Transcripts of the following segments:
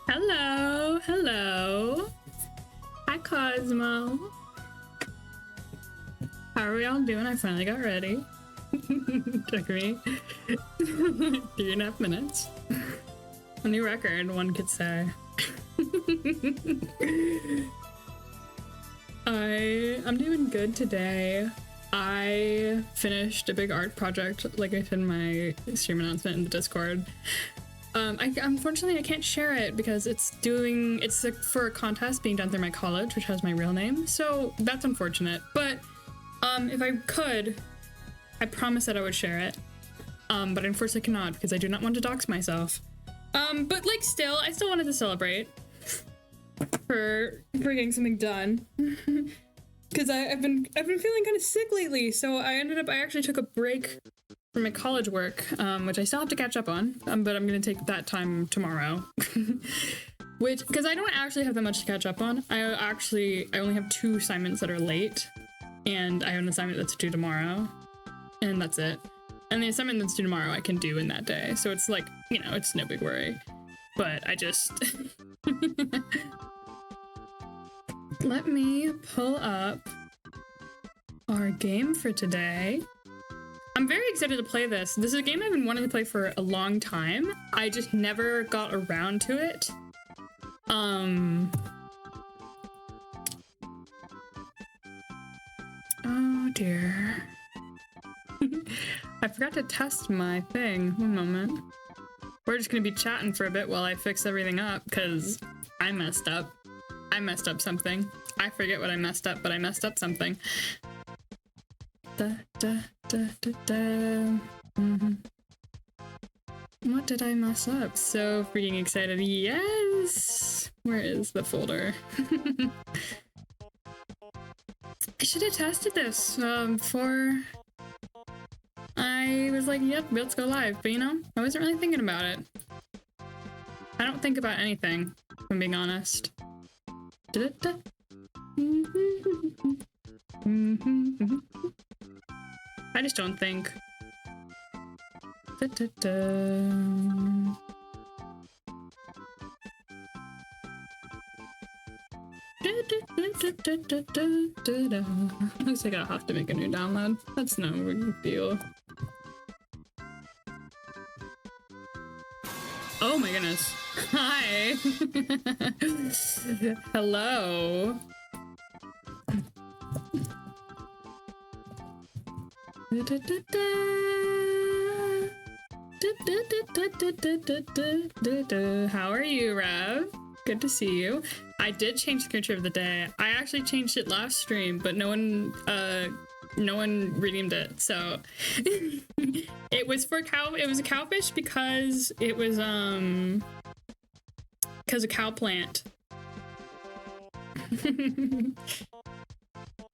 Hello, hello. Hi, Cosmo. How are we all doing? I finally got ready. Took me 3.5 minutes. A new record, one could say. I'm doing good today. I finished a big art project, like I said in my stream announcement in the Discord. Unfortunately, I can't share it because it's for a contest being done through my college, which has my real name. So that's unfortunate. But if I could, I promise that I would share it. But unfortunately cannot because I do not want to dox myself. But like still, I still wanted to celebrate for getting something done. Because I've been feeling kind of sick lately, so I actually took a break from my college work, which I still have to catch up on, but I'm gonna take that time tomorrow. Because I don't actually have that much to catch up on. I only have 2 assignments that are late, and I have an assignment that's due tomorrow, and that's it. And the assignment that's due tomorrow I can do in that day, so it's like, it's no big worry. But I just... Let me pull up our game for today. I'm very excited to play this. This is a game I've been wanting to play for a long time. I just never got around to it. Oh dear. I forgot to test my thing. One moment. We're just gonna be chatting for a bit while I fix everything up because I messed up. I messed up something. I forget what I messed up, but I messed up something. What did I mess up? So freaking excited. Yes! Where is the folder? I should have tested this before I was like, yep, let's go live. But I wasn't really thinking about it. I don't think about anything, if I'm being honest. I just don't think. Looks like I'll have to make a new download. That's no big deal. Oh my goodness. Hi. Hello. How are you, Rev? Good to see you. I did change the creature of the day. I actually changed it last stream, but no one redeemed it. So it was for cow. It was a cowfish because it was because a cow plant.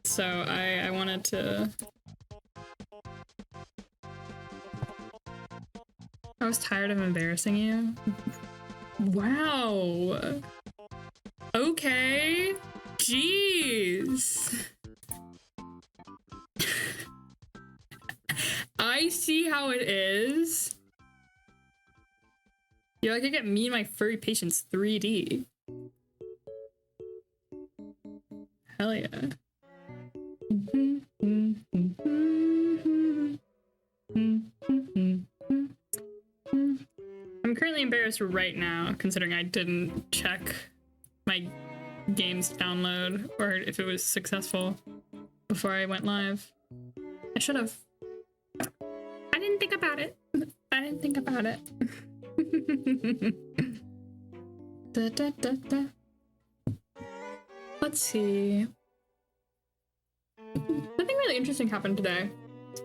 So I wanted to. I was tired of embarrassing you. Wow. Okay. Jeez. I see how it is. Yo, I could get Me and My Furry Patients 3D. Hell yeah. I'm currently embarrassed right now, considering I didn't check my game's download or if it was successful before I went live. I should have. I didn't think about it. I didn't think about it. Let's see. Nothing really interesting happened today.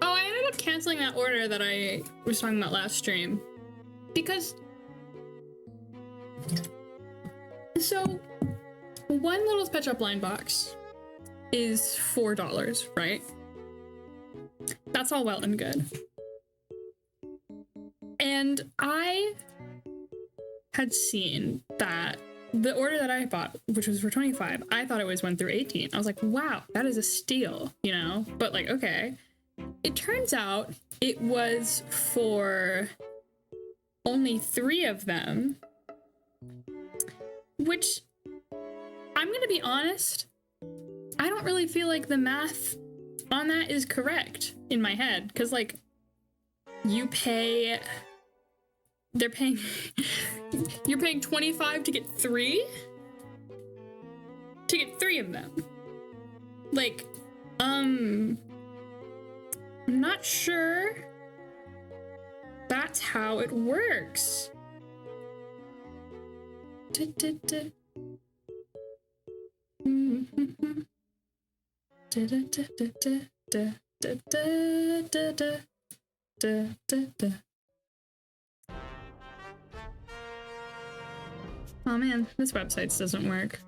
Oh, I ended up canceling that order that I was talking about last stream. Because... So, one little Pet Shop blind box is $4, right? That's all well and good. And I had seen that the order that I bought, which was for 25, I thought it was 1 through 18. I was like, wow, that is a steal, But like, okay. It turns out it was for only 3 of them. which I'm gonna be honest, I don't really feel like the math on that is correct in my head, because like you're paying you're paying 25 to get three of them. Like, I'm not sure that's how it works. Oh man, this website doesn't work.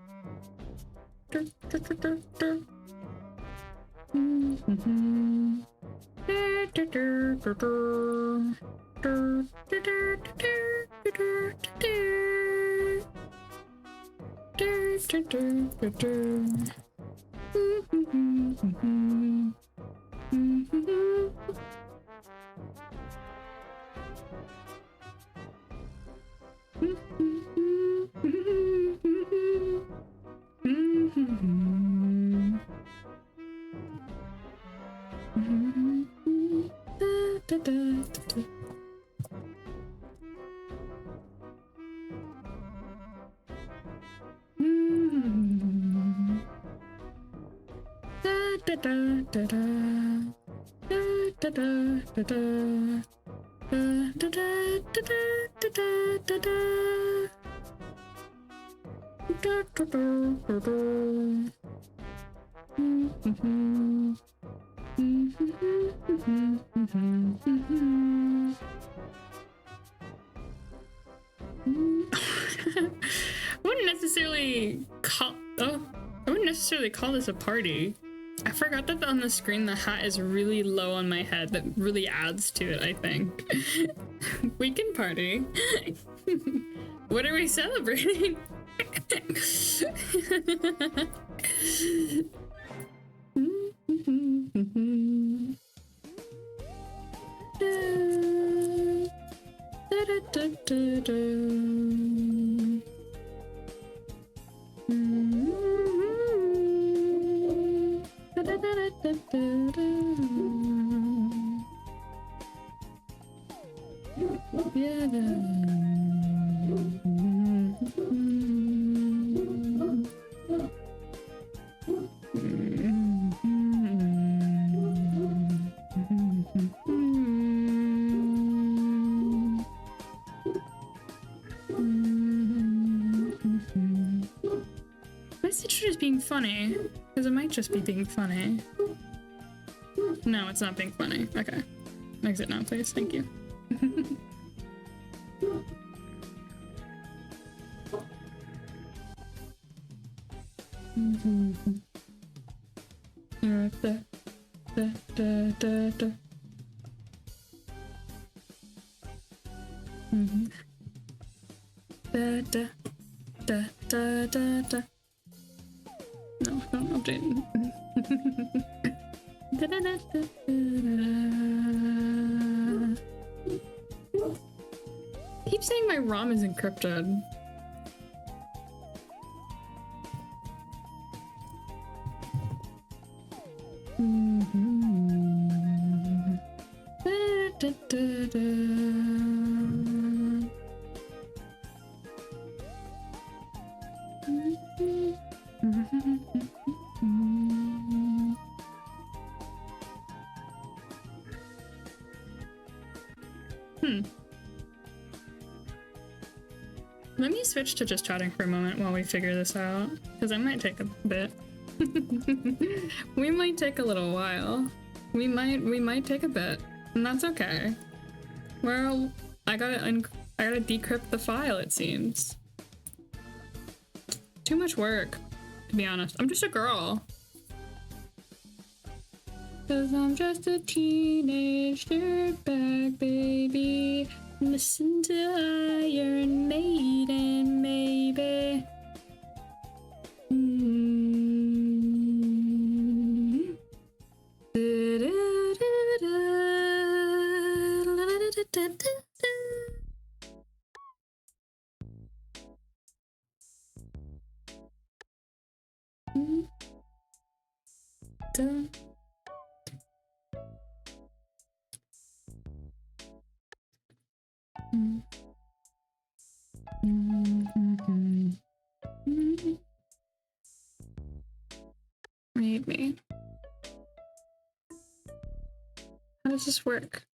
I wouldn't necessarily call this a party. I forgot that on the screen the hat is really low on my head. That really adds to it, I think. We can party. What are we celebrating? Funny, because it might just be being funny. No, it's not being funny. Okay. Exit now, please. Thank you. No, don't update. I keep saying my ROM is encrypted. Let me switch to just chatting for a moment while we figure this out, because it might take a bit. We might take a little while. We might take a bit, and that's okay. Well, I gotta decrypt the file, it seems. Too much work, to be honest. I'm just a girl. 'Cause I'm just a teenage dirtbag baby. Listen to Iron Maiden, maybe. Dun. Maybe. How does this work?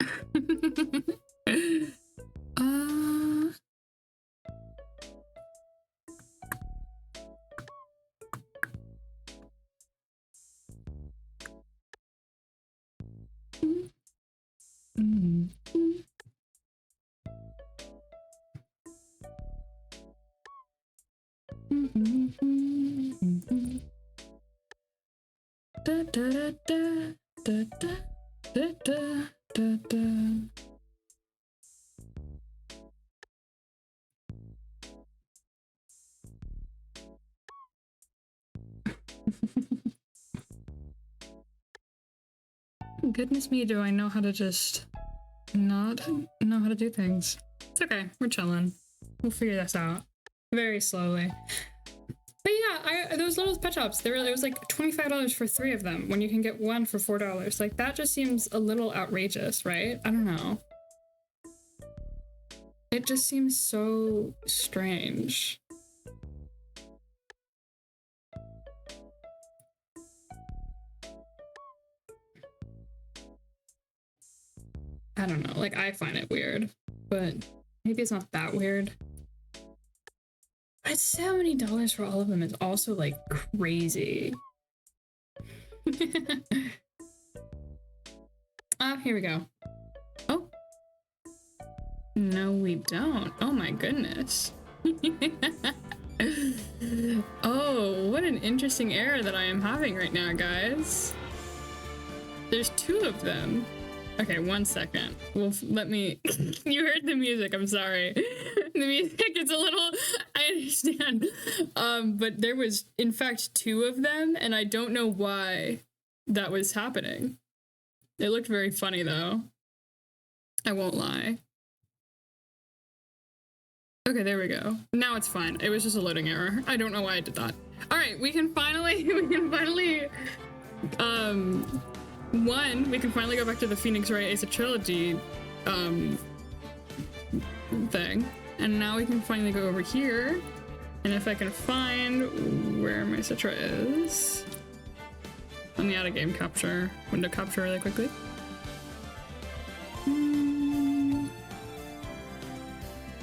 Da, da, da, da, da, da, da, da, da. Goodness me, do I know how to just not know how to do things. It's okay, we're chilling. We'll figure this out very slowly. But yeah, those little pet shops, it was like $25 for 3 of them when you can get one for $4. Like, that just seems a little outrageous, right? I don't know. It just seems so strange. I don't know, like, I find it weird, but maybe it's not that weird. But $70 for all of them is also, like, crazy. Here we go. Oh. No, we don't. Oh my goodness. Oh, what an interesting error that I am having right now, guys. There's 2 of them. Okay, 1 second. Well, let me... You heard the music, I'm sorry. The music is a little... I understand. But there was, in fact, 2 of them, and I don't know why that was happening. It looked very funny, though. I won't lie. Okay, there we go. Now it's fine. It was just a loading error. I don't know why I did that. All right, we can finally... we can finally go back to the Phoenix Wright Ace of Trilogy thing. And now we can finally go over here. And if I can find where my Citra is. Let me add a game capture, window capture really quickly.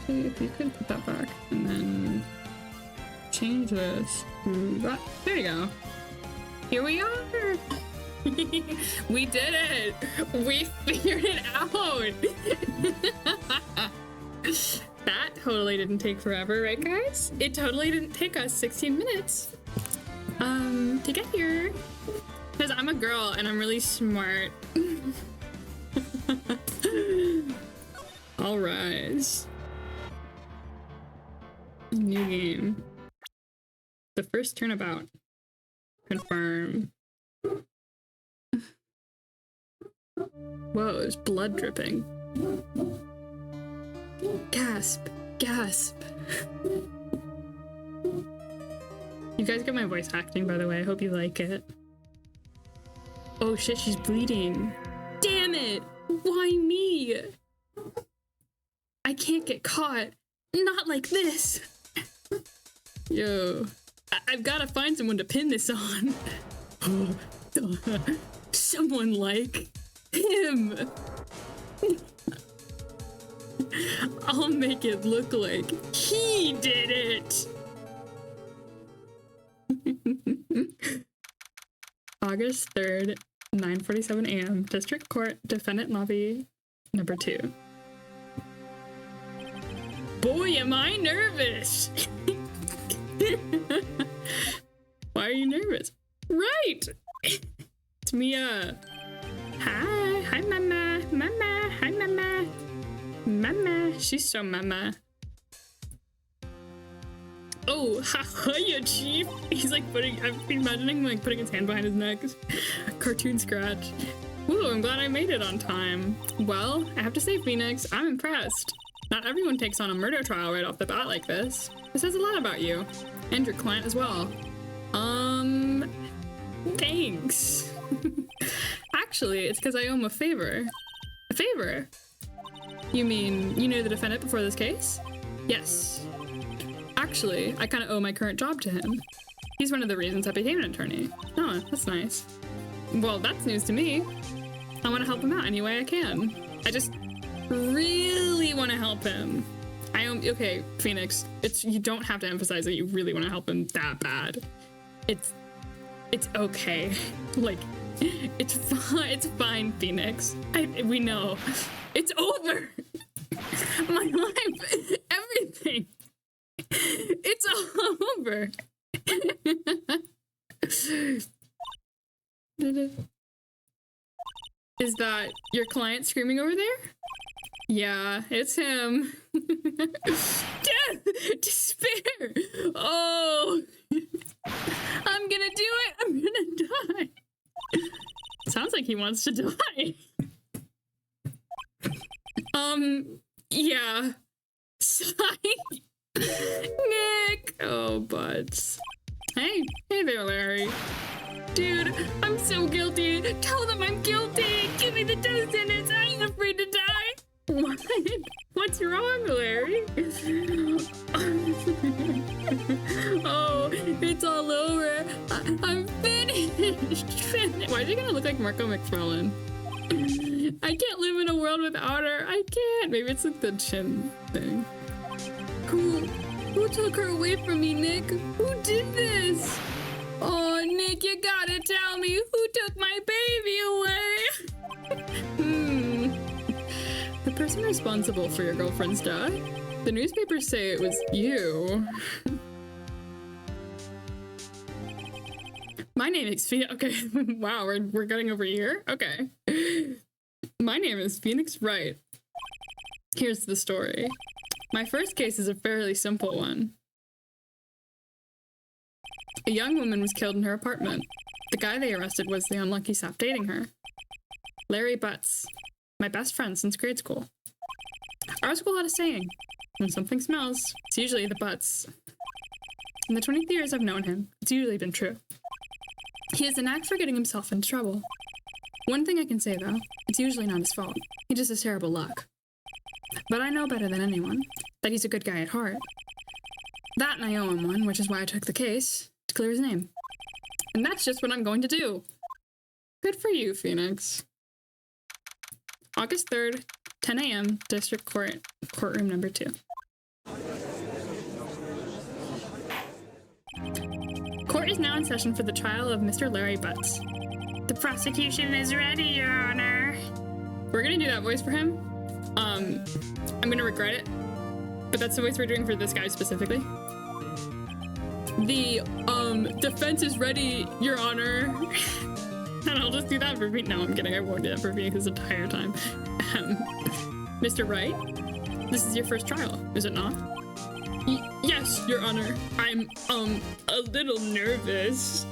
See if you could put that back and then change this. There you go. Here we are. We did it! We figured it out! That totally didn't take forever, right guys? It totally didn't take us 16 minutes to get here. Because I'm a girl and I'm really smart. All rise. New game. The first turnabout. Confirm. Whoa, there's blood dripping. Gasp, gasp. You guys get my voice acting, by the way. I hope you like it. Oh shit, she's bleeding. Damn it! Why me? I can't get caught. Not like this. Yo, I've got to find someone to pin this on. Someone like him. I'll make it look like he did it. August 3rd, 9:47 a.m. District Court, Defendant Lobby, number 2. Boy, am I nervous. Why are you nervous? Right. It's Mia. Hi, mama, mama, hi, mama, mama. She's so mama. Oh, hiya, Chief. He's like putting, I've been imagining like putting his hand behind his neck. Cartoon scratch. Ooh, I'm glad I made it on time. Well, I have to say, Phoenix, I'm impressed. Not everyone takes on a murder trial right off the bat like this. It says a lot about you. And your client as well. Thanks. Actually, it's because I owe him a favor. A favor? You mean you knew the defendant before this case? Yes. Actually, I kind of owe my current job to him. He's one of the reasons I became an attorney. Oh, that's nice. Well, that's news to me. I want to help him out any way I can. I just really want to help him. Okay, Phoenix, you don't have to emphasize that you really want to help him that bad. It's okay. Like, it's fine, Phoenix. We know. It's over. My life, everything. It's all over. Is that your client screaming over there? Yeah, it's him. Death! Despair! Oh! I'm gonna do it! I'm gonna die! Sounds like he wants to die. Yeah. Psych! Nick! Oh, buds. Hey there, Larry. Dude, I'm so guilty. Tell them I'm guilty. Give me the death sentence. I ain't afraid to die. What? What's wrong, Larry? Oh, it's all over. I'm finished. Why is he gonna look like Marco McFarlane? I can't live in a world without her. I can't. Maybe it's like the chin thing. Who took her away from me, Nick? Who did this? Oh, Nick, you gotta tell me who took my baby away. The person responsible for your girlfriend's death? The newspapers say it was you. My name is Phoenix. Okay, wow, we're getting over here? Okay. My name is Phoenix Wright. Here's the story. My first case is a fairly simple one. A young woman was killed in her apartment. The guy they arrested was the unlucky sap dating her. Larry Butts, my best friend since grade school. Our school had a saying, when something smells, it's usually the butts. In the 20 years I've known him, it's usually been true. He has a knack for getting himself into trouble. One thing I can say though, it's usually not his fault. He just has terrible luck. But I know better than anyone that he's a good guy at heart. That and I owe him one, which is why I took the case to clear his name. And that's just what I'm going to do. Good for you, Phoenix. August 3rd, 10 a.m., District Court, courtroom number 2. Court is now in session for the trial of Mr. Larry Butts. The prosecution is ready, Your Honor. We're gonna do that voice for him. I'm gonna regret it, but that's the voice we're doing for this guy specifically. The, defense is ready, Your Honor. And I'll just do that for me. No, I'm kidding. I won't do that for me this entire time. Mr. Wright, this is your first trial, is it not? Yes, Your Honor. I'm, a little nervous.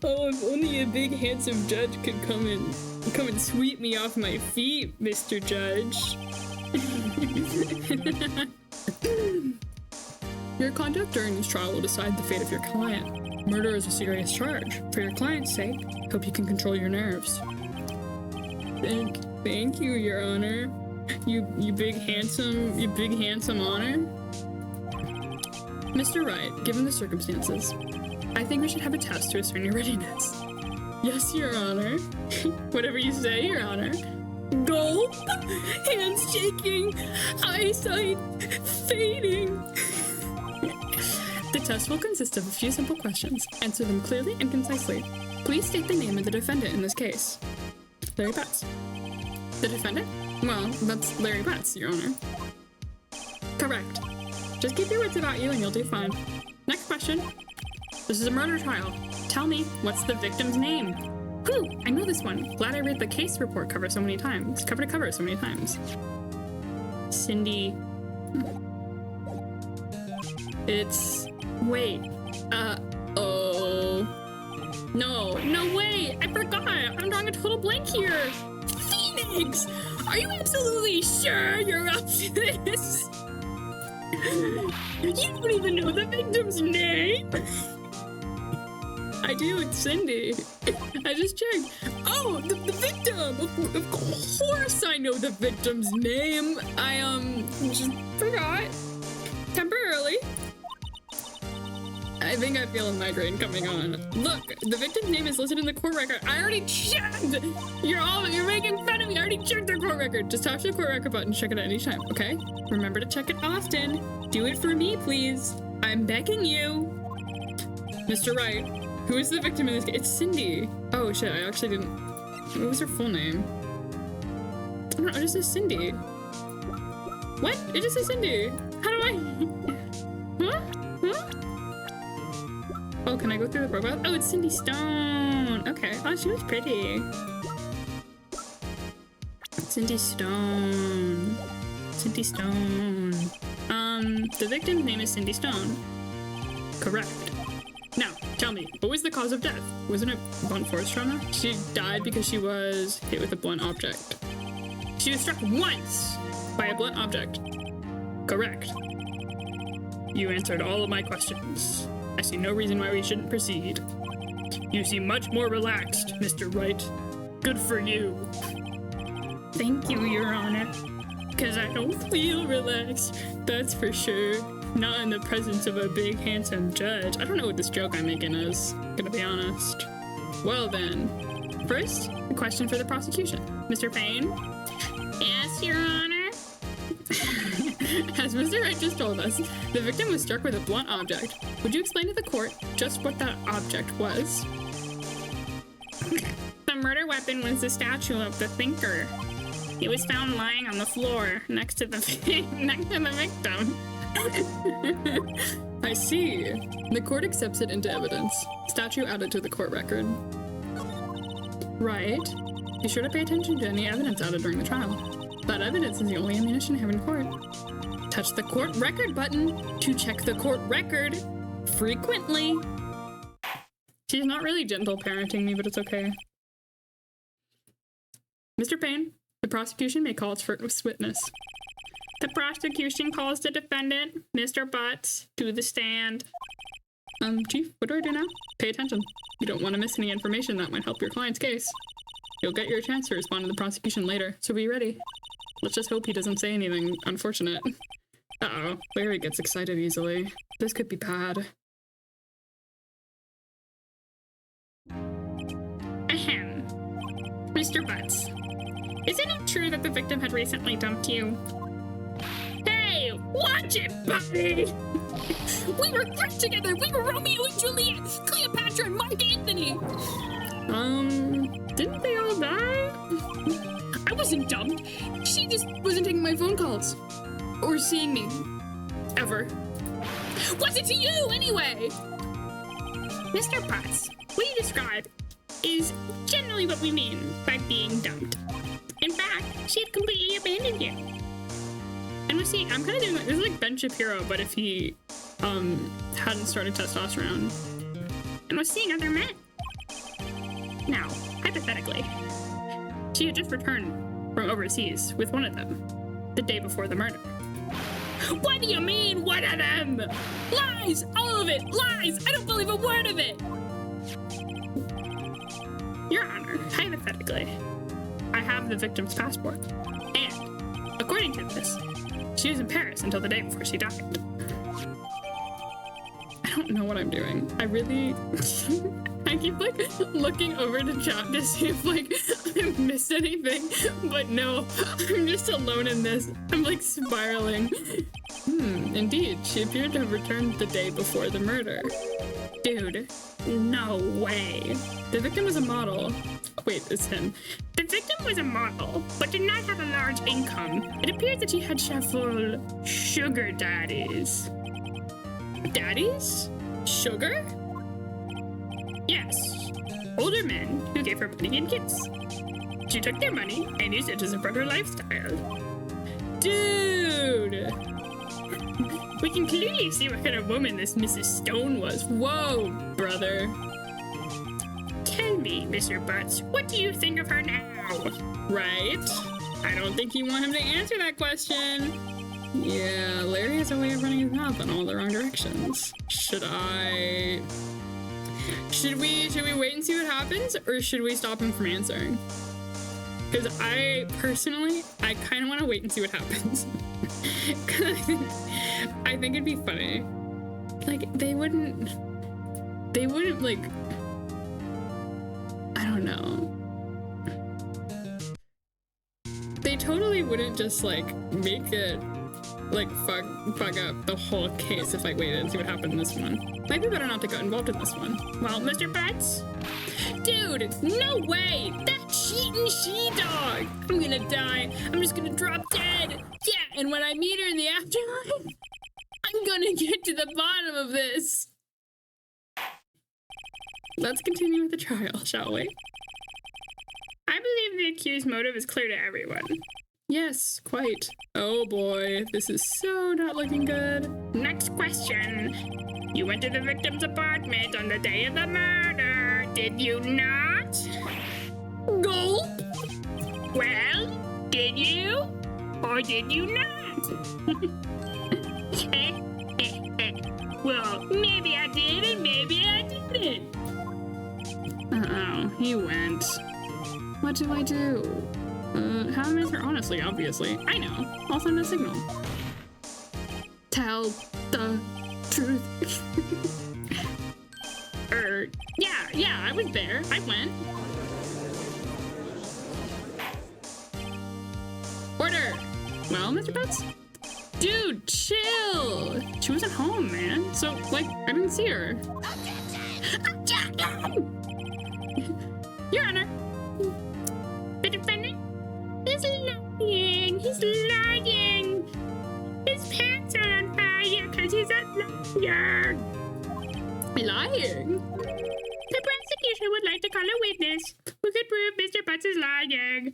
Oh, if only a big handsome judge could come and sweep me off my feet, Mr. Judge. Your conduct during this trial will decide the fate of your client. Murder is a serious charge. For your client's sake, hope you can control your nerves. Thank you, Your Honor. You big handsome honor. Mr. Wright, given the circumstances, I think we should have a test to ascertain your readiness. Yes, Your Honor. Whatever you say, Your Honor. Gulp! Hands shaking! Eyesight fading! The test will consist of a few simple questions. Answer them clearly and concisely. Please state the name of the defendant in this case. Larry Butts. The defendant? Well, that's Larry Butts, Your Honor. Correct. Just keep your wits about you and you'll do fine. Next question. This is a murder trial. Tell me, what's the victim's name? Whew, I know this one. Glad I read the case report cover so many times. Cover to cover so many times. Cindy. It's... Wait. Oh. No, wait. I forgot. I'm drawing a total blank here. Phoenix! Are you absolutely sure you're up to this? You don't even know the victim's name? I do, it's Cindy. I just checked. Oh, the victim! Of course I know the victim's name. I, just forgot. Temporarily. I think I feel a migraine coming on. Look, the victim's name is listed in the court record. I already checked! You're making fun of me. I already checked the court record. Just touch the court record button, check it at any time, okay? Remember to check it often. Do it for me, please. I'm begging you. Mr. Wright, who is the victim in this case? It's Cindy. Oh shit, I actually didn't. What was her full name? I don't know, it just says Cindy. What? It just says Cindy. How do I? Huh? Oh, can I go through the profile? Oh, it's Cindy Stone. Okay. Oh, she was pretty. Cindy Stone. Cindy Stone. The victim's name is Cindy Stone. Correct. Now, tell me, what was the cause of death? Wasn't it blunt force trauma? She died because she was hit with a blunt object. She was struck once by a blunt object. Correct. You answered all of my questions. I see no reason why we shouldn't proceed. You seem much more relaxed, Mr. Wright. Good for you. Thank you, Your Honor. Because I don't feel relaxed, that's for sure. Not in the presence of a big, handsome judge. I don't know what this joke I'm making is, gonna be honest. Well then, first, a question for the prosecution. Mr. Payne? Yes, Your Honor? As Mr. Wright just told us, the victim was struck with a blunt object. Would you explain to the court just what that object was? The murder weapon was the statue of the thinker. It was found lying on the floor next to the victim. I see. The court accepts it into evidence. Statue added to the court record. Right. Be sure to pay attention to any evidence added during the trial. That evidence is the only ammunition I have in court. Touch the court record button to check the court record frequently. She's not really gentle parenting me, but it's okay. Mr. Payne, the prosecution may call its first witness. The prosecution calls the defendant, Mr. Butts, to the stand. Chief, what do I do now? Pay attention. You don't want to miss any information that might help your client's case. You'll get your chance to respond to the prosecution later, so be ready. Let's just hope he doesn't say anything unfortunate. Uh-oh, Larry gets excited easily. This could be bad. Ahem. Mr. Butts, isn't it true that the victim had recently dumped you? Hey, watch it, buddy! We were great together! We were Romeo and Juliet! Cleopatra and Mark Anthony! Didn't they all die? I wasn't dumped. She just wasn't taking my phone calls. Or seeing me. Ever. What's it to you, anyway? Mr. Potts, what you describe is generally what we mean by being dumped. In fact, she had completely abandoned you. And we're seeing, I'm kind of doing like, this is like Ben Shapiro, but if he, hadn't started testosterone. And was seeing other men. Now, hypothetically, she had just returned from overseas with one of them the day before the murder. What do you mean, one of them? Lies! All of it! Lies! I don't believe a word of it! Your Honor, hypothetically, I have the victim's passport. And, according to this, she was in Paris until the day before she died. I don't know what I'm doing. I really... I keep, like, looking over to chat to see if, like, I missed anything. But no, I'm just alone in this. I'm, like, spiraling. Indeed, she appeared to have returned the day before the murder. Dude, no way. The victim was a model. Wait, it's him. The victim was a model, but did not have a large income. It appears that she had several sugar daddies. Daddies? Sugar? Yes. Older men who gave her money and gifts. She took their money and used it to support her lifestyle. Dude! We can clearly see what kind of woman this Mrs. Stone was. Whoa, brother. Tell me, Mr. Butts, what do you think of her now? Right? I don't think you want him to answer that question. Yeah, Larry has a way of running his mouth in all the wrong directions. Should we wait and see what happens, or should we stop him from answering? Because I kind of want to wait and see what happens. I think it'd be funny. Like, they wouldn't like, I don't know. They totally wouldn't just like make it like fuck up the whole case if I waited and see what happened in this one. Might be better not to get involved in this one. Well, Mr. Butts? Dude, no way! That cheating she-dog! I'm gonna die. I'm just gonna drop dead. Yeah, and when I meet her in the afterlife, I'm gonna get to the bottom of this. Let's continue with the trial, shall we? I believe the accused's motive is clear to everyone. Yes, quite. Oh boy, this is so not looking good. Next question. You went to the victim's apartment on the day of the murder, did you not? Gulp. Well, did you? Or did you not? Well, maybe I did and maybe I didn't. Uh-oh, he went. What do I do? How to answer honestly, obviously. I know. I'll send a signal. Tell the truth. Yeah, I was there. I went. Order! Well, Mr. Butts? Dude, chill! She wasn't home, man. So, like, I didn't see her. Objection! Your Honor. The defendant is lying. He's lying. His pants are on fire because he's a liar. Lying? The prosecution would like to call a witness who could prove Mr. Butts is lying.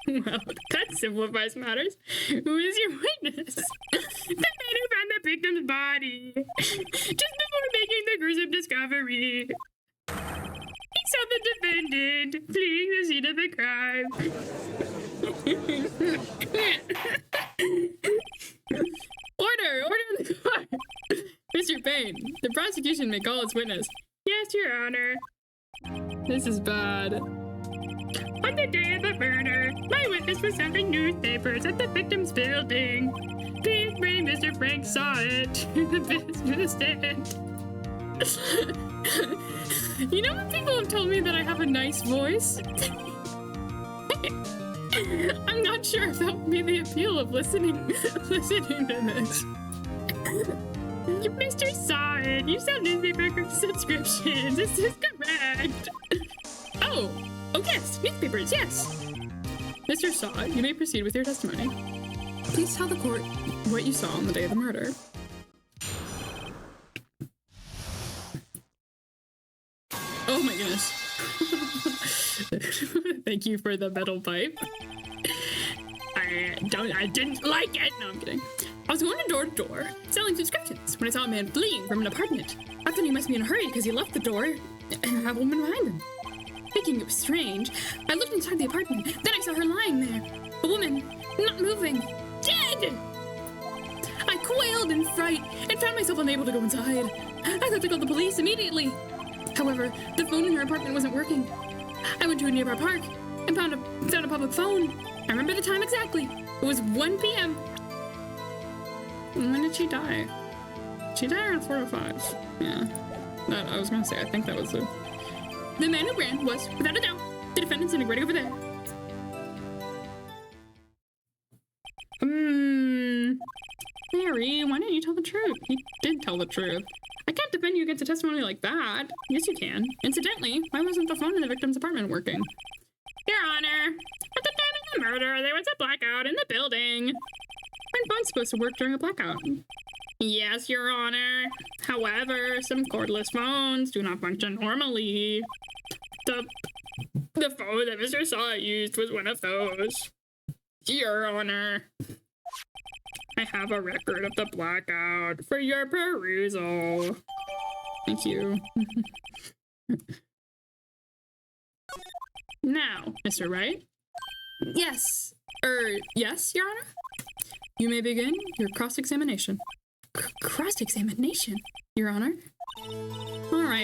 Well, that simplifies matters. Who is your witness? The man who found the victim's body just before making the gruesome discovery. He saw the defendant fleeing the scene of the crime. Order in the court. Mr. Payne, the prosecution may call its witness. Yes, Your Honor. This is bad. On the day of the murder, my witness was selling newspapers at the victim's building. Please bring Mr. Frank saw it to the stand. You know when people have told me that I have a nice voice? I'm not sure if that would be the appeal of listening to this. Mr. Saw it. You sell newspaper subscriptions. This is correct. Oh yes, newspapers, yes. Mr. Saw, you may proceed with your testimony. Please tell the court what you saw on the day of the murder. Oh my goodness. Thank you for the metal pipe. I didn't like it. No, I'm kidding. I was going door to door, selling subscriptions, when I saw a man fleeing from an apartment. I thought he must be in a hurry because he left the door and had a woman behind him. Thinking it was strange, I looked inside the apartment. Then I saw her lying there. A woman, not moving, dead! I quailed in fright and found myself unable to go inside. I thought to call the police immediately. However, the phone in her apartment wasn't working. I went to a nearby park and found a public phone. I remember the time exactly. It was 1 p.m. When did she die? She died around 4:05. Yeah. That, I was gonna say, I think that was the man who ran was, without a doubt, the defendant sitting right over there. Mary, why didn't you tell the truth? You did tell the truth. I can't defend you against a testimony like that. Yes, you can. Incidentally, why wasn't the phone in the victim's apartment working? Your Honor, at the time of the murder, there was a blackout in the building. When phone's supposed to work during a blackout? Yes, Your Honor. However, some cordless phones do not function normally. The phone that Mr. Saw used was one of those. Your Honor. I have a record of the blackout for your perusal. Thank you. Now, Mr. Wright? Yes. Yes, Your Honor? You may begin your cross-examination. Cross-examination, Your Honor?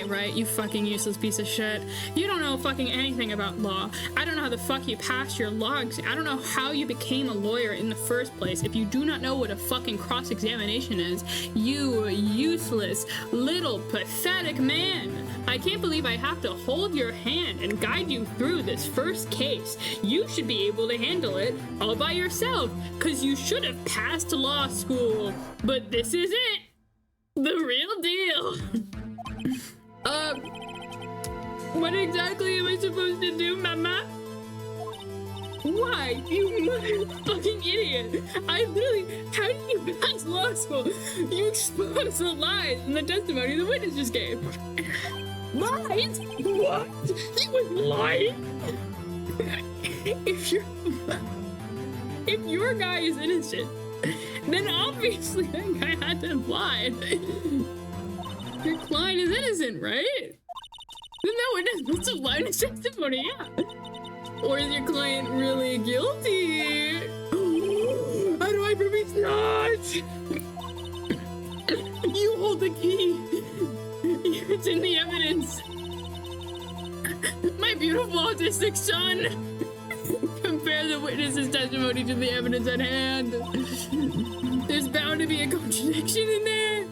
Right, you fucking useless piece of shit. You don't know fucking anything about law. I don't know how the fuck you passed your logs. I don't know how you became a lawyer in the first place if you do not know what a fucking cross-examination is. You useless, little, pathetic man. I can't believe I have to hold your hand and guide you through this first case. You should be able to handle it all by yourself, because you should have passed law school. But this is it. The real deal. What exactly am I supposed to do, Mama? Why, you motherfucking idiot? I literally, how did you pass law school? You exposed the lies in the testimony the witness just gave. Lies? What? He was lying? If your guy is innocent, then obviously that guy had to have lied. Your client is innocent, right? Then that witness must have lied in his testimony, yeah. Or is your client really guilty? How do I prove he's not? You hold the key. It's in the evidence. My beautiful autistic son. Compare the witness's testimony to the evidence at hand. There's bound to be a contradiction in there.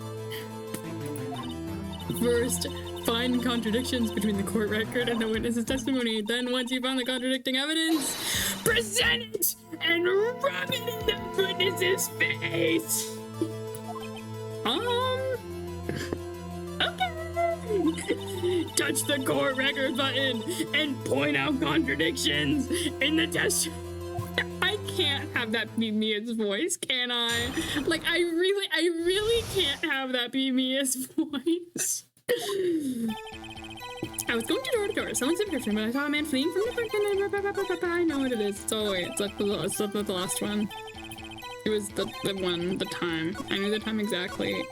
First, find contradictions between the court record and the witness's testimony. Then, once you find the contradicting evidence, present it and rub it in the witness's face. Okay. Touch the court record button and point out contradictions in the testimony. I can't have that be Mia's voice, can I? Like, I really can't have that be Mia's voice. I was going door to door, someone's description, but I saw a man fleeing from the park. I know what it is. It's all the way. It's up the last one. It was the one, the time. I knew the time exactly.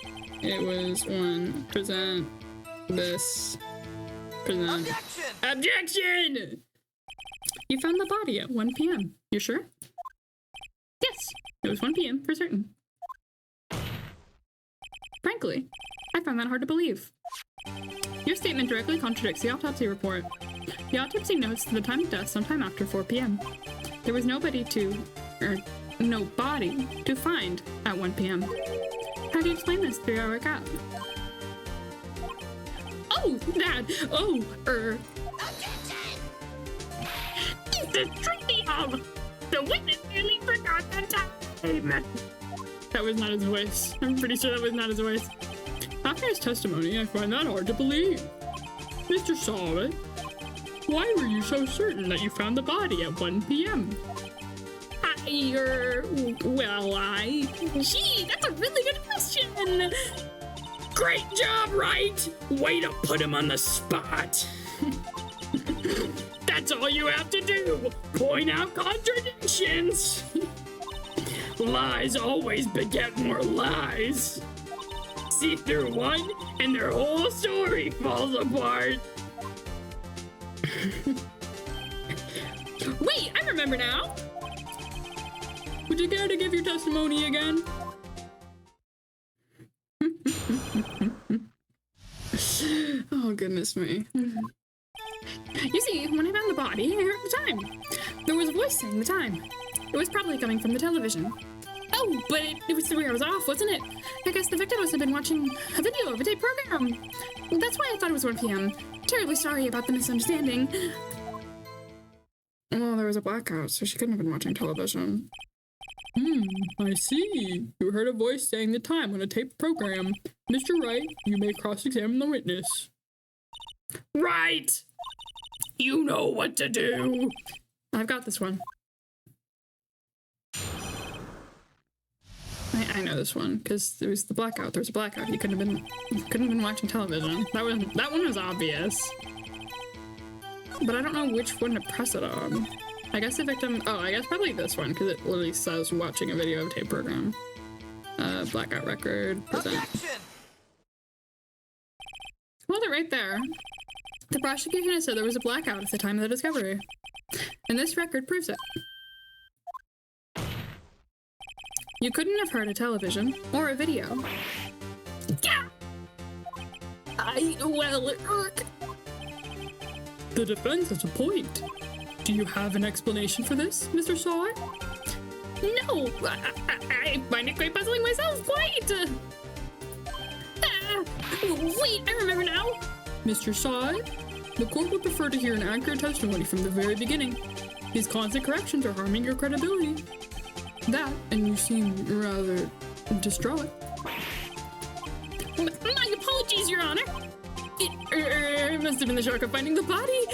It was one. Present this. Present. Objection! You found the body at 1 p.m. You sure? Yes, it was 1 p.m. for certain. Frankly, I found that hard to believe. Your statement directly contradicts the autopsy report. The autopsy notes the time of death sometime after 4 p.m. There was no body to find at 1 p.m. How do you explain this 3-hour gap? Oh, that! The trivial! The witness really forgot the time! That was not his voice. I'm pretty sure that was not his voice. After his testimony, I find that hard to believe. Mr. Solomon, why were you so certain that you found the body at 1 p.m.? Gee, that's a really good question! Great job, right? Way to put him on the spot! That's all you have to do! Point out contradictions! Lies always beget more lies! See through one, and their whole story falls apart! Wait, I remember now! Would you care to give your testimony again? Oh, goodness me. You see, when I found the body, I heard the time. There was a voice saying the time. It was probably coming from the television. Oh, but it was 3 hours off, wasn't it? I guess the victim must have been watching a video of a tape program. That's why I thought it was 1 p.m. Terribly sorry about the misunderstanding. Well, there was a blackout, so she couldn't have been watching television. I see. You heard a voice saying the time on a tape program. Mr. Wright, you may cross-examine the witness. Right! You know what to do! I've got this one. I know this one, because there was the blackout. There was a blackout. He couldn't have been watching television. That one was obvious. But I don't know which one to press it on. I guess the victim, I guess probably this one, because it literally says watching a video of a tape program. Blackout record, present. Hold it right there. The prosecution has said there was a blackout at the time of the discovery. And this record proves it. You couldn't have heard a television or a video. Yeah! The defense has a point. Do you have an explanation for this, Mr. Saw? No! I find it quite puzzling myself, quite! Wait, I remember now! Mr. Saw, the court would prefer to hear an accurate testimony from the very beginning. These constant corrections are harming your credibility. That, and you seem rather distraught. My apologies, Your Honor! It must have been the shock of finding the body!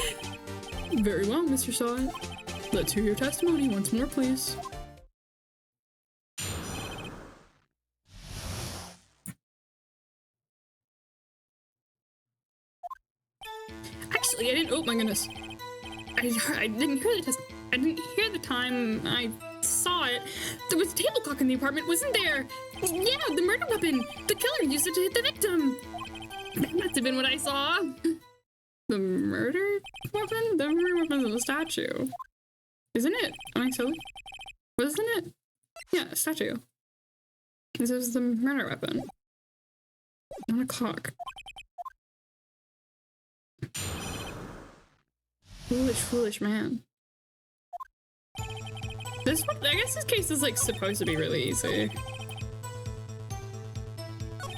Very well, Mr. Saw. Let's hear your testimony once more, please. Actually, I didn't. Oh my goodness! I didn't hear the test. I didn't hear the time I saw it. There was a table clock in the apartment, wasn't there? Yeah, the murder weapon. The killer used it to hit the victim. That must have been what I saw. The murder weapon? The murder weapon is a statue. Isn't it? Am I silly? Wasn't it? Yeah, a statue. This is the murder weapon. Not a clock. Foolish, foolish man. This one, I guess this case is like supposed to be really easy.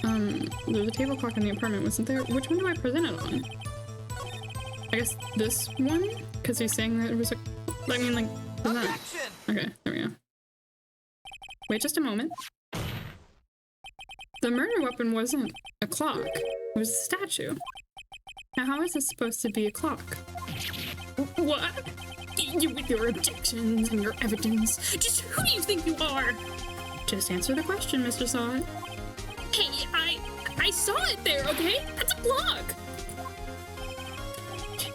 There's a table clock in the apartment, wasn't there? Which one do I present it on? I guess this one? Because he's saying that it was a, I mean, like, that. Okay, there we go. Wait just a moment. The murder weapon wasn't a clock. It was a statue. Now how is this supposed to be a clock? What? You with your objections and your evidence. Just who do you think you are? Just answer the question, Mr. Saw. Hey, I saw it there, okay? That's a clock!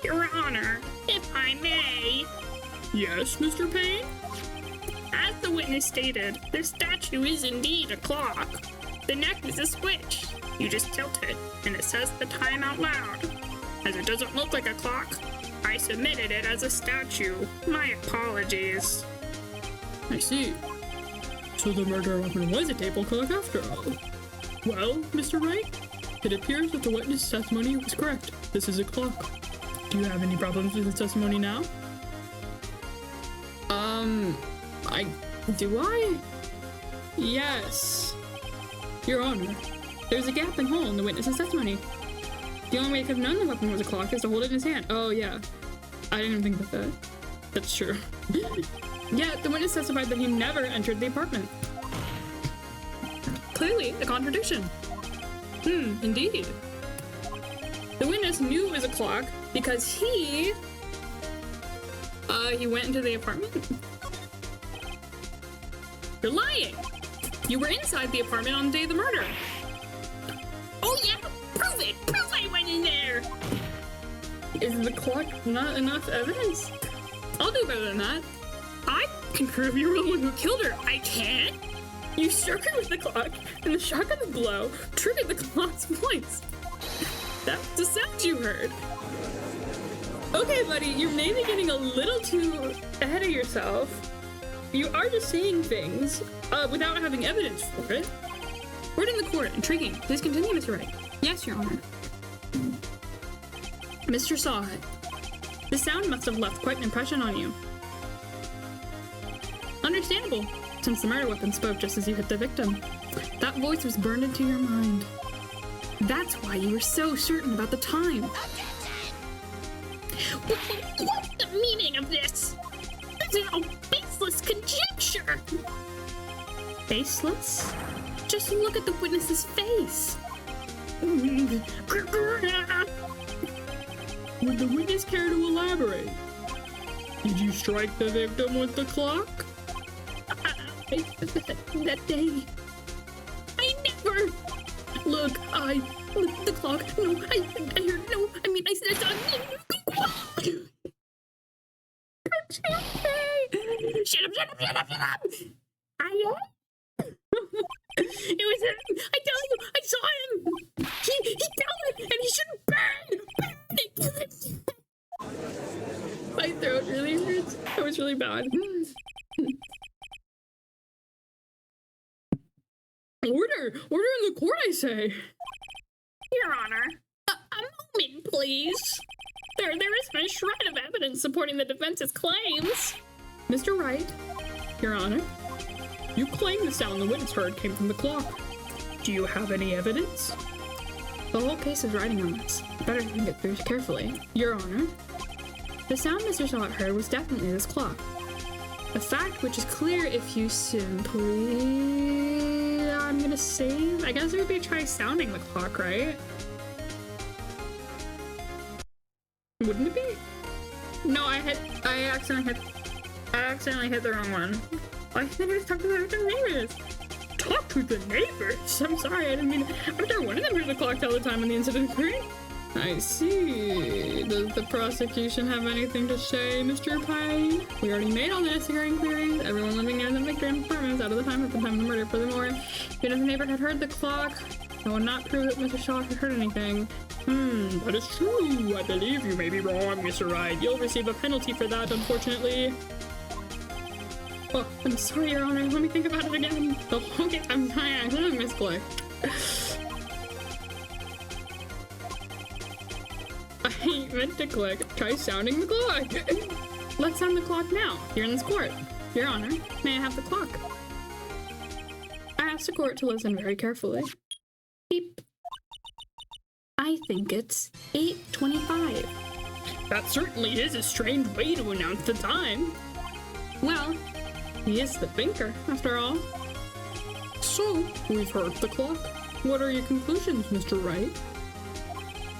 Your Honor, if I may. Yes, Mr. Payne? As the witness stated, this statue is indeed a clock. The neck is a switch. You just tilt it, and it says the time out loud. As it doesn't look like a clock, I submitted it as a statue. My apologies. I see. So the murder weapon was a table clock after all. Well, Mr. Wright, it appears that the witness testimony was correct. This is a clock. Do you have any problems with his testimony now? Do I? Yes. Your Honor, there's a gap and hole in the witness's testimony. The only way I could have known the weapon was a clock is to hold it in his hand. Oh, yeah. I didn't even think about that. That's true. Yet, the witness testified that he never entered the apartment. Clearly, a contradiction. Indeed. The witness knew it was a clock because he went into the apartment. You're lying! You were inside the apartment on the day of the murder. Oh yeah, prove it! Prove I went in there! Is the clock not enough evidence? I'll do better than that. I can prove you were the one who killed her. I can? You struck her with the clock, and the shock of the blow triggered the clock's voice. That's the sound you heard. Okay, buddy, you're maybe getting a little too ahead of yourself. You are just saying things without having evidence for it. Word in the court. Intriguing. Please continue, Mr. Wright. Yes, Your Honor. Mr. Saw, the sound must have left quite an impression on you. Understandable, since the murder weapon spoke just as you hit the victim. That voice was burned into your mind. That's why you were so certain about the time. What's the meaning of this? This is all baseless conjecture. Baseless? Just look at the witness's face. Would the witness care to elaborate? Did you strike the victim with the clock? That day, I never. Look, the clock. No, I heard. No, I mean, I said. Shut up! It was him. I tell you, I saw him. He killed it, and he shouldn't burn. My throat really hurts. That was really bad. Order! Order in the court, I say! Your Honor, a moment, please. There isn't a shred of evidence supporting the defense's claims. Mr. Wright, Your Honor, you claim the sound the witness heard came from the clock. Do you have any evidence? The whole case is riding on this. Better think it through carefully. Your Honor, the sound Mr. Salt heard was definitely this clock. A fact which is clear if you simply... I'm gonna save? I guess it would be try sounding the clock, right? Wouldn't it be? No, I accidentally hit the wrong one. I think I just talked to the neighbors. Talk to the neighbors? I'm sorry, I didn't mean... I'm sure one of them heard the clock all the time when the incident occurred. I see. Does the prosecution have anything to say, Mr. Pine? We already made all the necessary inquiries. Everyone living near the victim's apartment was out of the time at the time of the murder. Furthermore, even if the neighbor had heard the clock, that would not prove that Mr. Shaw had heard anything. That is true. I believe you may be wrong, Mr. Wright. You'll receive a penalty for that, unfortunately. Oh, I'm sorry, Your Honor. Let me think about it again. Oh, okay, I'm sorry. I accidentally misclicked. I meant to click. Try sounding the clock. Let's sound the clock now. You're in this court. Your Honor, may I have the clock? I asked the court to listen very carefully. Beep. I think it's 8:25. That certainly is a strange way to announce the time. Well, he is the thinker, after all. So, we've heard the clock. What are your conclusions, Mr. Wright?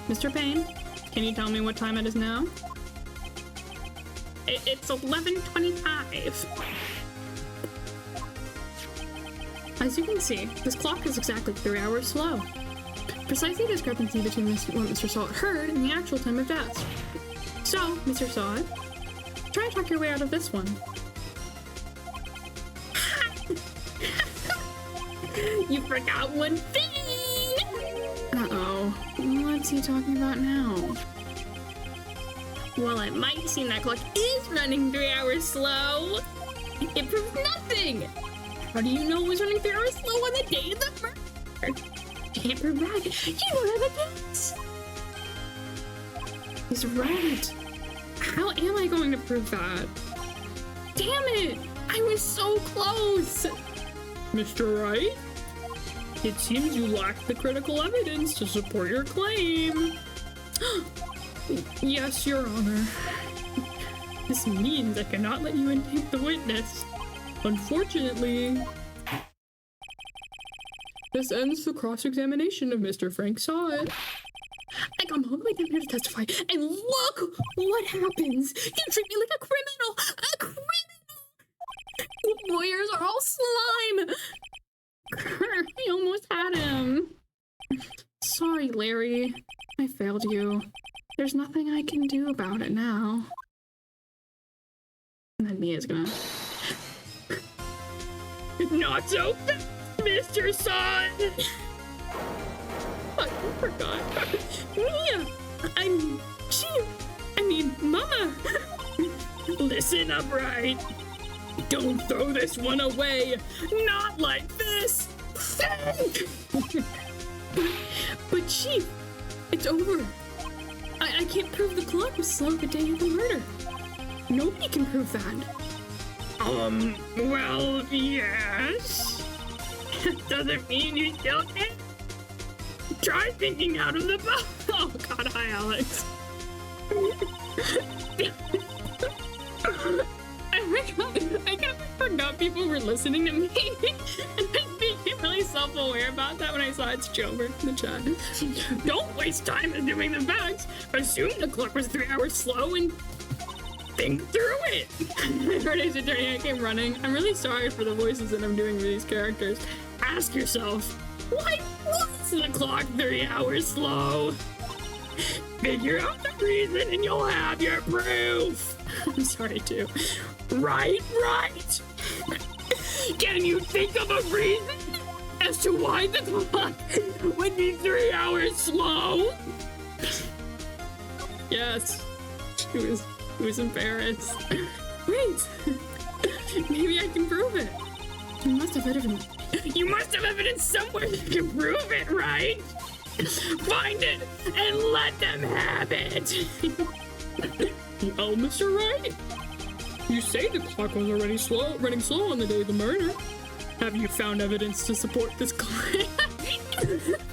Mr. Payne, can you tell me what time it is now? It's 11:25. As you can see, this clock is exactly 3 hours slow. Precisely discrepancy between what Mr. Salt heard and the actual time of death. So, Mr. Salt, try to talk your way out of this one. You forgot one thing! Uh-oh. What's he talking about now? Well, it might seem that clock is running 3 hours slow. It proves nothing! How do you know it was running 3 hours slow on the day of the murder? Can't prove that. You don't have evidence! He's right. How am I going to prove that? Damn it! I was so close! Mr. Wright? It seems you lack the critical evidence to support your claim. Yes, Your Honor. This means I cannot let you intake the witness. Unfortunately, this ends the cross-examination of Mr. Frank Sawit. I come all the way down here to testify, and look what happens! You treat me like a criminal! A criminal! You lawyers are all slime! I almost had him. Sorry, Larry. I failed you. There's nothing I can do about it now. And then Mia's gonna... Not so fast, Mr. Son! I forgot. Mia! Mama! Listen up, right? Don't throw this one away! Not like this! But Chief, it's over. I can't prove the clock was slow the day of the murder. Nobody can prove that. Well, yes. Doesn't mean you still can. Try thinking out of the box. Oh God, hi Alex. I kind of forgot people were listening to me. And I became really self-aware about that when I saw it's Jover in the chat. Don't waste time assuming the facts. Assume the clock was 3 hours slow and think through it. Friday's attorney, I came running. I'm really sorry for the voices that I'm doing for these characters. Ask yourself, why was the clock 3 hours slow? Figure out the reason and you'll have your proof. I'm sorry too. Right. Can you think of a reason as to why the clock would be 3 hours slow? Yes, she was embarrassed. Wait, maybe I can prove it. You must must have evidence. You must have evidence somewhere that can prove it, right? Find it and let them have it. Well, Mr. Wright, you say the clock was already running slow on the day of the murder. Have you found evidence to support this claim?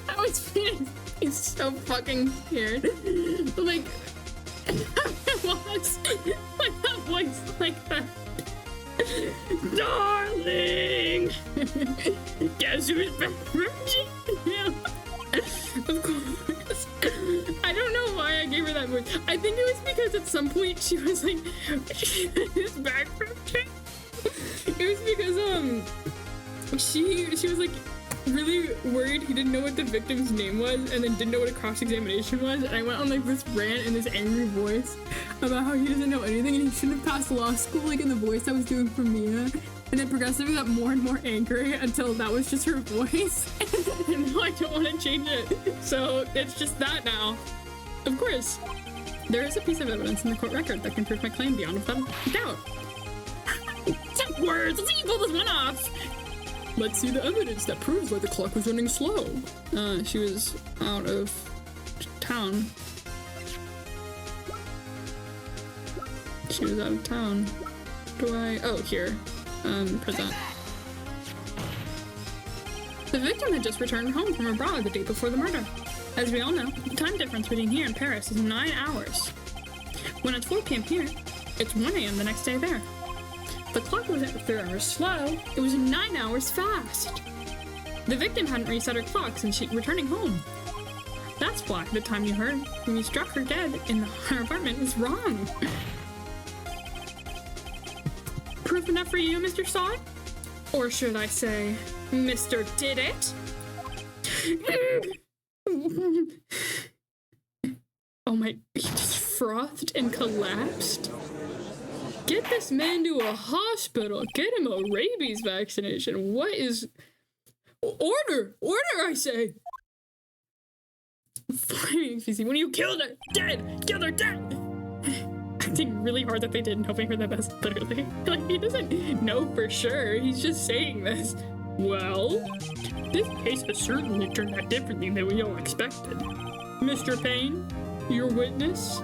I was feeling so fucking scared. Like, that voice like that. Darling! Guess who's back from jail? Of course. I don't know why I gave her that voice. I think it was because at some point she was like, she's back from jail. It was because, she was like really worried he didn't know what the victim's name was and then didn't know what a cross-examination was, and I went on like this rant in this angry voice about how he doesn't know anything and he shouldn't have passed law school, like in the voice I was doing for Mia, and then progressively got more and more angry until that was just her voice. And now I don't want to change it, so it's just that now. Of course, there is a piece of evidence in the court record that can prove my claim beyond a doubt. 10 words! Let's see you pull this one off! Let's see the evidence that proves why the clock was running slow. She was out of town. She was out of town. Oh, here. Present. The victim had just returned home from abroad the day before the murder. As we all know, the time difference between here and Paris is 9 hours. When it's 4 p.m. here, it's 1 a.m. the next day there. The clock wasn't 3 hours slow, it was 9 hours fast. The victim hadn't reset her clock since returning home. That's why the time you heard when you struck her dead in her apartment was wrong. Proof enough for you, Mr. Saw? Or should I say, Mr. Did It? Oh my, he just frothed and collapsed? Get this man to a hospital. Get him a rabies vaccination. What is... Order! Order, I say! When you killed her, dead! Killed her, dead! Acting really hard that they didn't, hoping for the best, literally. Like, he doesn't know for sure. He's just saying this. Well, this case has certainly turned out differently than we all expected. Mr. Payne, your witness?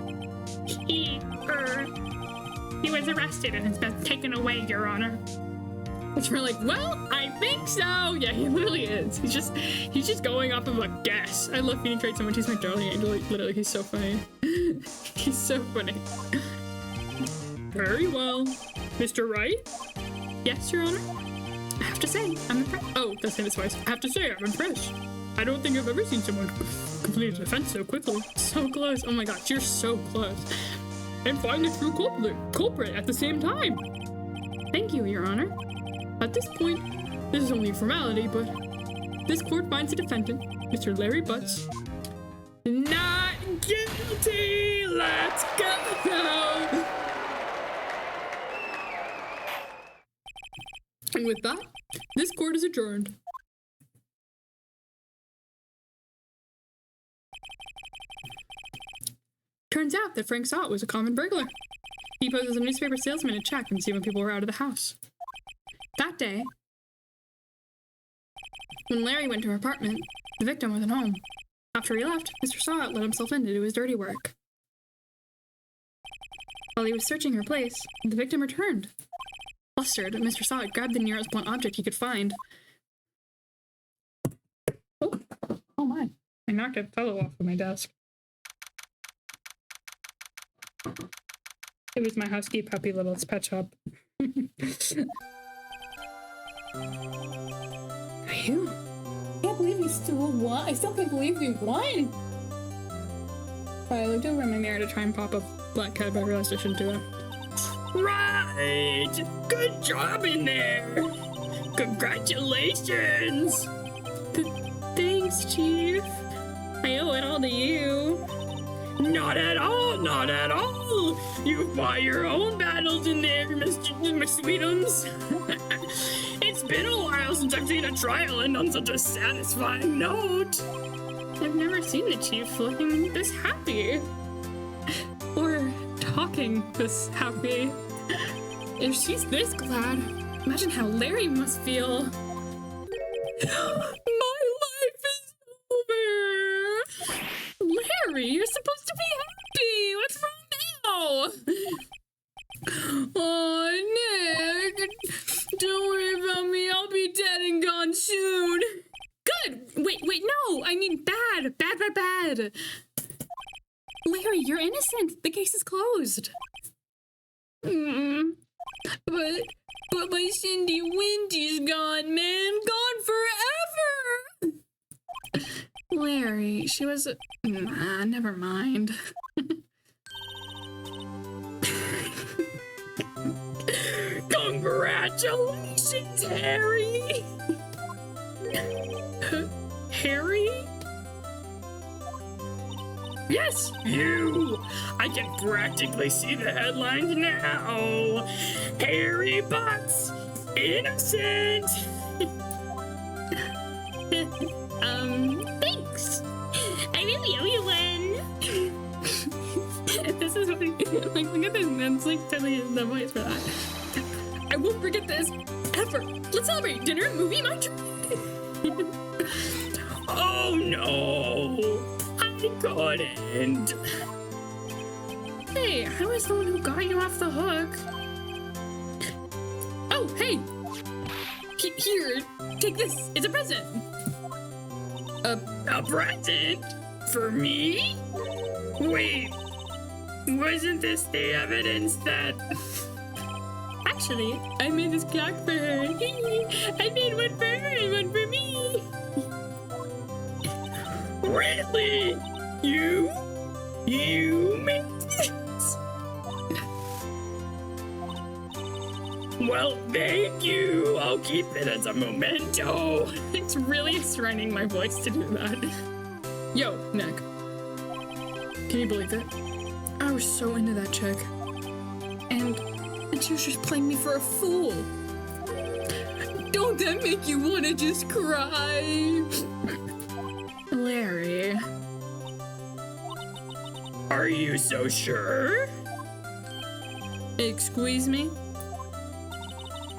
He was arrested and has been taken away, Your Honor. Which we're like, well, I think so. Yeah, he literally is. He's just going off of a guess. I love Phoenix Wright so much. He's my darling angel. Like, literally, he's so funny. He's so funny. Very well. Mr. Wright? Yes, Your Honor? I have to say, I'm impressed. Oh, that's his voice. I have to say, I'm impressed. I don't think I've ever seen someone complete a defense so quickly. So close. Oh my gosh, you're so close. And find the true culprit at the same time. Thank you, Your Honor. At this point, this is only a formality, but this court finds the defendant, Mr. Larry Butts, not guilty. Let's go. And with that, this court is adjourned. Turns out that Frank Sott was a common burglar. He posed as a newspaper salesman to check and see when people were out of the house. That day, when Larry went to her apartment, the victim wasn't home. After he left, Mr. Sott let himself in to do his dirty work. While he was searching her place, the victim returned. Flustered, Mr. Sott grabbed the nearest blunt object he could find. Oh my. I knocked a pillow off of my desk. It was my husky puppy Little's pet shop. Are you? I can't believe we still won. I still can't believe we won. I looked over in my mirror to try and pop a black cat, but I realized I shouldn't do it. Right! Good job in there! Congratulations! Thanks, Chief. I owe it all to you. Not at all, not at all! You fought your own battles in there, Mr. Sweetums. It's been a while since I've seen a trial end on such a satisfying note. I've never seen the Chief looking this happy. Or talking this happy. If she's this glad, Imagine how Larry must feel. My life is over. Larry, you're supposed to be happy. What's wrong now? Oh, Nick. Don't worry about me. I'll be dead and gone soon. Good. Wait, no. I mean bad. Bad. Larry, you're innocent. The case is closed. But my Cindy Windy's gone, man. Gone forever. Larry, she was... never mind. Congratulations, Harry! Harry? Yes, you! I can practically see the headlines now. Harry Potts, innocent! Thanks! I really owe you one! This is what, like, look at this man, it's like totally the voice for that. I won't forget this, ever! Let's celebrate! Dinner, movie, my treat! Oh no! I couldn't! Hey, I was the one who got you off the hook. Oh, hey! Here, take this. It's a present. A present? For me? Wait, wasn't this the evidence that... Actually, I made this clock for her. I made one for her and one for me. Really? You made this? Well, thank you. I'll keep it as a memento. It's really straining my voice to do that. Yo, Nick. Can you believe it? I was so into that chick. And she was just playing me for a fool. Don't that make you want to just cry? Larry. Are you so sure? Excuse me?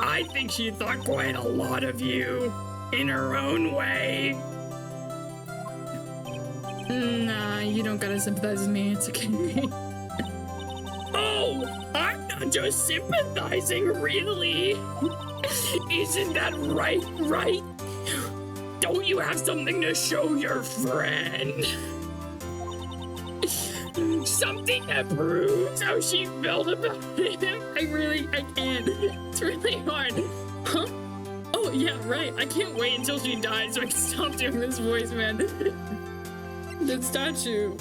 I think she thought quite a lot of you, in her own way. Nah, you don't gotta sympathize with me, it's okay. Oh, I'm not just sympathizing, really. Isn't that right? Don't you have something to show your friend? Something that proves how she felt about him? I can't. It's really hard. Huh? Oh, yeah, right. I can't wait until she dies so I can stop doing this voice, man. That statue,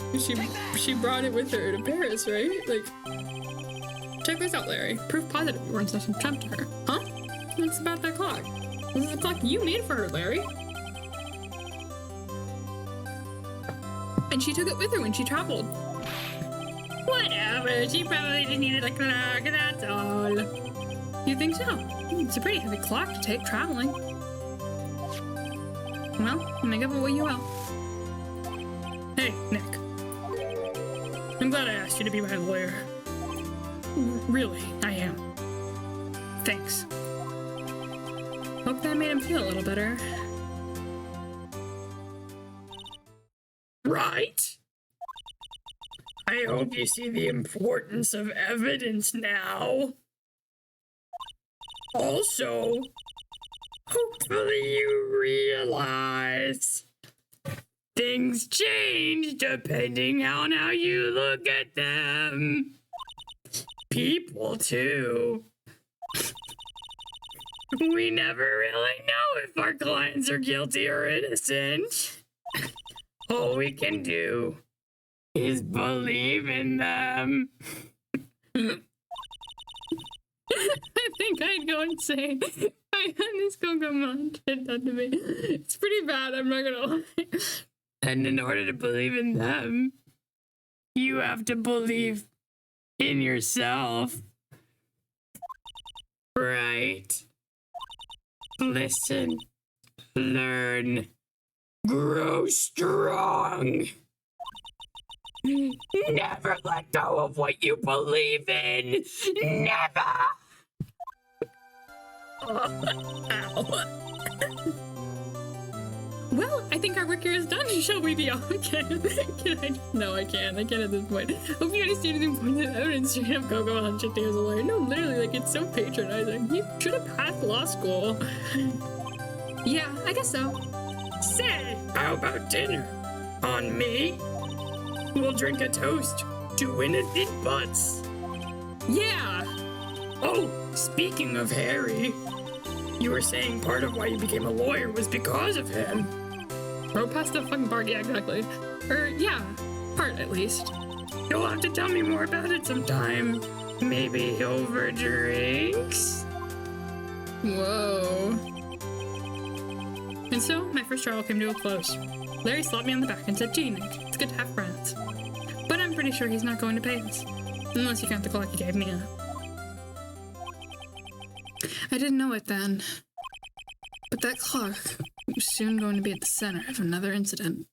she brought it with her to Paris, right? Like, check this out, Larry. Proof positive you weren't such a chump to her. Huh? What's about that clock? This is the clock you made for her, Larry. And she took it with her when she traveled. Whatever, she probably just needed a clock, that's all. You think so? It's a pretty heavy clock to take traveling. Well, make of it what you will. Hey, Nick. I'm glad I asked you to be my lawyer. Really, I am. Thanks. Hope that made him feel a little better. Right? I hope you see the importance of evidence now. Also, hopefully you realize things change depending on how you look at them. People, too. We never really know if our clients are guilty or innocent. All we can do is believe in them. I think I'd go insane. I had this Pokemon did that to me. It's pretty bad, I'm not gonna lie. And in order to believe in them, you have to believe in yourself. Right? Listen, learn, grow strong. Never let go of what you believe in. Never. Ow. Well, I think our work here is done. Shall we be off? Can I? No, I can't. I can't at this point. Hope you understand the importance of evidence. Straight up go on shit as a lawyer. No, literally, like, it's so patronizing. You should have passed law school. Yeah, I guess so. Say, how about dinner? On me? We'll drink a toast to innocent butts. Yeah. Oh, speaking of Harry, you were saying part of why you became a lawyer was because of him. Bro, past the fucking part. Yeah, exactly. Yeah, part at least. You'll have to tell me more about it sometime. Maybe over drinks? Whoa. And so, my first trial came to a close. Larry slapped me on the back and said, "Gee, Nick, it's good to have friends." But I'm pretty sure he's not going to pay us. Unless you count the clock he gave me. I didn't know it then. But that clock was soon going to be at the center of another incident.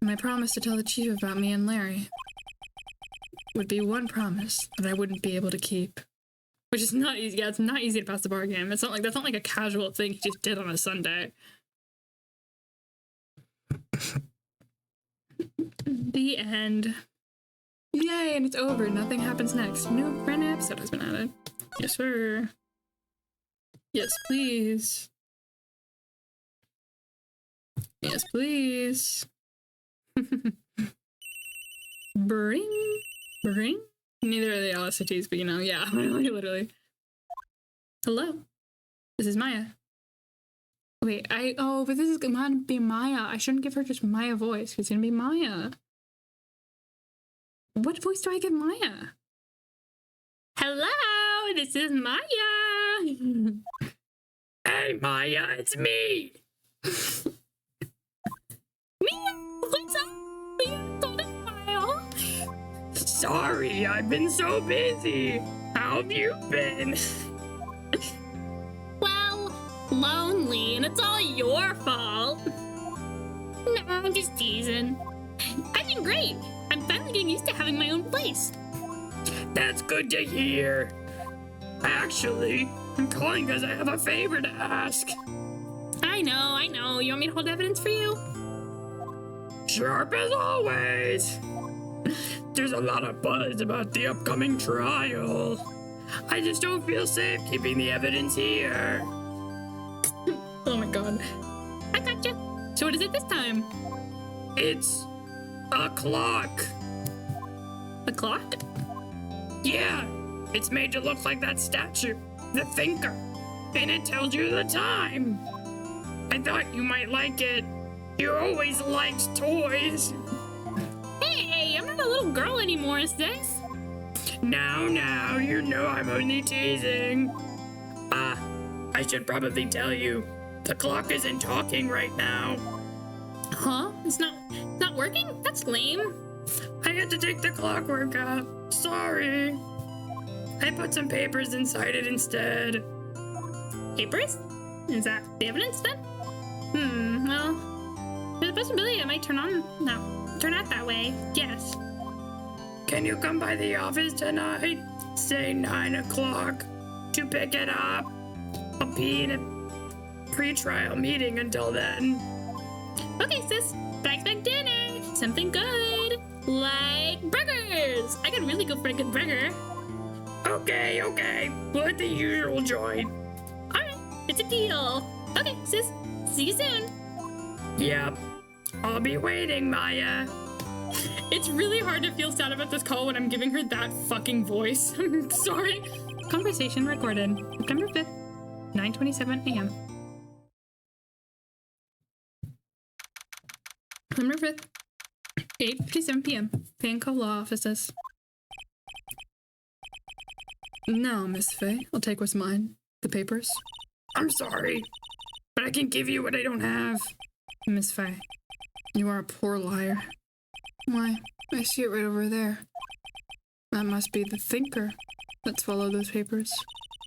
And my promise to tell the chief about me and Larry would be one promise that I wouldn't be able to keep. Which is not easy. Yeah, it's not easy to pass the bar game. It's not like that's not like a casual thing he just did on a Sunday. The end. Yay, and it's over. Nothing happens next. No brand new episode has been added. Yes, sir. Yes, please. Yes, please. Bring. Bring? Neither are the LSATs, but you know, yeah, literally. Hello. This is Maya. Wait, but this is gonna be Maya. I shouldn't give her just Maya voice. It's gonna be Maya. What voice do I give Maya? Hello, this is Maya. Hey, Maya, it's me. Mia, what's up? Mia, told a while. Sorry, I've been so busy. How have you been? Well, lonely, and it's all your fault. No, I'm just teasing. I've been great. I'm finally getting used to having my own place. That's good to hear. Actually, I'm calling because I have a favor to ask. I know. You want me to hold evidence for you? Sharp as always. There's a lot of buzz about the upcoming trial. I just don't feel safe keeping the evidence here. Oh my god. I gotcha. So what is it this time? It's a clock. The clock? Yeah, it's made to look like that statue, the Thinker, and it tells you the time. I thought you might like it. You always liked toys. Hey, I'm not a little girl anymore, sis. Now, you know I'm only teasing. I should probably tell you, the clock isn't talking right now. Huh? It's not working? That's lame. I had to take the clockwork out. Sorry. I put some papers inside it instead. Papers? Is that the evidence then? Well, there's a possibility it might turn out that way. Yes. Can you come by the office tonight? Say 9 o'clock to pick it up. I'll be in a pre-trial meeting until then. Okay, sis, but I expect dinner. Something good. Like burgers. I could really go for a good burger. Okay. We'll hit the usual joint. Alright, it's a deal. Okay, sis, see you soon. Yep. I'll be waiting, Maya. It's really hard to feel sad about this call when I'm giving her that fucking voice. I'm sorry. Conversation recorded September 5th, 9:27 a.m. September 5th, 8:57 p.m. Panko Law Offices. No, Miss Faye. I'll take what's mine. The papers. I'm sorry, but I can give you what I don't have. Miss Faye, you are a poor liar. Why, I see it right over there. That must be the Thinker that swallowed those papers.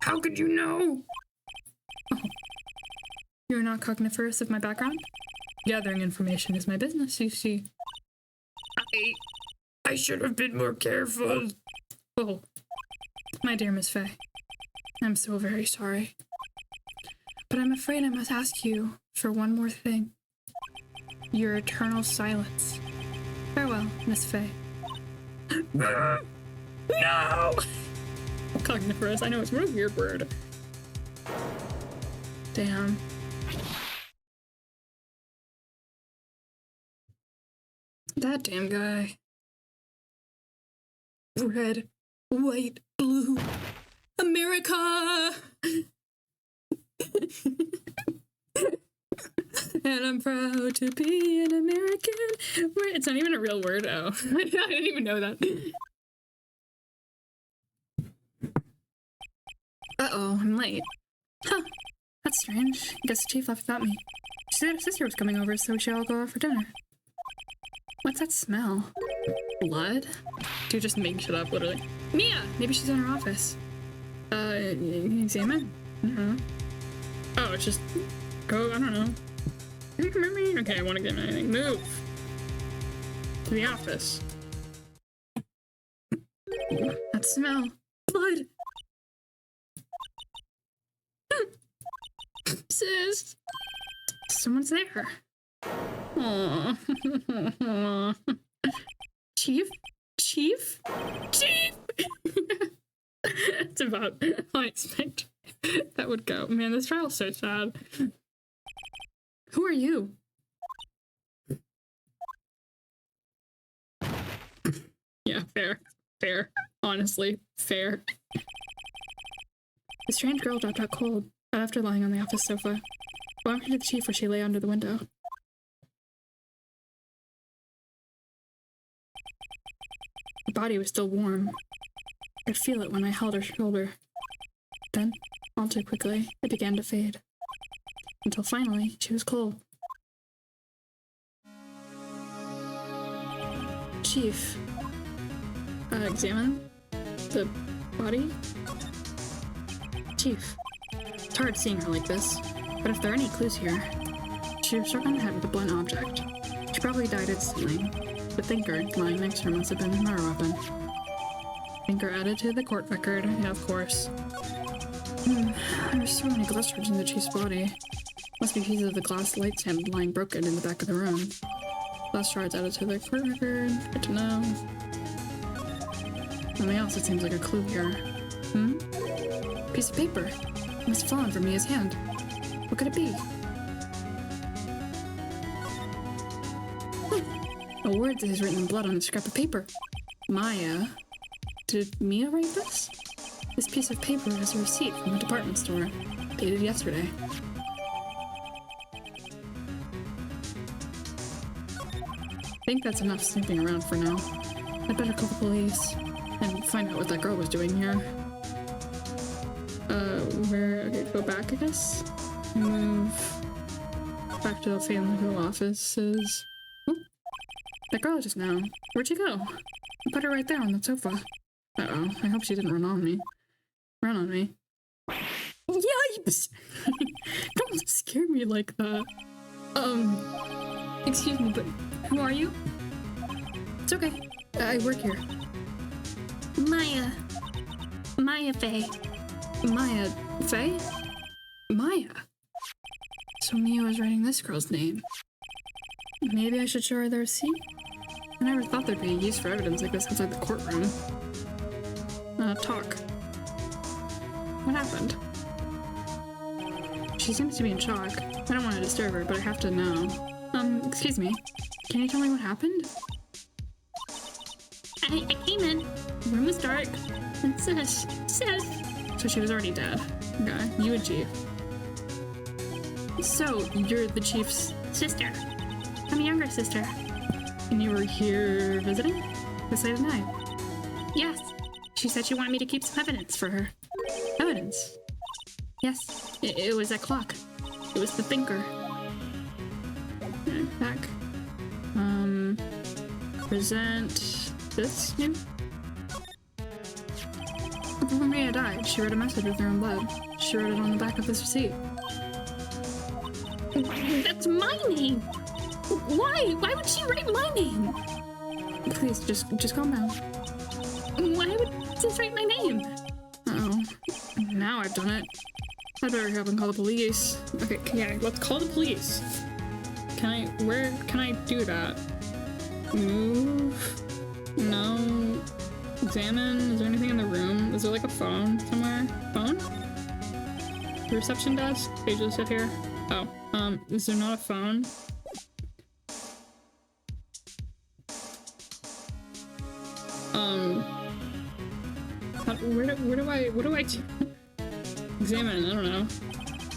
How could you know? Oh. You're not cogniferous of my background? Gathering information is my business, you see. I should have been more careful. Oh, my dear Miss Faye, I'm so very sorry. But I'm afraid I must ask you for one more thing. Your eternal silence. Farewell, Miss Faye. No! Cogniferous, I know it's a really weird word. Damn. That damn guy. Red, white, blue. America! And I'm proud to be an American. Wait, it's not even a real word. Oh, I didn't even know that. Uh-oh, I'm late. Huh, that's strange. I guess the chief left without me. She said her sister was coming over, so we should all go out for dinner. What's that smell? Blood? Dude, just making shit up, literally. Mia! Maybe she's in her office. Examine? I don't know. Oh, it's just... Go, I don't know. Okay, I want to get anything. Move! To the office. That smell. Blood! Sis! Someone's there. Aww. Chief? Chief? Chief! It's about how I expect that would go. Man, this trial's so sad. Who are you? Yeah, fair. Fair. Honestly, fair. The strange girl dropped out cold after lying on the office sofa. Walked to the chief where she lay under the window. Her body was still warm. I could feel it when I held her shoulder. Then, all too quickly, it began to fade. Until finally, she was cold. Chief. Examine the body? Chief. It's hard seeing her like this, but if there are any clues here, she was struck on the head with a blunt object. She probably died instantly. The thinker lying next to her must have been a murder weapon. Thinker added to the court record. Yeah, of course. There are so many glass shards in the chief's body. Must be pieces of the glass light stand lying broken in the back of the room. Glass shards added to the court record. Good to know. Something else that seems like a clue here. Piece of paper. It must have fallen from Mia's hand. What could it be? A word that is written in blood on a scrap of paper. Maya. Did Mia write this? This piece of paper is a receipt from the department store, dated yesterday. I think that's enough snooping around for now. I'd better call the police and find out what that girl was doing here. Okay, go back, I guess? Move back to the family Hill offices. Oop. That girl just now. Where'd she go? I put her right there on the sofa. Uh-oh, I hope she didn't run on me. Yipes! Don't scare me like that. Excuse me, but who are you? It's okay. I work here. Maya Faye. Maya Faye? Maya? So Mia was writing this girl's name. Maybe I should show her the receipt? I never thought there'd be a use for evidence like this outside the courtroom. Talk. What happened? She seems to be in shock. I don't want to disturb her, but I have to know. Excuse me. Can you tell me what happened? I came in. The room was dark. And sis. So she was already dead. Okay, you and Chief. So, you're the Chief's Sister. I'm a younger sister. and you were here visiting? This late at night? Yes. She said she wanted me to keep some evidence for her. Evidence? Yes. It was that clock. It was the thinker. Back. Present this, maybe? Before Maria died, she wrote a message with her own blood. She wrote it on the back of this receipt. That's my name! Why? Why would she write my name? Please, just calm down. Why would sis write my name? Uh-oh. Now I've done it. I better help and call the police. Okay, yeah, let's call the police. Where can I do that? Move? No. Examine? Is there anything in the room? Is there like a phone somewhere? Phone? The reception desk? Pages sit here. Oh, is there not a phone? What do I do? Examine, I don't know.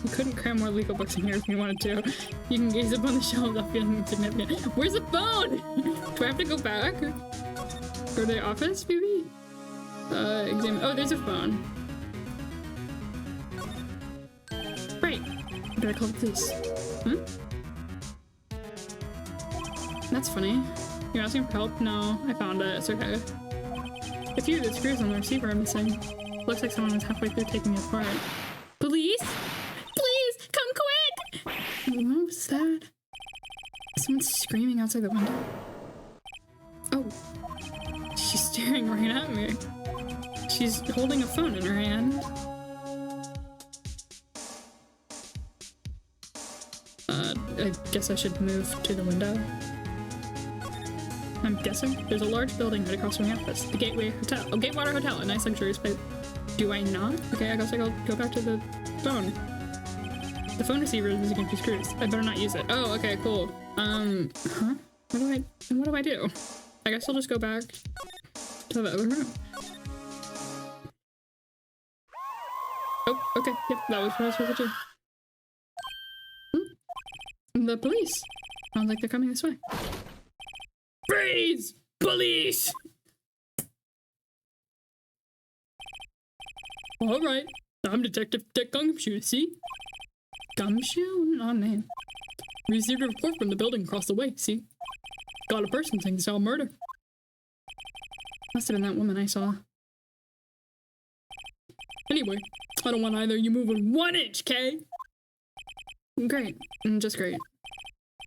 You couldn't cram more legal books in here if you wanted to. You can gaze up on the shelves without feeling insignificant. Where's the phone? Do I have to go back? Or the office, maybe? Examine. Oh, there's a phone. Right. Better call the police. Hmm? That's funny. You're asking for help? No, I found it. It's okay. A few of the screws on the receiver are missing. Looks like someone was halfway through taking it apart. Police? Please, come quick! What was that? Someone's screaming outside the window. Oh. She's staring right at me. She's holding a phone in her hand. I guess I should move to the window. I'm guessing there's a large building right across from the office. The Gateway Hotel. Oh, Gatewater Hotel. A nice luxurious place. Do I not? Okay, I guess I'll go back to the phone. The phone receiver is missing a few screws. I better not use it. Oh, okay, cool. Huh? What do I do? I guess I'll just go back to the other room. Oh, okay. Yep, that was what I was supposed to do. The police. Sounds like they're coming this way. Freeze! Police! All right, I'm Detective Dick Gumshoe, see? Gumshoe? Not a name. Received a report from the building across the way, see? Got a person saying saw a murder. Must have been that woman I saw. Anyway, I don't want either of you moving 1 inch, Kay? Great. Just great.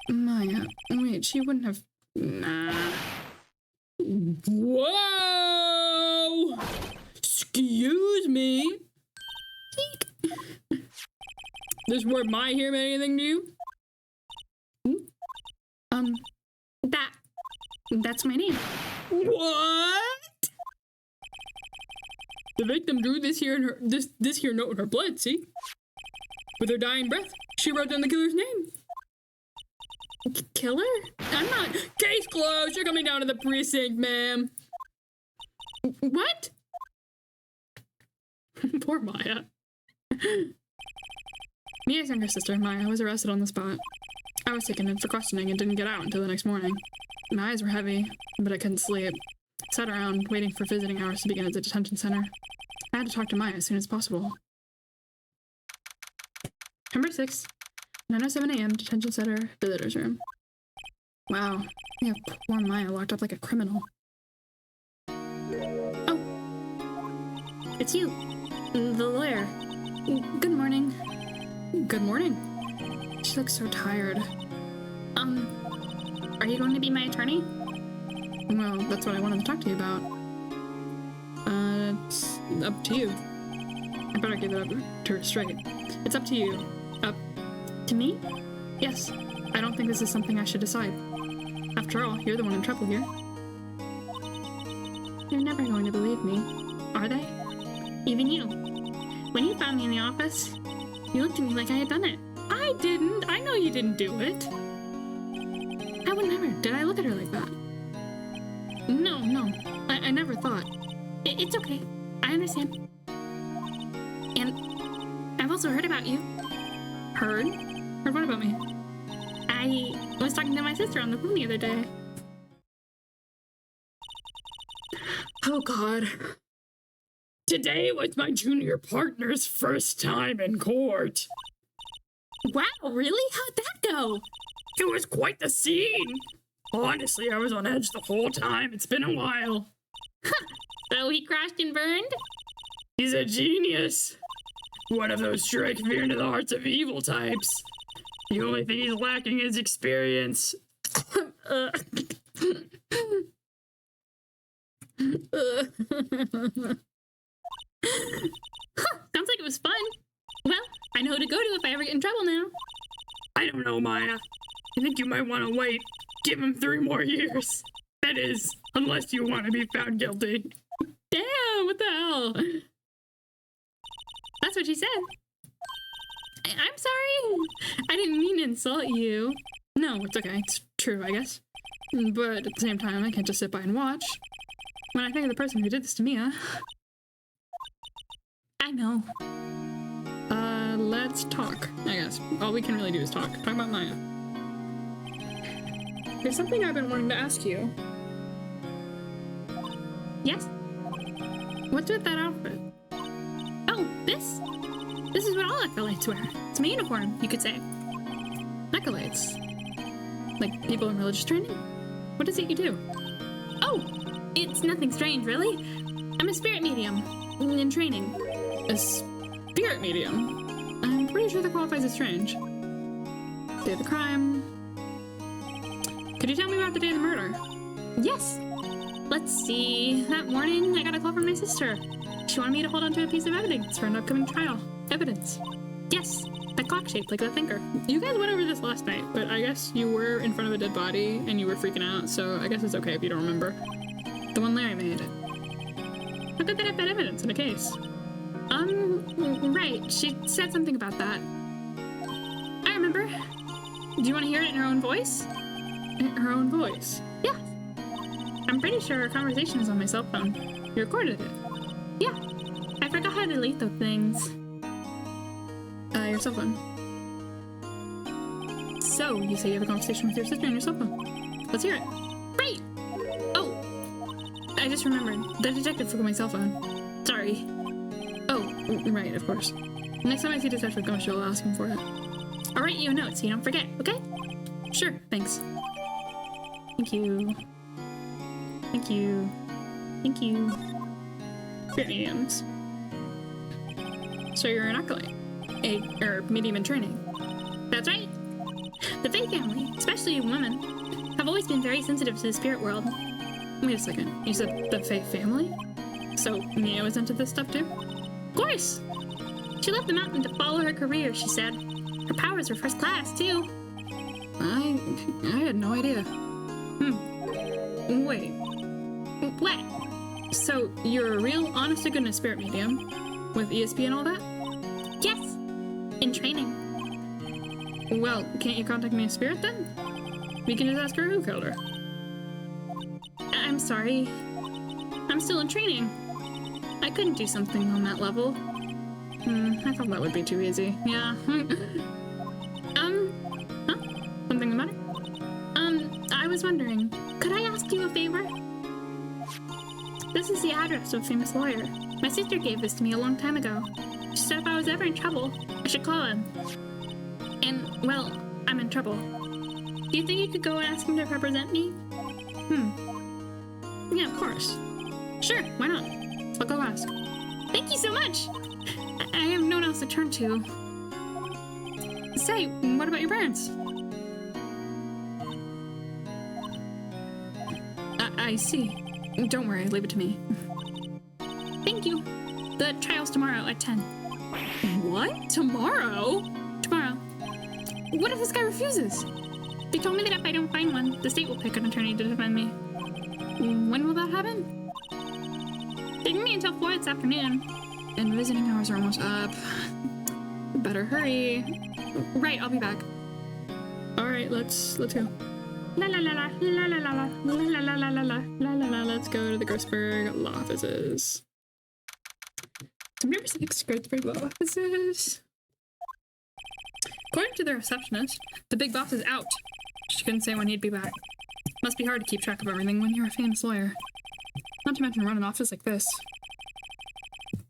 Maya, wait, she wouldn't have... Nah. Whoa! Excuse me? This word Maya here meant anything to you? That's my name. What? The victim drew this here note in her blood, see? With her dying breath, she wrote down the killer's name. Killer? I'm not. Case closed. You're coming down to the precinct, ma'am. What? Poor Maya. Mia's younger sister, Maya, was arrested on the spot. I was taken in for questioning and didn't get out until the next morning. My eyes were heavy, but I couldn't sleep. I sat around waiting for visiting hours to begin at the detention center. I had to talk to Maya as soon as possible. September 6th, 9:07 a.m., detention center, visitor's room. Wow, we have poor Maya locked up like a criminal. Oh, it's you, the lawyer. Good morning. Good morning. She looks so tired. Are you going to be my attorney? Well, that's what I wanted to talk to you about. It's up to you. I better give it up to her straight. It's up to you. Up to me? Yes. I don't think this is something I should decide. After all, you're the one in trouble here. They're never going to believe me, are they? Even you. When you found me in the office, you looked at me like I had done it. I didn't. I know you didn't do it. I would never. Did I look at her like that? No. I never thought. It's okay. I understand. And I've also heard about you. Heard? Heard what about me? I was talking to my sister on the phone the other day. Oh, God. Today was my junior partner's first time in court. Wow, really? How'd that go? It was quite the scene. Honestly, I was on edge the whole time. It's been a while. So he crashed and burned? He's a genius. One of those strike fear into the hearts of evil types. The only thing he's lacking is experience. Sounds like it was fun. Well, I know who to go to if I ever get in trouble now. I don't know, Maya. I think you might want to wait. Give him 3 more years. That is, unless you want to be found guilty. Damn, what the hell? That's what she said. I'm sorry. I didn't mean to insult you. No, it's okay. It's true, I guess. But at the same time, I can't just sit by and watch. When I think of the person who did this to Mia. I know. Let's talk, I guess. All we can really do is talk. Talk about Maya. There's something I've been wanting to ask you. Yes? What's with that outfit? Oh, this? This is what all acolytes wear. It's my uniform, you could say. Acolytes? Like people in religious training? What is it you do? Oh, it's nothing strange, really. I'm a spirit medium in training. A spirit medium? I'm pretty sure that qualifies as strange. Day of the crime. Could you tell me about the day of the murder? Yes. Let's see. That morning, I got a call from my sister. She wanted me to hold on to a piece of evidence for an upcoming trial. Evidence? Yes, the clock shaped like the thinker. You guys went over this last night, but I guess you were in front of a dead body and you were freaking out, so I guess it's okay if you don't remember. The one Larry made. How could that have been evidence in a case? Right. She said something about that. I remember. Do you want to hear it in her own voice? In her own voice? Yeah. I'm pretty sure our conversation is on my cell phone. You recorded it? Yeah. I forgot how to delete those things. Your cell phone. So, you say you have a conversation with your sister on your cell phone. Let's hear it. Right! Oh, I just remembered. The detective forgot my cell phone. sorry. Oh, right, of course. Next time I see Detective Gumshoe, I'll ask him for it. I'll write you a note so you don't forget, okay? Sure, thanks. Thank you. Thank you. Thank you. Spirit mediums. So you're an acolyte. Medium in training. That's right. The Fae family, especially women, have always been very sensitive to the spirit world. Wait a second. You said the Fae family? So Mia was into this stuff too? Of course. She left the mountain to follow her career, she said. Her powers were first class, too. I had no idea. Wait. What? So you're a real honest-to-goodness spirit medium? With ESP and all that? Yes. In training. Well, can't you contact me as spirit then? We can just ask her who killed her. I'm sorry. I'm still in training. I couldn't do something on that level. I thought that would be too easy. Yeah. Huh? Something the matter? I was wondering, could I ask you a favor? This is the address of a famous lawyer. My sister gave this to me a long time ago. She said if I was ever in trouble, I should call him. And, well, I'm in trouble. Do you think you could go and ask him to represent me? Yeah, of course. Sure, why not? I'll go ask. Thank you so much! I have no one else to turn to. Say, what about your parents? I see. Don't worry, leave it to me. Thank you. The trial's tomorrow at 10. What? Tomorrow? Tomorrow. What if this guy refuses? They told me that if I don't find one, the state will pick an attorney to defend me. When will that happen? They give me until 4 this afternoon. And visiting hours are almost up. Better hurry. Right, I'll be back. Alright, let's go. La la la la la la la la la la la la la La la la, let's go to the Grossberg law offices. I've never seen Grossberg law offices. According to the receptionist, the big boss is out. She couldn't say when he'd be back. Must be hard to keep track of everything when you're a famous lawyer. Not to mention run an office like this.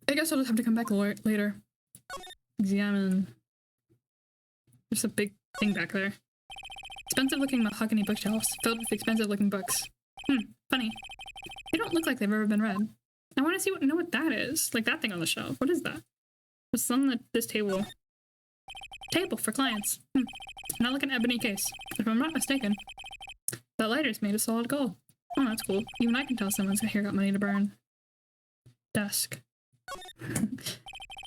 I guess I'll just have to come back later. Examine. There's a big thing back there. Expensive looking mahogany bookshelves filled with expensive looking books. Funny. They don't look like they've ever been read. I want to know what that is. Like that thing on the shelf. What is that? What's on this table? Table for clients. Not like an ebony case, if I'm not mistaken. That lighter's made of solid gold. Oh, that's cool. Even I can tell someone's here got money to burn. Desk.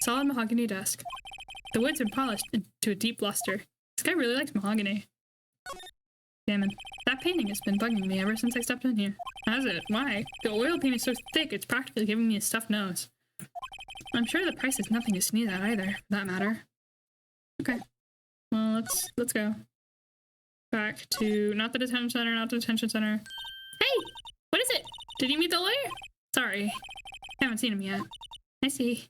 Solid mahogany desk. The wood's been polished into a deep luster. This guy really likes mahogany. Damn it. That painting has been bugging me ever since I stepped in here. Has it? Why? The oil paint is so thick, it's practically giving me a stuffed nose. I'm sure the price is nothing to sneeze at either, for that matter. Okay. Well, let's go. Back to, not the detention center, not the detention center. Hey! What is it? Did you meet the lawyer? Sorry. Haven't seen him yet. I see.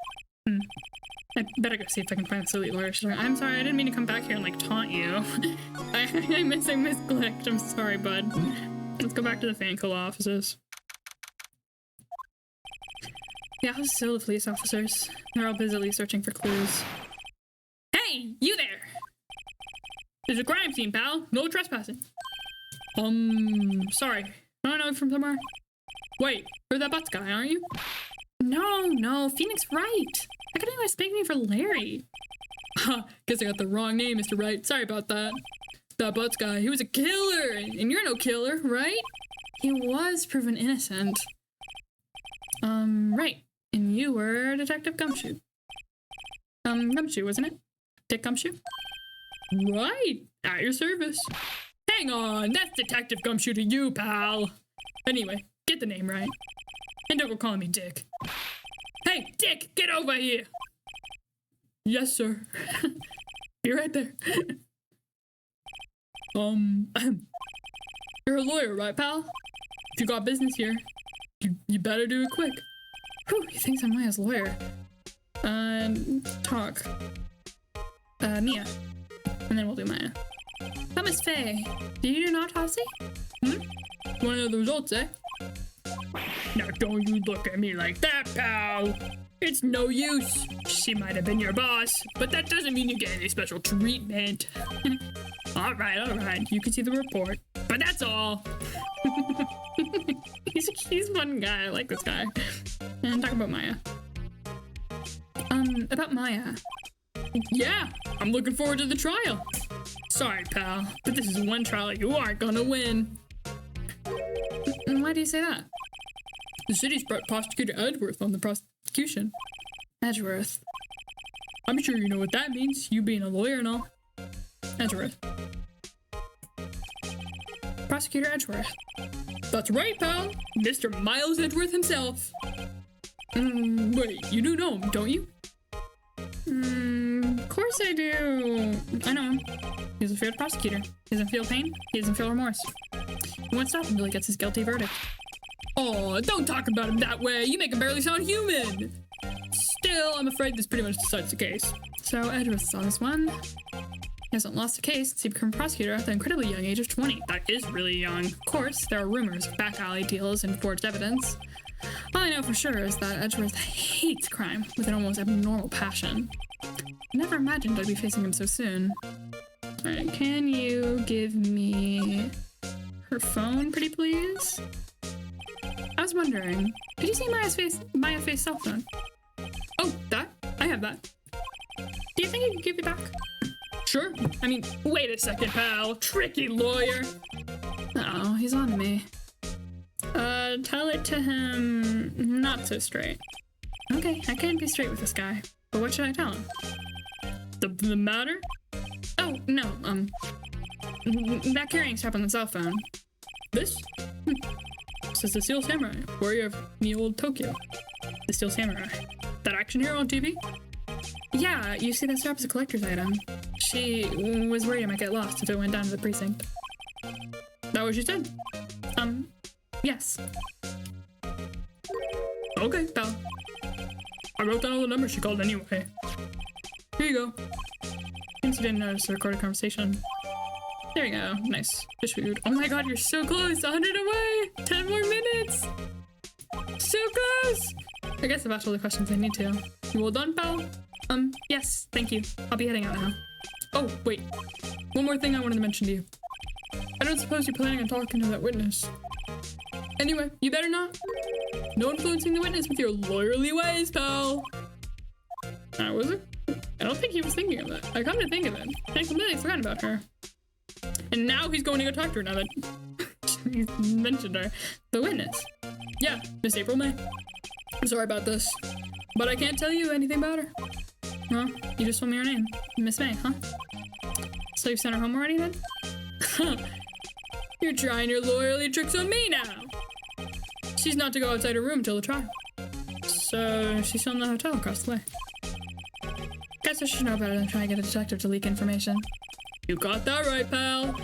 I better go see if I can find the silly lawyer. I'm sorry, I didn't mean to come back here and like taunt you. I misclicked. I'm sorry, bud. Let's go back to the Fancola offices. The office is filled with police officers. They're all busily searching for clues. Hey, you there! There's a crime scene, pal. No trespassing. Sorry. Don't I know you from somewhere? Wait, you're that Butts guy, aren't you? No, Phoenix Wright. I couldn't even mistake me for Larry. Guess I got the wrong name, Mr. Wright. Sorry about that. That Butts guy, he was a killer, and you're no killer, right? He was proven innocent. Right. And you were Detective Gumshoe. Gumshoe, wasn't it? Dick Gumshoe? Right. At your service. Hang on, that's Detective Gumshoe to you, pal. Anyway, get the name right. And don't go calling me Dick. Hey, Dick, get over here! Yes, sir. Be right there. You're a lawyer, right, pal? If you got business here, you better do it quick. Whew, he thinks I'm Maya's lawyer. Talk. Mia. And then we'll do Maya. That Miss Faye. Did you do an autopsy? Wanna know the results, eh? Now don't you look at me like that, pal! It's no use! She might have been your boss, but that doesn't mean you get any special treatment. Alright, you can see the report. But that's all! he's one guy, I like this guy. And talk about Maya. About Maya. Yeah, I'm looking forward to the trial. Sorry, pal, but this is one trial you aren't gonna win. Why do you say that? The city's brought Prosecutor Edgeworth on the prosecution. Edgeworth. I'm sure you know what that means, you being a lawyer and all. Edgeworth. Prosecutor Edgeworth. That's right, pal! Mr. Miles Edgeworth himself! Wait, you do know him, don't you? Of course I do. I know him. He's a failed prosecutor. He doesn't feel pain. He doesn't feel remorse. He won't stop until he gets his guilty verdict. Oh, don't talk about him that way. You make him barely sound human. Still, I'm afraid this pretty much decides the case. So Edgeworth's on this one. He hasn't lost a case since he became prosecutor at the incredibly young age of 20. That is really young. Of course, there are rumors of back alley deals and forged evidence. All I know for sure is that Edgeworth hates crime with an almost abnormal passion. I never imagined I'd be facing him so soon. Alright, can you give me her phone, pretty please? I was wondering, did you see Maya Faye's cell phone? Oh, that? I have that. Do you think you could give it back? Sure. I mean, wait a second, pal. Tricky lawyer. Uh-oh, he's on to me. Tell it to him not so straight. Okay, I can't be straight with this guy. But what should I tell him? The matter? Oh, no, that carrying strap on the cell phone. This? This is the Steel Samurai, warrior of the old Tokyo. The Steel Samurai. That action hero on TV? Yeah, you see that strap is a collector's item. She was worried I might get lost if it went down to the precinct. That what she said? Yes. Okay, pal. I wrote down all the numbers she called anyway. Here you go. Since you didn't notice the recorded conversation. There you go. Nice. Fish food. Oh my god, you're so close! 100 away! 10 more minutes! So close! I guess I've asked all the questions I need to. You all done, pal? Yes, thank you. I'll be heading out now. Oh, wait. One more thing I wanted to mention to you. I don't suppose you're planning on talking to that witness. Anyway, you better not. No influencing the witness with your lawyerly ways, pal. Was it? I don't think he was thinking of that. I come to think of it, I completely forgot about her. And now he's going to go talk to her now that he's mentioned her. The witness. Yeah, Miss April May. I'm sorry about this, but I can't tell you anything about her. Huh? You just told me her name. Miss May, huh? So you sent her home already then? You're trying your loyalty tricks on me now! She's not to go outside her room till the trial. So she's still in the hotel across the way. Guess I should know better than trying to get a detective to leak information. You got that right, pal!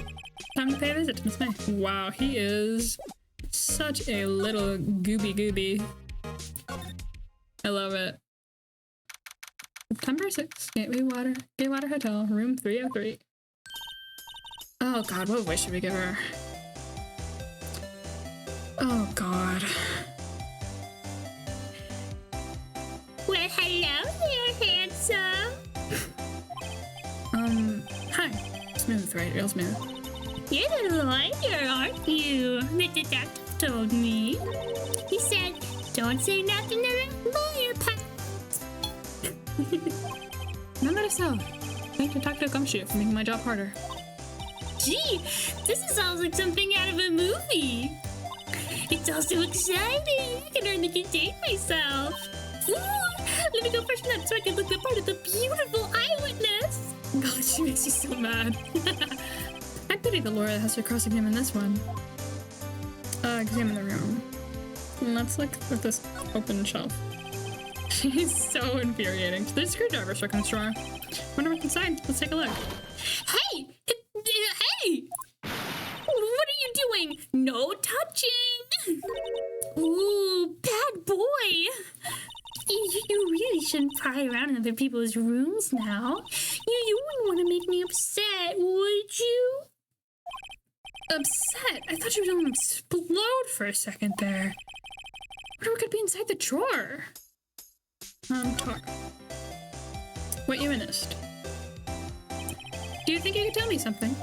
Time to pay a visit to Miss May. Wow, he is such a little gooby. I love it. September 6th, Gateway Hotel, room 303. Oh god, what wish should we give her? Oh god. Well, hello there, handsome. Hi. Smooth, right? Real smooth. You're the lawyer, aren't you? The detective told me. He said, don't say nothing to the lawyer, No matter so. Thank Detective Gumshoe for making my job harder. Gee, this sounds like something out of a movie. It's all so exciting. I can hardly contain myself. Ooh, let me go freshen up so I can look the part of the beautiful eyewitness. God, she makes you so mad. I pity the lawyer that has to cross-examine this one. Examine the room. Let's look at this open shelf. She's so infuriating. There's a screwdriver stuck in the drawer. Wonder what's inside. Let's take a look. Hey! Hey! What are you doing? No touching! Ooh, bad boy! You really shouldn't pry around in other people's rooms now. You wouldn't want to make me upset, would you? Upset? I thought you were going to explode for a second there. Wonder what could be inside the drawer. Talk. What you witnessed. Do you think you could tell me something?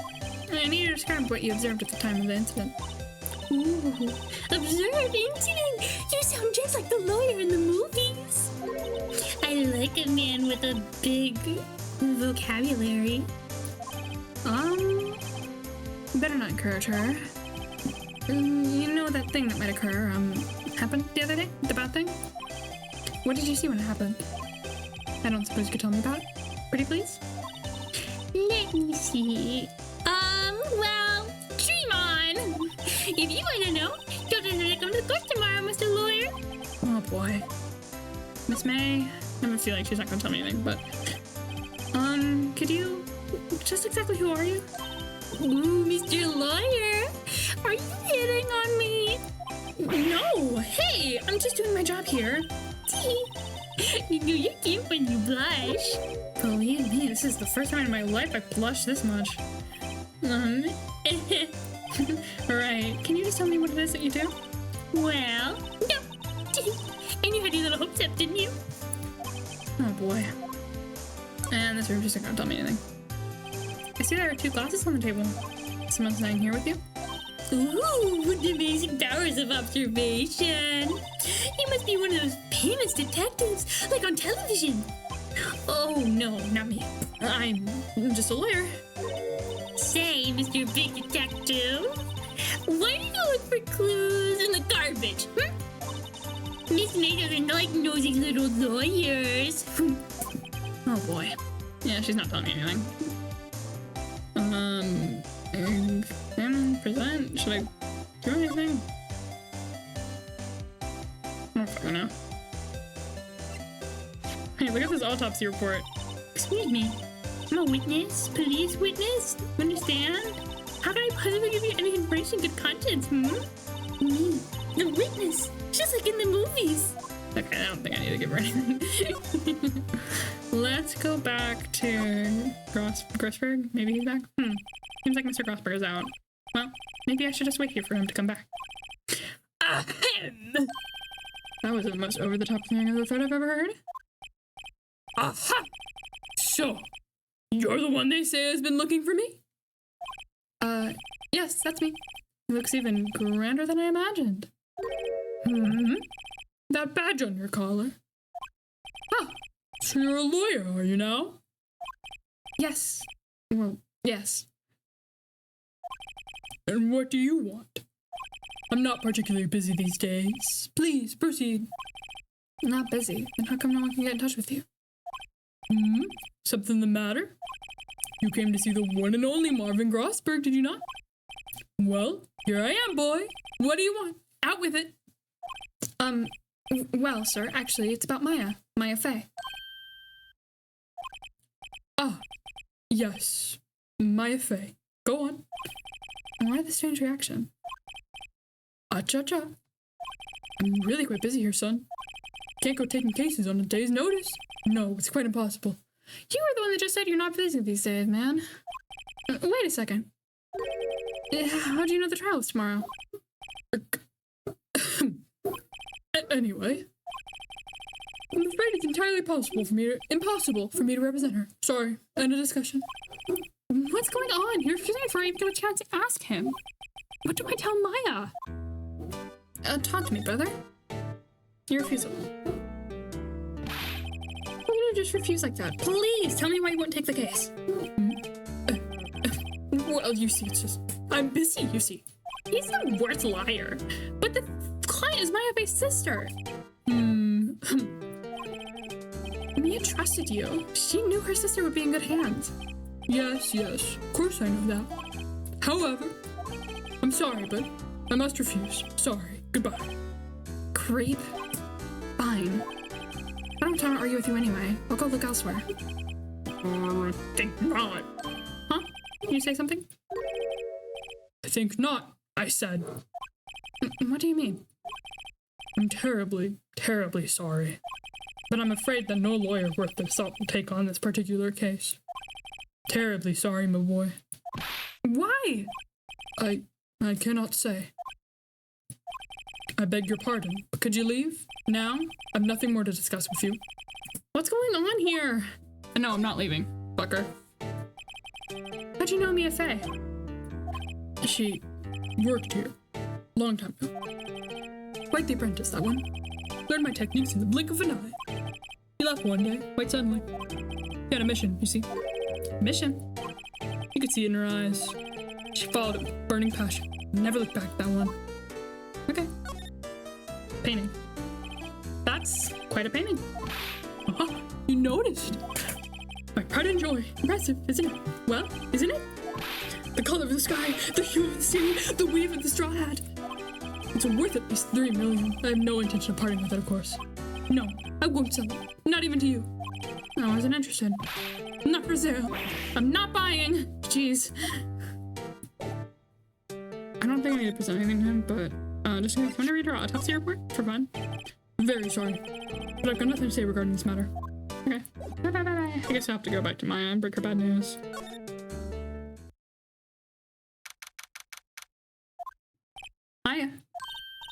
I need you to describe what you observed at the time of the incident. Ooh, observed incident! You sound just like the lawyer in the movies. I like a man with a big vocabulary. Better not encourage her. You know that thing that might occur, happened the other day? The bad thing? What did you see when it happened? I don't suppose you could tell me about it? Pretty please? Let me see. Well, dream on. If you want to know, you'll just have to come to the court tomorrow, Mr. Lawyer. Oh boy. Miss May, I have a feeling she's not gonna tell me anything, but... could you... Just exactly who are you? Ooh, Mr. Lawyer. Are you hitting on me? No! Hey! I'm just doing my job here. You're cute when you blush. Believe me, this is the first time in my life I've blushed this much. Right. Can you just tell me what it is that you do? Well, no. And you had your little hopes up, didn't you? Oh boy. And this room just isn't gonna tell me anything. I see there are 2 glasses on the table. Someone's staying here with you? Ooh, what amazing powers of observation. You must be one of those famous detectives, like on television. Oh no, not me. I'm just a lawyer. Say, Mr. Big Detective, why do you go look for clues in the garbage? Miss May doesn't like nosy little lawyers. Oh boy. Yeah, she's not telling me anything. Examine, present. Should I do anything? I don't fucking know. Hey, look at this autopsy report. Excuse me. I'm a witness, police witness. Understand? How can I possibly give you any information good conscience, Me, the witness, just like in the movies. Okay, I don't think I need to give her anything. Let's go back to Grossberg. Maybe he's back? Seems like Mr. Grossberg is out. Well, maybe I should just wait here for him to come back. Ahem. That was the most over-the-top thing of the threat I've ever heard. Aha! So, you're the one they say has been looking for me? Yes, that's me. He looks even grander than I imagined. That badge on your collar. Ah, so you're a lawyer, are you now? Yes. Well, yes. And what do you want? I'm not particularly busy these days. Please, proceed. Not busy? Then how come no one can get in touch with you? Something the matter? You came to see the one and only Marvin Grossberg, did you not? Well, here I am, boy. What do you want? Out with it. Well, sir, actually, it's about Maya Fey. Ah, yes. Maya Fey. Go on. Why the strange reaction? Cha-cha. I'm really quite busy here, son. Can't go taking cases on a day's notice. No, it's quite impossible. You were the one that just said you're not busy these days, man. Wait a second. How do you know the trial is tomorrow? Anyway, I'm afraid it's entirely impossible for me to represent her. Sorry, end of discussion. What's going on? You're refusing before I even get a chance to ask him. What do I tell Maya? Talk to me, brother. Your refusal. Why do you just refuse like that? Please, tell me why you wouldn't take the case. Well, you see, it's just... I'm busy, you see. He's the worst liar. But the client is Maya Fey's sister. Mia trusted you. She knew her sister would be in good hands. Yes, of course I know that. However, I'm sorry, but I must refuse. Sorry. Goodbye. Creep. Fine. I don't have time to argue with you anyway. I'll go look elsewhere. Think not. Huh? Can you say something? I think not, I said. What do you mean? I'm terribly, terribly sorry. But I'm afraid that no lawyer worth their salt will take on this particular case. Terribly sorry, my boy. Why? I cannot say. I beg your pardon, but could you leave? Now? I've nothing more to discuss with you. What's going on here? No, I'm not leaving, fucker. How'd you know Mia Fey? She worked here. Long time ago. Quite the apprentice, that one. Learned my techniques in the blink of an eye. He left one day, quite suddenly. He had a mission, you see. Mission? You could see it in her eyes. She followed it with burning passion. Never looked back at that one. Okay. Painting. That's quite a painting. You noticed. My pride and joy. Impressive, isn't it? Well, isn't it? The color of the sky, the hue of the sea, the weave of the straw hat. It's worth at least 3 million. I have no intention of parting with it, of course. No, I won't sell it. Not even to you. I wasn't interested. Not for sale. I'm not buying. Jeez. I don't think I need to present anything to him, but just want to read her autopsy report for fun. Very sorry, but I've got nothing to say regarding this matter. Okay. Bye. I guess I have to go back to Maya and break her bad news. Maya.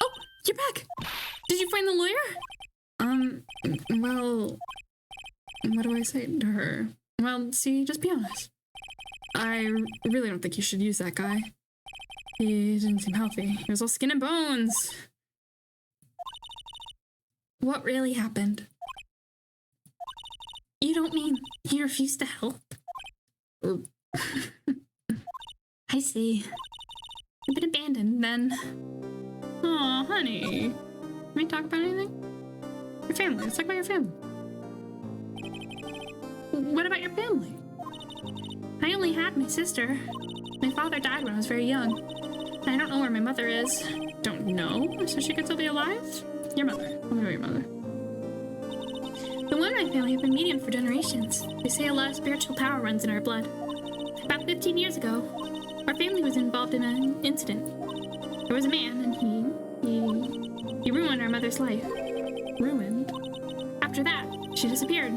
Oh, you're back. Did you find the lawyer? Well, what do I say to her? Well, see, just be honest. I really don't think you should use that guy. He didn't seem healthy. He was all skin and bones. What really happened? You don't mean he refused to help? I see. You've been abandoned, then. Aw, honey. Can we talk about anything? Your family. Let's talk about your family. What about your family? I only had my sister. My father died when I was very young. And I don't know where my mother is. Don't know? So she could still be alive? Your mother. Tell me about your mother. The women in my family have been mediums for generations. They say a lot of spiritual power runs in our blood. About 15 years ago, our family was involved in an incident. There was a man, and he ruined our mother's life. Ruined? After that, she disappeared.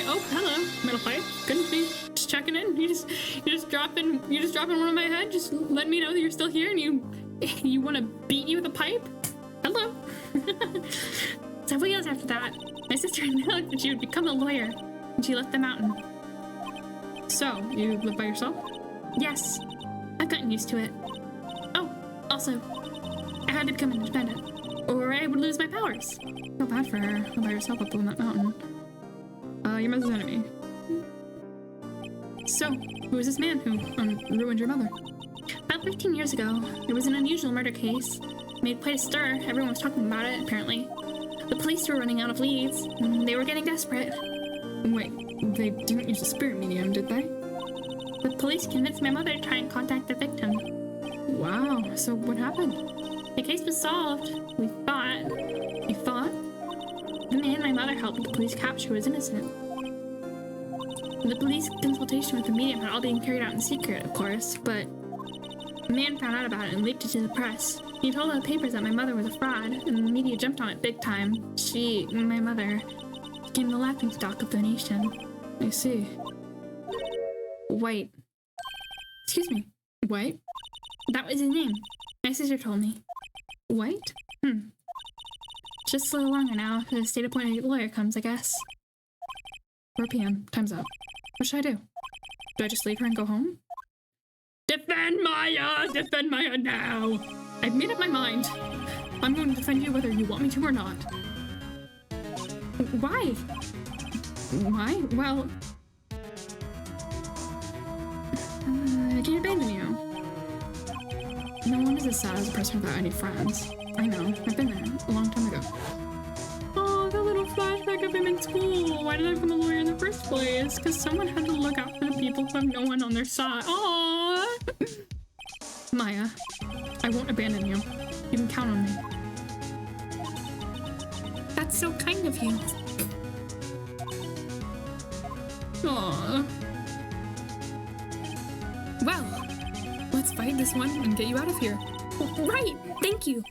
Oh, hello, metal pipe. Couldn't be just checking in. You just dropping one on my head. Just let me know that you're still here, and you want to beat you with a pipe. Hello. Several years after that, my sister announced that she would become a lawyer, and she left the mountain. So, you live by yourself? Yes. I've gotten used to it. Oh, also, I had to become independent, or I would lose my powers. Feel bad for her. All by yourself up on that mountain. Your mother's enemy. So, who was this man who ruined your mother? About 15 years ago, there was an unusual murder case. It made quite a stir. Everyone was talking about it, apparently. The police were running out of leads, and they were getting desperate. Wait, they didn't use a spirit medium, did they? The police convinced my mother to try and contact the victim. Wow, so what happened? The case was solved. We thought. You thought? The man my mother helped the police capture was innocent. The police consultation with the medium had all been carried out in secret, of course, but a man found out about it and leaked it to the press. He told the papers that my mother was a fraud, and the media jumped on it big time. My mother, became the laughingstock of the nation. I see. White. Excuse me. White? That was his name. My sister told me. White? Just a little longer now. The state-appointed lawyer comes, I guess. 4 p.m. Time's up. What should I do? Do I just leave her and go home? Defend Maya! Defend Maya now! I've made up my mind. I'm going to defend you whether you want me to or not. Why? Why? Well... I can't abandon you. No one is as sad as a person without any friends. I know. I've been there a long time ago. Oh, the little flashback of him in school. Why did I become a lawyer in the first place? Because someone had to look out for the people who have no one on their side. Aww! Maya, I won't abandon you. You can count on me. That's so kind of you. Aww. Well, let's fight this one and get you out of here. Right! Thank you!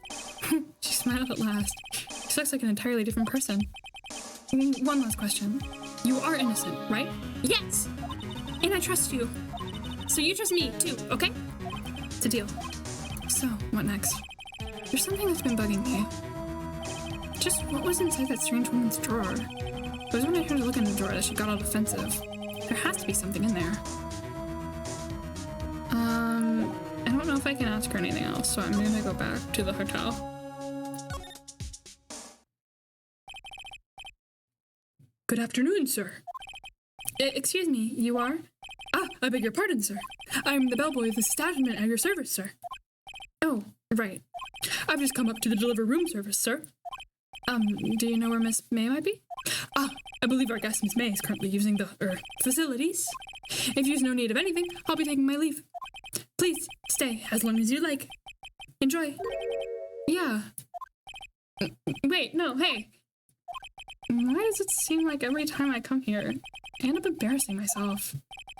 She smiled at last. She looks like an entirely different person. One last question. You are innocent, right? Yes! And I trust you. So you trust me, too, okay? It's a deal. So, what next? There's something that's been bugging me. Just what was inside that strange woman's drawer? It was when I tried to look in the drawer that she got all defensive. There has to be something in there. I don't know if I can ask her anything else, so I'm gonna go back to the hotel. Good afternoon, sir. Excuse me, you are? Ah, I beg your pardon, sir. I'm the bellboy of the establishment at your service, sir. Oh, right. I've just come up to the deliver room service, sir. Do you know where Miss May might be? Ah, I believe our guest, Miss May, is currently using the, facilities. If you've no need of anything, I'll be taking my leave. Please, stay as long as you like. Enjoy. Yeah. Wait, no, hey. Why does it seem like every time I come here, I end up embarrassing myself?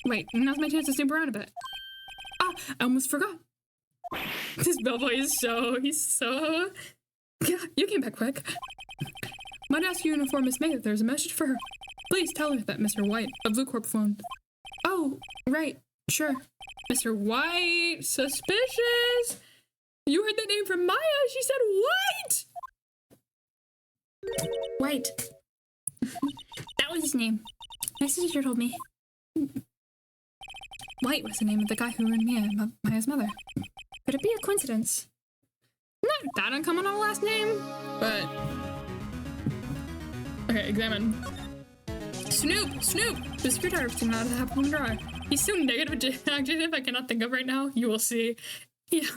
Wait, now's my chance to snoop around a bit. Ah, I almost forgot. This bellboy is he's so... Yeah, you came back quick. Might ask you to inform Miss May that there's a message for her. Please tell her that Mr. White of Blue Corp phoned. Oh, right, sure. Mr. White, suspicious. You heard that name from Maya. She said White. White. That was his name. My sister told me. White was the name of the guy who ruined Maya's mother. Could it be a coincidence? Not that uncommon of a last name, but... Okay, examine. Snoop! The screwdriver did not happen in the drawer. He's so negative adjective I cannot think of right now. You will see. Yeah.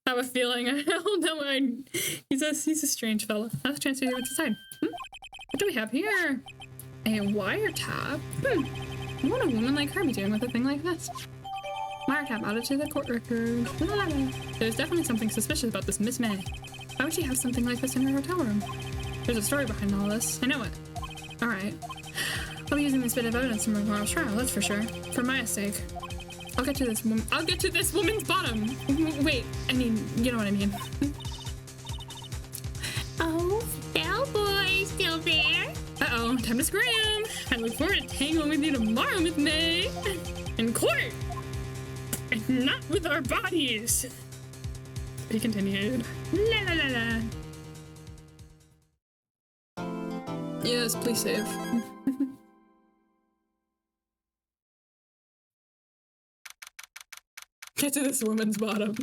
I have a feeling. I don't know. He's a strange fella. I have a chance to see what's inside. What do we have here? A wiretap? What would a woman like her be doing with a thing like this? Wiretap added to the court record. There's definitely something suspicious about this Miss May. Why would she have something like this in her hotel room? There's a story behind all this. I know it. Alright. I'll be using this bit of evidence in tomorrow's trial, that's for sure. For Maya's sake. I'll get to this woman's bottom! Wait, I mean, you know what I mean. Oh, bellboy, still there? Uh-oh, time to scram! I look forward to tangling with you tomorrow, Miss May! In court! And not with our bodies! Be continued. La la la la. Yes, please save. Get to this woman's bottom.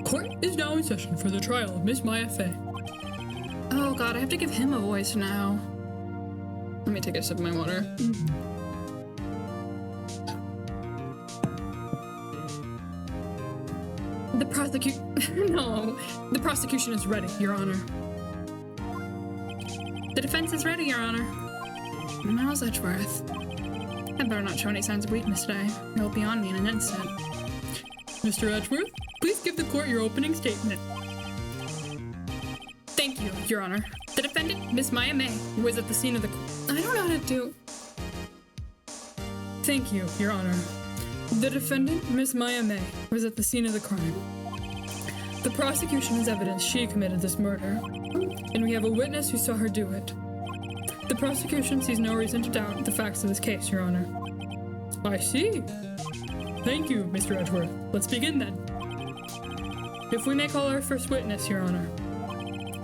Court is now in session for the trial of Miss Maya Fey. Oh god, I have to give him a voice now. Let me take a sip of my water. No, the prosecution is ready, Your Honor. The defense is ready, Your Honor. Miles Edgeworth. I better not show any signs of weakness today. He'll be on me in an instant. Mr. Edgeworth, please give the court your opening statement. Thank you, Your Honor. The defendant, Miss Maya May, was at the scene of the... I don't know how to do... Thank you, Your Honor. The defendant, Miss Maya May, was at the scene of the crime. The prosecution has evidence she committed this murder, and we have a witness who saw her do it. The prosecution sees no reason to doubt the facts of this case, Your Honor. I see. Thank you, Mr. Edgeworth. Let's begin then. If we may call our first witness, Your Honor.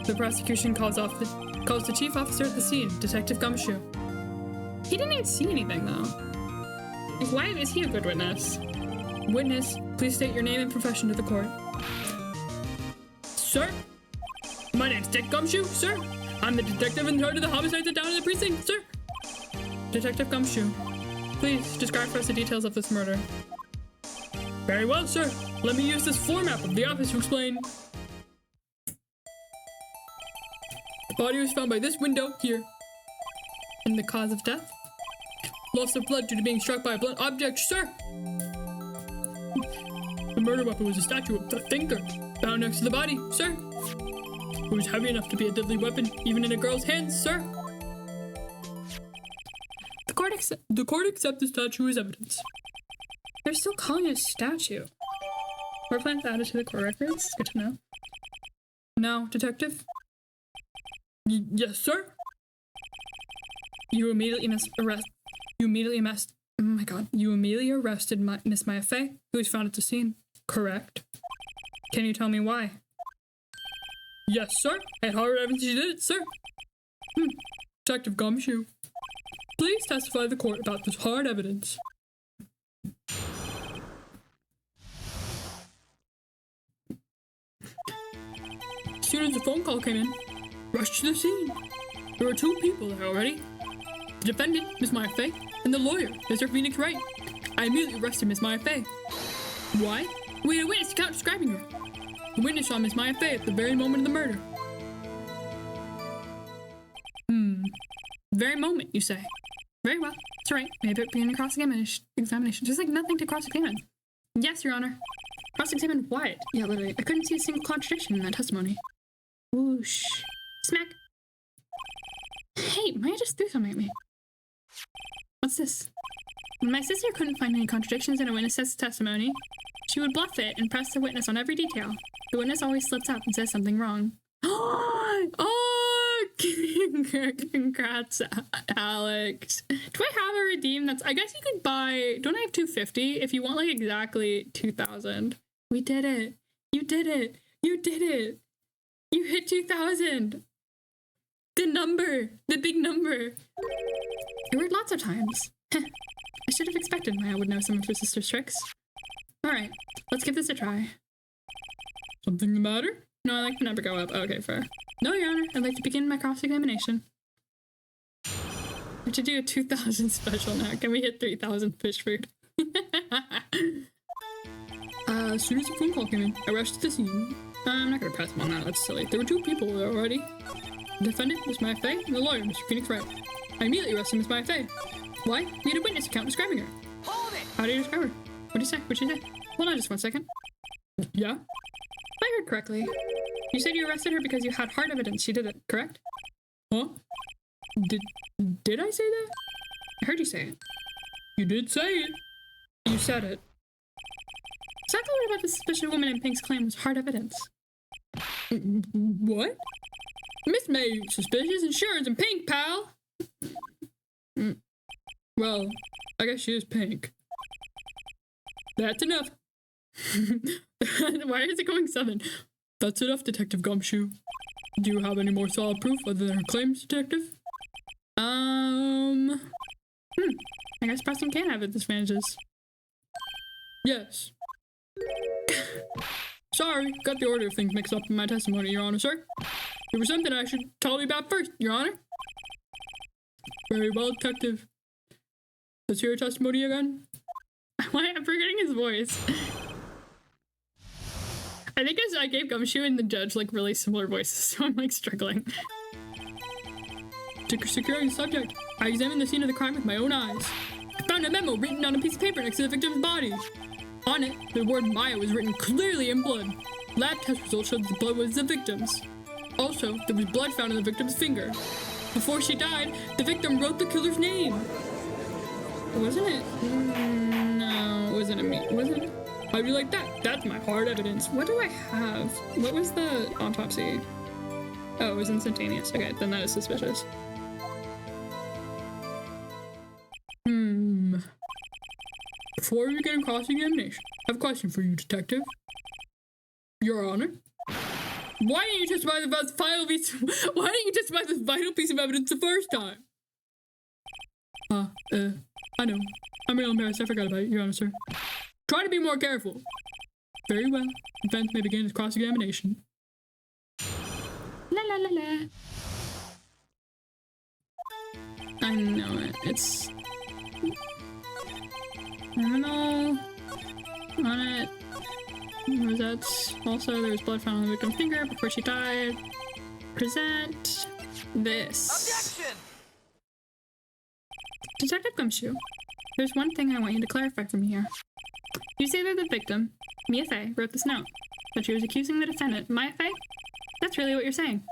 The prosecution calls the chief officer at the scene, Detective Gumshoe. He didn't even see anything, though. Like, why is he a good witness? Witness, please state your name and profession to the court. Sir? My name's Dick Gumshoe, sir. I'm the detective in charge of the homicides down in the precinct, sir. Detective Gumshoe, please describe for us the details of this murder. Very well, sir. Let me use this floor map of the office to explain. The body was found by this window here. And the cause of death? Loss of blood due to being struck by a blunt object, sir. The murder weapon was a statue of the Thinker, found next to the body, sir. It was heavy enough to be a deadly weapon, even in a girl's hands, sir. The court accepts the statue as evidence. They're still calling it a statue. Were plans added to the court records? Good to know. Now, detective? Yes, sir? You immediately arrested Miss Maya Fey, who was found at the scene. Correct. Can you tell me why? Yes, sir. I had hard evidence you did it, sir. Detective Gumshoe, please testify to the court about this hard evidence. As soon as the phone call came in, rushed to the scene. There were two people there already. The defendant, Miss Maya Fey, and the lawyer, Mr. Phoenix Wright. I immediately arrested Miss Maya Fey. Why? We had a witness account describing her. The witness saw Miss Maya Fey at the very moment of the murder. Very moment, you say? Very well. That's right. Maybe it being a cross-examination. There's like nothing to cross-examine. Yes, Your Honor. Cross-examine what? Yeah, literally. I couldn't see a single contradiction in that testimony. Whoosh. Smack. Hey, Maya just threw something at me. What's this? When my sister couldn't find any contradictions in a witness's testimony, she would bluff it and press the witness on every detail. The witness always slips up and says something wrong. Oh, congrats, Alex. Do I have a redeem? I guess you could buy, don't I have 250 if you want like exactly 2,000? We did it. You did it. You did it. You hit 2,000. The big number. It worked lots of times. I should have expected Maya would know some of her sister's tricks. Alright, let's give this a try. Something the matter? No, I like the number go up. Okay, fair. No, Your Honor, I'd like to begin my cross-examination. We have to do a 2,000 special now. Can we hit 3,000 fish food? As soon as the phone call came in, I rushed to the scene. I'm not gonna press him on that, that's silly. There were two people there already. The defendant, Miss Maya Fey, and the lawyer, Mr. Phoenix Wright. I immediately arrested Miss Maya Fey. Why? We had a witness account describing her. Hold it! How do you describe her? What do you say? What'd you say? Hold on just 1 second. Yeah? If I heard correctly, you said you arrested her because you had hard evidence she did it, correct? Huh? Did I say that? I heard you say it. You did say it. You said it. Exactly what about the suspicious woman in Pink's claim was hard evidence? What? Miss May, suspicious insurance and Pink, pal! Well, I guess she is Pink. That's enough. Why is it going 7? That's enough, Detective Gumshoe. Do you have any more solid proof other than her claims, Detective? I guess Preston can have disadvantages. Yes. Sorry, got the order of things mixed up in my testimony, Your Honor, sir. There was something I should tell you about first, Your Honor. Very well, Detective. Let's hear your testimony again. Why am I forgetting his voice? I think as I gave Gumshoe and the judge like really similar voices, so I'm like struggling. To secure the subject, I examined the scene of the crime with my own eyes. I found a memo written on a piece of paper next to the victim's body. On it, the word Maya was written clearly in blood. Lab test results showed that the blood was the victim's. Also, there was blood found on the victim's finger. Before she died, the victim wrote the killer's name. Wasn't it? No, wasn't it? Wasn't it? How'd you like that? That's my hard evidence. What do I have? What was the autopsy? Oh, it was instantaneous. Okay, then that is suspicious. Before we begin cross-examination, I have a question for you, detective. Your Honor. Why didn't you testify the vital piece? Why didn't you testify the vital piece of evidence the first time? I know. I'm real embarrassed. I forgot about it, Your Honor, sir. Try to be more careful. Very well. Defense may begin its cross-examination. La la la la. I know it. It's criminal on it. Rosettes. Also, there was blood found on the victim's finger before she died. Present this. Objection! Detective Gumshoe, there's one thing I want you to clarify for me here. You say that the victim, Mia Fey, wrote this note, but she was accusing the defendant, Maya Fey? That's really what you're saying.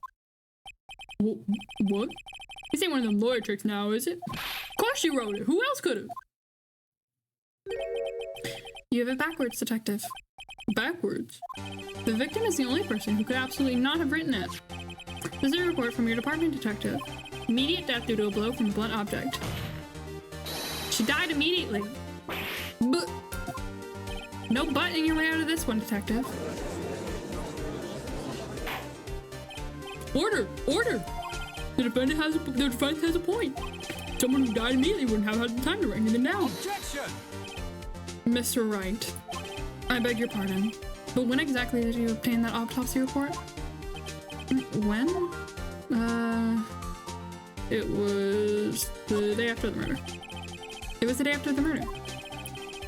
What? This ain't one of them lawyer tricks now, is it? Of course she wrote it. Who else could have? You have it backwards, detective. Backwards? The victim is the only person who could absolutely not have written it. This is a report from your department, detective. Immediate death due to a blow from a blunt object. She died immediately. But no butting your way out of this one, detective. Order! Order! The defense has a point. Someone who died immediately wouldn't have had the time to write anything down. Objection! Mr. Wright, I beg your pardon, but when exactly did you obtain that autopsy report? When? It was the day after the murder. It was the day after the murder.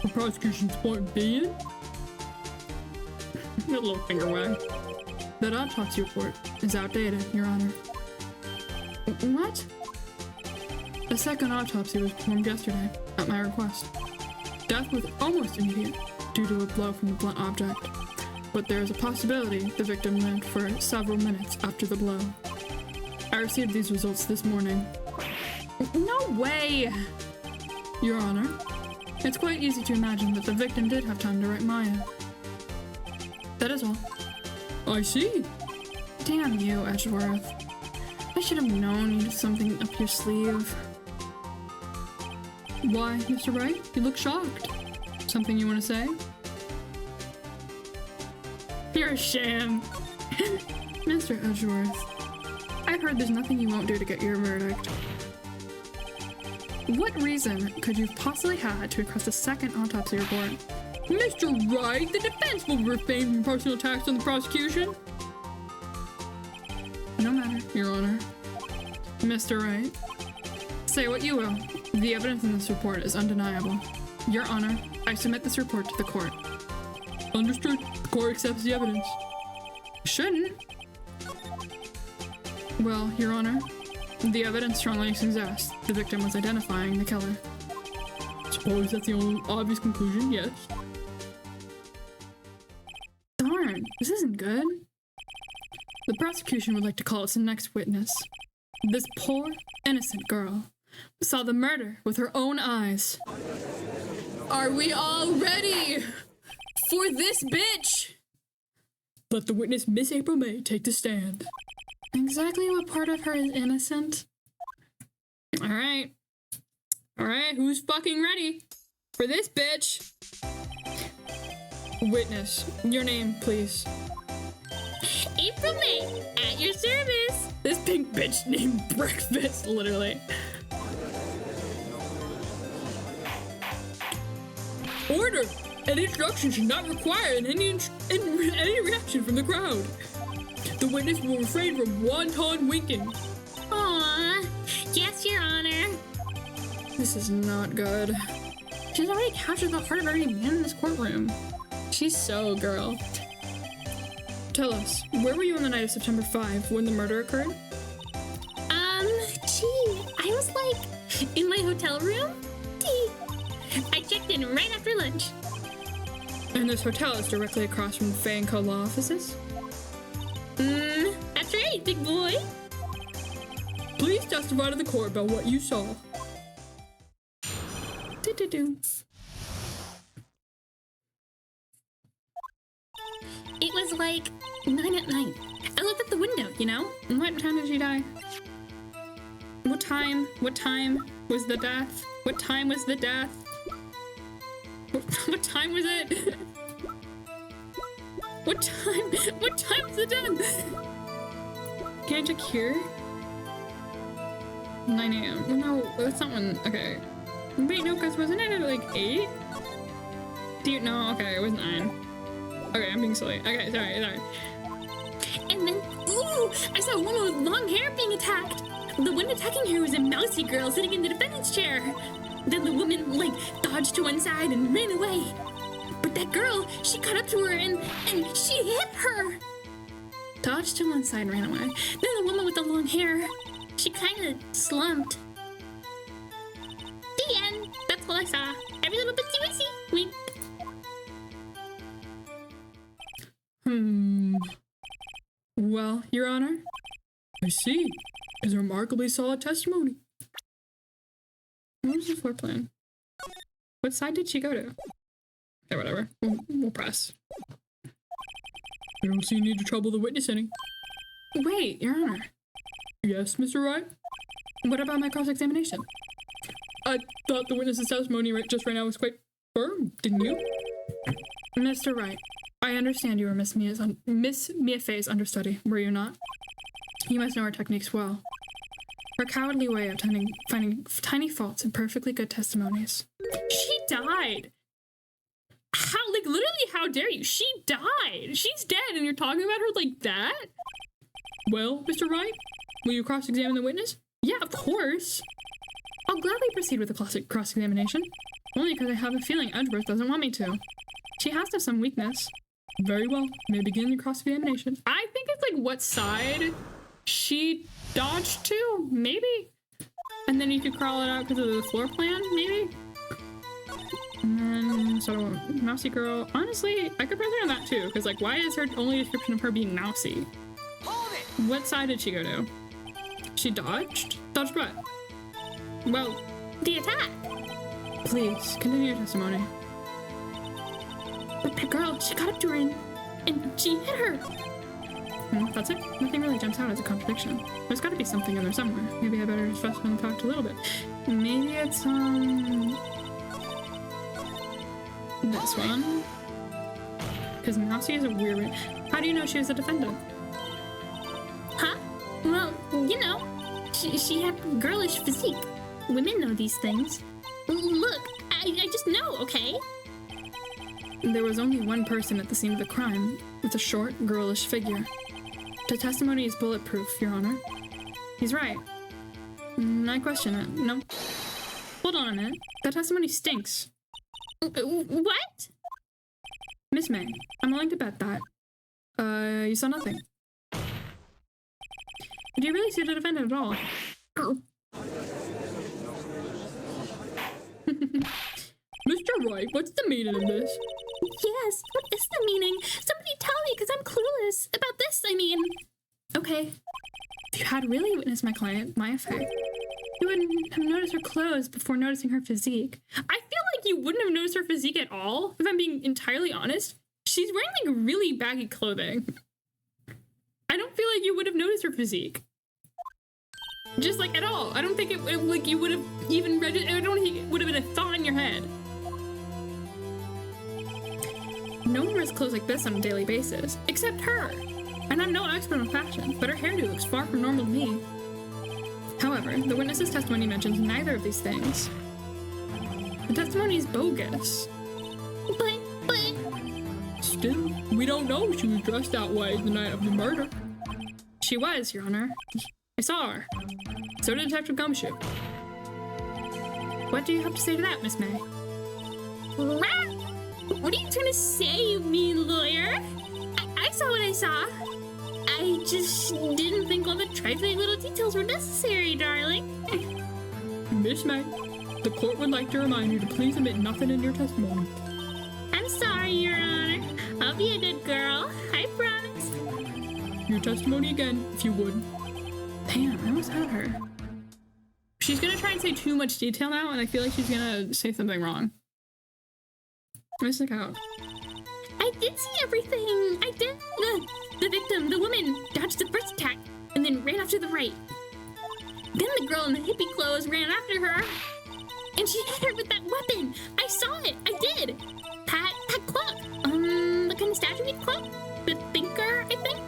The prosecution's point being? A little finger wag. That autopsy report is outdated, Your Honor. What? A second autopsy was performed yesterday, at my request. Death was almost immediate, due to a blow from a blunt object. But there is a possibility the victim lived for several minutes after the blow. I received these results this morning. No way! Your Honor, it's quite easy to imagine that the victim did have time to write Maya. That is all. I see. Damn you, Edgeworth. I should have known you had something up your sleeve. Why, Mr. Wright? You look shocked. Something you want to say? You're a sham. Mr. Edgeworth, I've heard there's nothing you won't do to get your verdict. What reason could you have possibly had to request a second autopsy report? Mr. Wright, the defense will refrain from personal attacks on the prosecution. No matter, Your Honor. Mr. Wright, say what you will. The evidence in this report is undeniable. Your Honor, I submit this report to the court. Understood. The court accepts the evidence. Shouldn't. Well, Your Honor, the evidence strongly suggests the victim was identifying the killer. Suppose that's the only obvious conclusion, yes. Darn, this isn't good. The prosecution would like to call us the next witness. This poor, innocent girl saw the murder with her own eyes. Are we all ready for this bitch? Let the witness, Miss April May, take the stand. Exactly what part of her is innocent? Alright. Alright, who's fucking ready for this bitch? Witness, your name, please. April May, at your service. This pink bitch named Breakfast, literally. Order! An introduction should not require any reaction from the crowd. The witness will refrain from wanton winking. Aww. Yes, Your Honor. This is not good. She's already captured the heart of every man in this courtroom. She's so girl. Tell us, where were you on the night of September 5 when the murder occurred? Gee, I was like in my hotel room. I checked in right after lunch. And this hotel is directly across from the Faye & Co. law offices? That's right, big boy. Please testify to the court about what you saw. Do-do-do. It was like 9 at night. I looked at the window, you know? What time did she die? What time was the death? What time was the death? What time was it? What time was the death? Can I check here? 9 a.m. No, that's not one. Okay. Wait, no, because wasn't it at like 8? Do you know? Okay, it was 9. Okay, I'm being silly. Okay, sorry. And then, ooh, I saw a woman with long hair being attacked. The one attacking her was a mousy girl sitting in the defendant's chair. Then the woman, like, dodged to one side and ran away. But that girl, she caught up to her and she hit her. Dodged to one side and ran away. Then the woman with the long hair, she kind of slumped. The end. That's all I saw. Every little bitsy-witsy. Wink. Well, Your Honor, I see. It's a remarkably solid testimony. What was the floor plan? What side did she go to? Okay, whatever. We'll press. I don't see any need to trouble the witness any. Wait, Your Honor. Yes, Mr. Wright? What about my cross-examination? I thought the witness's testimony just right now was quite firm, didn't you? Mr. Wright, I understand you were Miss Mia Fey's understudy, were you not? You must know her techniques well. Her cowardly way of finding tiny faults in perfectly good testimonies. She died! How dare you? She died! She's dead and you're talking about her like that? Well, Mr. Wright, will you cross-examine the witness? Yeah, of course. I'll gladly proceed with the classic cross-examination. Only because I have a feeling Edgeworth doesn't want me to. She has to have some weakness. Very well, may begin the cross-examination. I think it's like what side she dodged to, maybe? And then you could crawl it out because of the floor plan, maybe? And then, so, mousy girl. Honestly, I could press her on that too, because like, why is her only description of her being mousy? Hold it! What side did she go to? She dodged? Dodged what? Well, The attack. please, continue your testimony. But that girl, she got up to her and she hit her. That's it? Nothing really jumps out as a contradiction. There's gotta be something in there somewhere. Maybe I better just rest and talk a little bit. Maybe it's, this one? Because Mousy is a weird one. How do you know she was a defendant? Huh? Well, you know, she had girlish physique. Women know these things. Look, I just know, okay? There was only one person at the scene of the crime, with a short, girlish figure. The testimony is bulletproof, Your Honor. He's right. I question it. No. Hold on a minute. That testimony stinks. What? Miss May, I'm willing to bet that. You saw nothing. Do you really see the defendant at all? Mr. Wright, what's the meaning of this? Yes, what is the meaning? Somebody tell me, because I'm clueless. About this, I mean. Okay. If you had really witnessed my client, Maya Fey, you wouldn't have noticed her clothes before noticing her physique. I feel like you wouldn't have noticed her physique at all, if I'm being entirely honest. She's wearing, like, really baggy clothing. I don't feel like you would have noticed her physique. Just, like, at all. I don't think like, you would have even read it. I don't think it would have been a thought in your head. No one wears clothes like this on a daily basis, except her. And I'm no expert on fashion, but her hairdo looks far from normal to me. However, the witness's testimony mentions neither of these things. The testimony is bogus. But... Still, we don't know she was dressed that way the night of the murder. She was, Your Honor. I saw her. So did Detective Gumshoe. What do you have to say to that, Miss May? What are you trying to say, you mean lawyer? I saw what I saw. I just didn't think all the trifling little details were necessary, darling. Miss May, the court would like to remind you to please omit nothing in your testimony. I'm sorry, Your Honor. I'll be a good girl. I promise. Your testimony again, if you would. Damn, I almost had her. She's gonna try and say too much detail now, and I feel like she's gonna say something wrong. Let's look out. I did see everything. I did. The victim, the woman, dodged the first attack and then ran off to the right. Then the girl in the hippie clothes ran after her, and she hit her with that weapon. I saw it. I did. That clock. The kind of statue clock? The thinker, I think?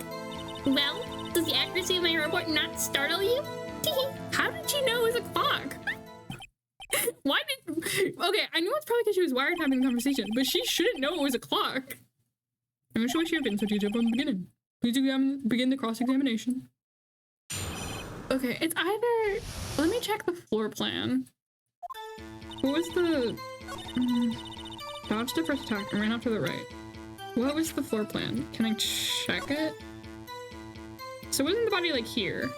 Well, does the accuracy of my report not startle you? How did she know it was a clock? Why did... Okay, I know it's probably because she was wiretapping the conversation, but she shouldn't know it was a clock. I'm not sure what she had been so detailed from the beginning. Please begin the cross-examination. Okay, it's either... Let me check the floor plan. What was the... dodged the first attack and ran off to the right. What was the floor plan? Can I check it? So wasn't the body like here?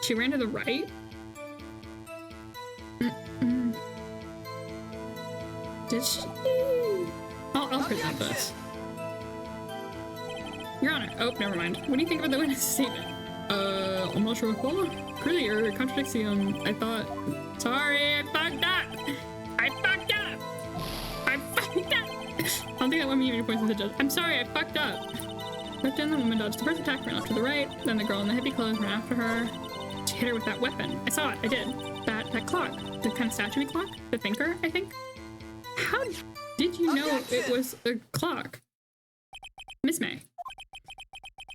She ran to the right? Did she? I'll present this. Your Honor. Oh, never mind. What do you think about the witness statement? I'm not sure what. Earlier, contradiction. I thought. Sorry, I fucked up. I fucked up. I don't think that would be any points to the judge. I'm sorry, I fucked up. But then the woman dodged the first attack, ran off to the right. Then the girl in the hippie clothes ran after her. She hit her with that weapon. I saw it. I did. That clock. The kind of statue clock. The thinker, I think. How did you know it was a clock? Miss May.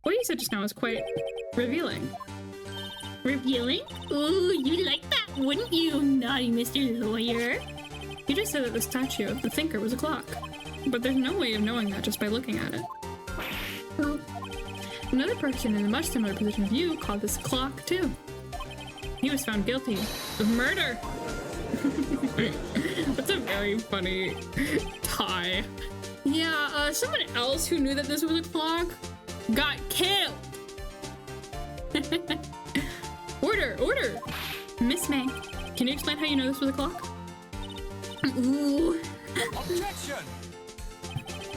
What you said just now was quite revealing. Revealing? Ooh, you like that, wouldn't you, naughty Mr. Lawyer? You just said that the statue of the thinker was a clock. But there's no way of knowing that just by looking at it. Well, another person in a much similar position as you called this a clock, too. He was found guilty of murder. That's a very funny tie. Yeah, someone else who knew that this was a clock got killed. Order! Miss May. Can you explain how you know this was a clock? Ooh. Objection!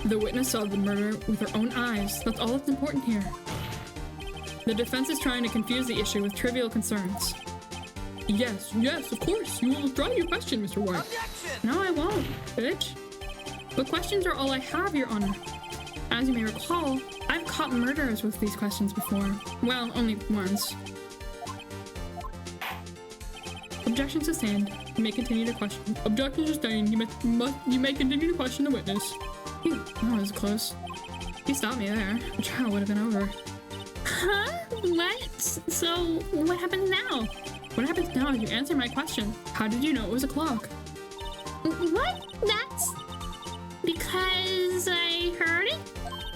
The witness saw the murder with her own eyes. That's all that's important here. The defense is trying to confuse the issue with trivial concerns. Yes, of course. You will withdraw your question, Mr. White. Objection! No, I won't, bitch. But questions are all I have, Your Honor. As you may recall, I've caught murderers with these questions before. Well, only once. Objection sustained. You may continue to question. Objection sustained. You may continue to question the witness. Phew, that was close. You stopped me there. The trial would have been over. Huh? What? So, what happens now? What happens now is you answer my question. How did you know it was a clock? What? That's... because I heard it?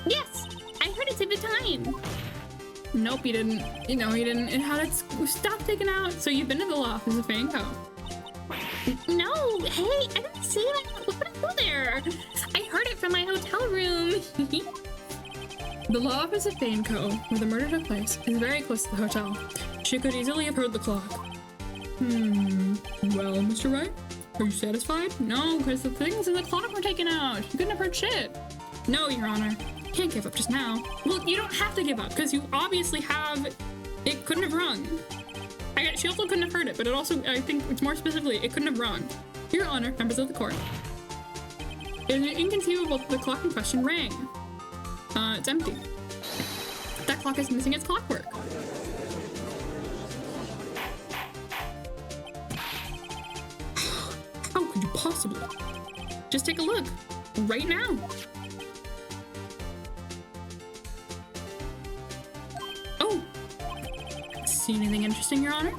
Yes, I heard it at the time. Nope, you didn't. No, you didn't. It had its stop taken out. So you've been to the loft as a Fanco. No, hey, I didn't see that. What would I do there? I heard it from my hotel room. The law office of Fanco, where the murder took place, is very close to the hotel. She could easily have heard the clock. Well, Mr. Wright, are you satisfied? No, because the things in the clock were taken out. You couldn't have heard shit. No, Your Honor. Can't give up just now. Well, you don't have to give up, because you obviously have... It couldn't have rung. She also couldn't have heard it, but it also, I think, it's more specifically, it couldn't have rung. Your Honor, members of the court. It is inconceivable that the clock in question rang. It's empty. That clock is missing its clockwork. How could you possibly? Just take a look. Right now. Oh. See anything interesting, Your Honor?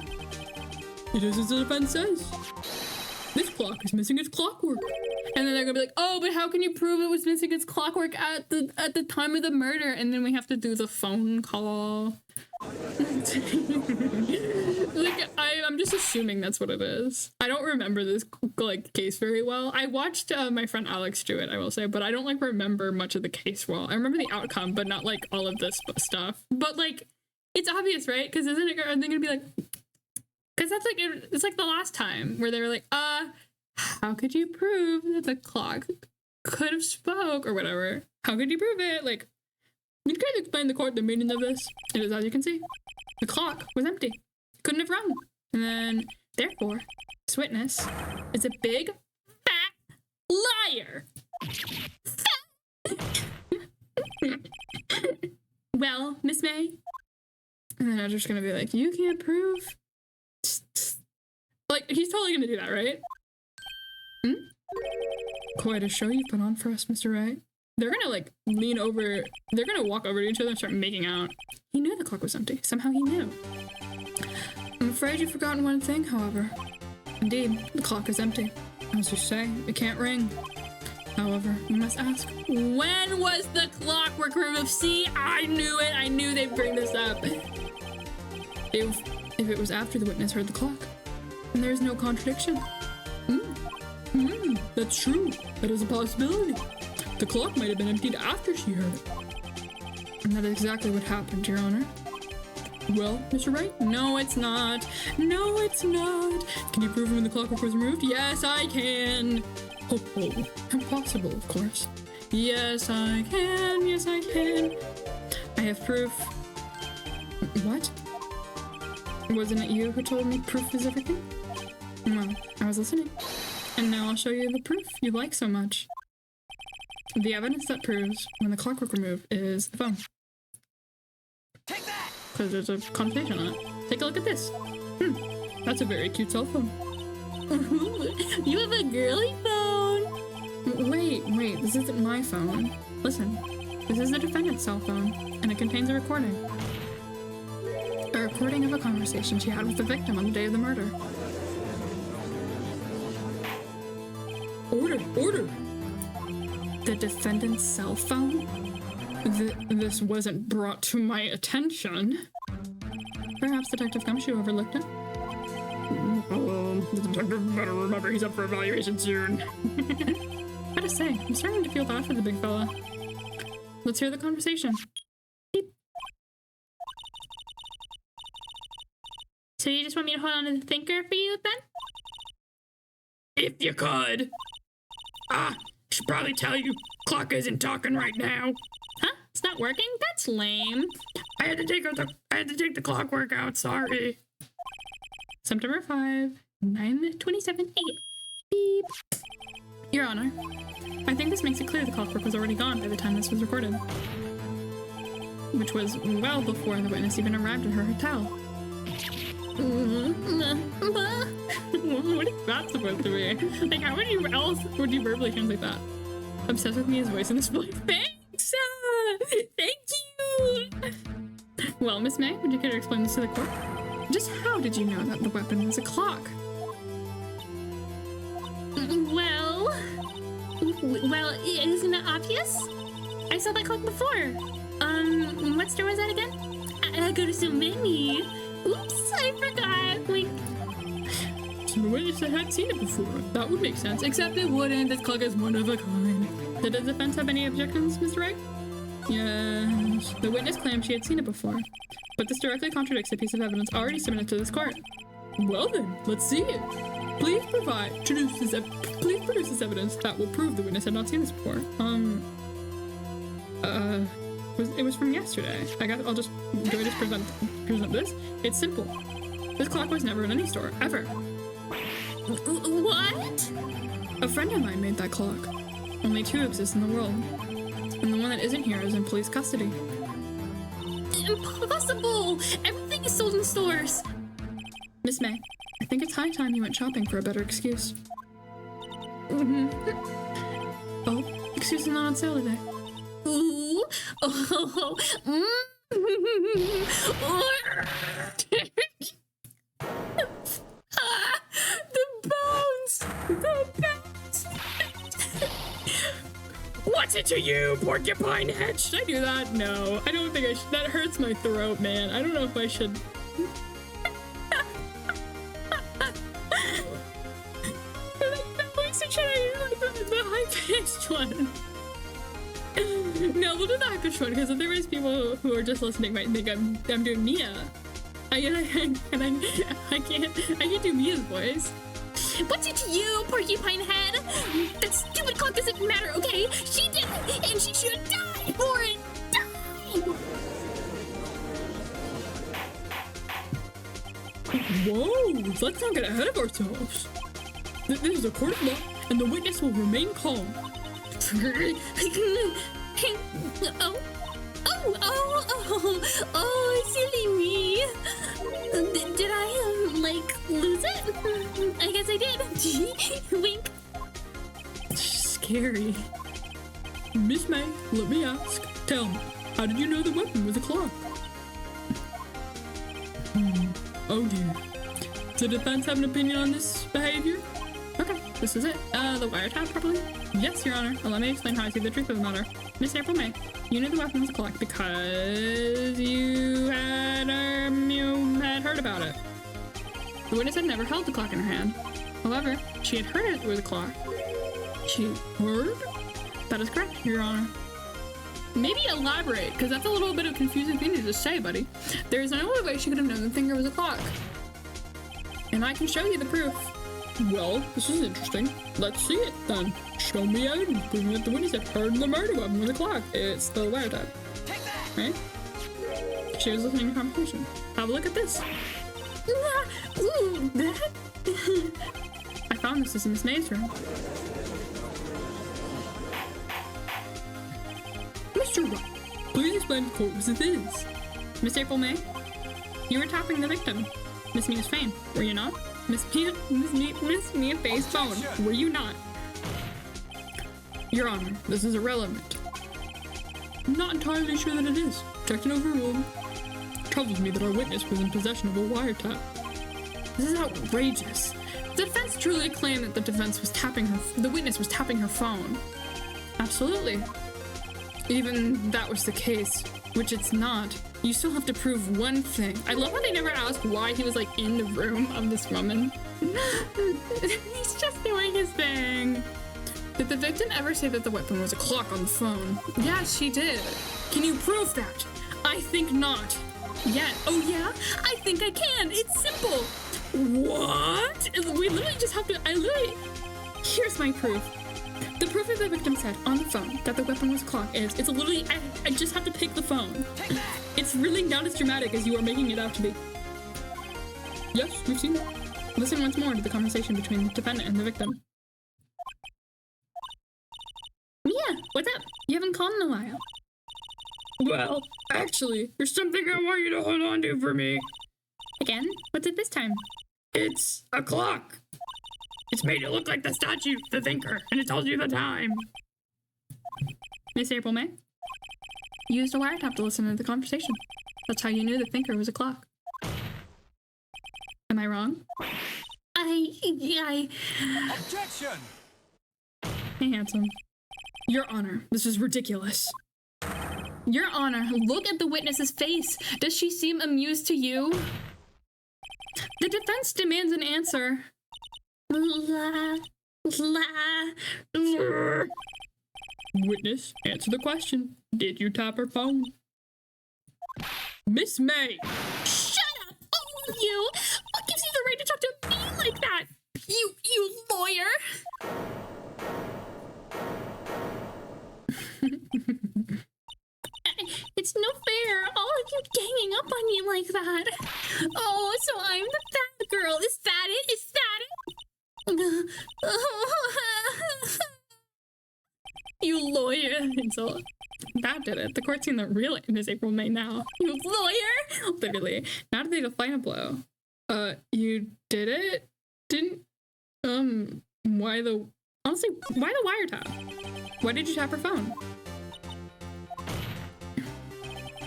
It is as the defense says. This clock is missing its clockwork. And then they're gonna be like, oh, but how can you prove it was missing its clockwork at the time of the murder? And then we have to do the phone call. Like, I'm I'm just assuming that's what it is. I don't remember this like case very well. I watched my friend Alex do it, I will say, but I don't like remember much of the case well. I remember the outcome, but not like all of this stuff. But like, it's obvious, right? Because isn't it? Are they gonna be like? Because that's like it's like the last time where they were like, how could you prove that the clock could have spoke or whatever? How could you prove it? Like, you can't explain the court the meaning of this. It is as you can see, the clock was empty. It couldn't have run. And then, therefore, this witness is a big, fat liar. Well, Miss May. And then I'm just gonna be like, you can't prove. Like, he's totally gonna do that, right? Quite a show you put on for us, Mr. Wright. They're gonna, like, lean over. They're gonna walk over to each other and start making out. He knew the clock was empty. Somehow he knew. I'm afraid you've forgotten one thing, however. Indeed, the clock is empty. As you say, it can't ring. However, you must ask, when was the clockwork removed? See, I knew it. I knew they'd bring this up. If it was after the witness heard the clock, then there is no contradiction. That's true. That is a possibility. The clock might have been emptied after she heard it. And that is exactly what happened, Your Honor. Well, Mr. Wright? No, it's not. No, it's not. Can you prove when the clockwork was removed? Yes, I can. Oh, impossible, of course. Yes, I can. Yes, I can. I have proof. What? Wasn't it you who told me proof is everything? Well, I was listening. And now I'll show you the proof you like so much. The evidence that proves when the clockwork removed is the phone. Take that! Because there's a connotation on it. Take a look at this. That's a very cute cell phone. You have a girly phone! Wait, this isn't my phone. Listen, this is the defendant's cell phone, and it contains a recording. A recording of a conversation she had with the victim on the day of the murder. Order! The defendant's cell phone? This wasn't brought to my attention. Perhaps Detective Gumshoe overlooked it. The detective better remember he's up for evaluation soon. Gotta say, I'm starting to feel bad for the big fella. Let's hear the conversation. Beep. So you just want me to hold on to the thinker for you, then? If you could. Should probably tell you, clock isn't talking right now. Huh? It's not working? That's lame. I had to take the clockwork out, sorry. September 5, 9:27 a.m. Beep. Your Honor, I think this makes it clear the clockwork was already gone by the time this was recorded. Which was well before the witness even arrived at her hotel. What is that supposed to be? Like, how else would you verbally translate that? Obsessed with me, his voice in this voice. Thanks! Thank you! Well, Miss May, would you care to explain this to the court? Just how did you know that the weapon was a clock? Well, isn't it obvious? I saw that clock before. What store was that again? I go to so many. Oops, I forgot. Like, so the witness had seen it before. That would make sense, except it wouldn't. This clock is one of a kind. Did the defense have any objections, Mr. Wright? Yes. The witness claimed she had seen it before, but this directly contradicts a piece of evidence already submitted to this court. Well then, let's see it. Please produce this evidence that will prove the witness had not seen this before. It was from yesterday. Do I just present this? It's simple. This clock was never in any store, ever. what? A friend of mine made that clock. Only 2 exist in the world. And the one that isn't here is in police custody. Impossible! Everything is sold in stores. Miss May, I think it's high time you went shopping for a better excuse. Oh, excuse is not on sale today. Ooh. Oh. The bones! What's it to you, porcupine head? Should I do that? No, I don't think I should. That hurts my throat, man. I don't know if I should. high-pitched one. No, we'll do the high-pitched one because otherwise people who are just listening might think I'm doing Mia. I can't do Mia's voice. What's it to you, porcupine head? That stupid clock doesn't matter, okay? She did it, and she should die for it. Die! Whoa, let's not get ahead of ourselves. This is a court of law, and the witness will remain calm. Silly me. Did I, lose it? I guess I did. Wink. Scary. Miss May, let me ask. Tell me, how did you know the weapon was a clock? Oh dear. Does the defense have an opinion on this behavior? Okay, this is it. The wiretap, probably? Yes, Your Honor. Well, let me explain how I see the truth of the matter. Miss April May, you knew the weapon was a clock because you had heard about it. The witness had never held the clock in her hand. However, she had heard it was a clock. She heard? That is correct, Your Honor. Maybe elaborate, because that's a little bit of a confusing thing to just say, buddy. There's no other way she could have known the finger was a clock. And I can show you the proof. Well, this is interesting. Let's see it, then. Show me evidence proving that the witness had heard the murder weapon was a clock. It's the wiretap. Right? She was listening to the conversation. Have a look at this. Ooh, that? I found this in Miss May's room. Mr. Rock, please explain to the court what this is. Miss April May, you were tapping the victim, Miss Mia's phone, were you not? Miss Mia Faye's phone, were you not? Your Honor, this is irrelevant. I'm not entirely sure that it is. Objection overruled. It troubles me that our witness was in possession of a wiretap. This is outrageous. The defense truly claimed that the witness was tapping her phone. Absolutely. Even that was the case, which it's not. You still have to prove one thing. I love how they never asked why he was in the room of this woman. He's just doing his thing. Did the victim ever say that the weapon was a clock on the phone? Yeah, she did. Can you prove that? I think not. Yet. Oh yeah? I think I can. It's simple. What? We literally just have to, here's my proof. The proof that the victim said on the phone that the weapon was a clock it's literally, I just have to pick the phone. It's really not as dramatic as you are making it out to be. Yes, we've seen it. Listen once more to the conversation between the defendant and the victim. Mia, what's up? You haven't called in a while. Well, actually, there's something I want you to hold on to for me. Again? What's it this time? It's a clock. It's made to look like the statue, the thinker, and it tells you the time. Miss April May, you used a wiretap to listen to the conversation. That's how you knew the thinker was a clock. Am I wrong? Objection! Hey, handsome. Your Honor, this is ridiculous. Your Honor, look at the witness's face. Does she seem amused to you? The defense demands an answer. Witness, answer the question. Did you tap her phone? Miss May! Shut up, all of you! What gives you the right to talk to me like that? You lawyer! It's no fair, all of you ganging up on me like that. Oh, so I'm the bad girl. Is that it? Is that it? You lawyer! Insult. That did it. The court's seen the real Miss April May now. You lawyer! Literally. Now did they define a blow? You did it? Didn't, why the wiretap? Why did you tap her phone?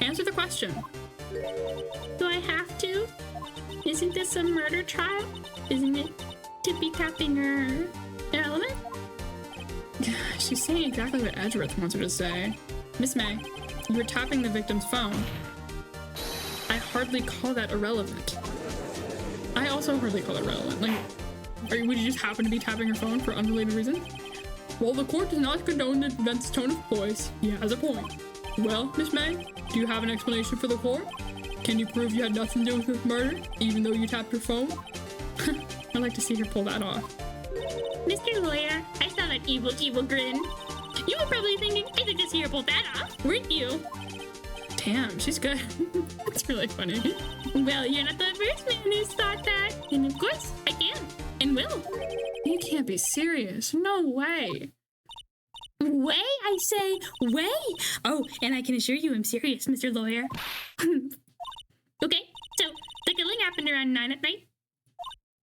Answer the question. Do I have to? Isn't this a murder trial? Isn't it to be tapping her irrelevant? She's saying exactly what Edgeworth wants her to say. Miss May, you were tapping the victim's phone. I hardly call that irrelevant. I also hardly call it relevant. Would you just happen to be tapping her phone for unrelated reason? While the court does not condone the defense's tone of voice, he has a point. Well, Miss May, do you have an explanation for the court? Can you prove you had nothing to do with this murder, even though you tapped your phone? I'd like to see her pull that off. Mr. Lawyer, I saw that evil grin. You were probably thinking I could just hear her pull that off, weren't you? Damn, she's good. It's really funny. Well, you're not the first man who's thought that. And of course, I can. And will. You can't be serious. No way. Way? I say, way? Oh, and I can assure you I'm serious, Mr. Lawyer. Okay, so the killing happened around 9 at night.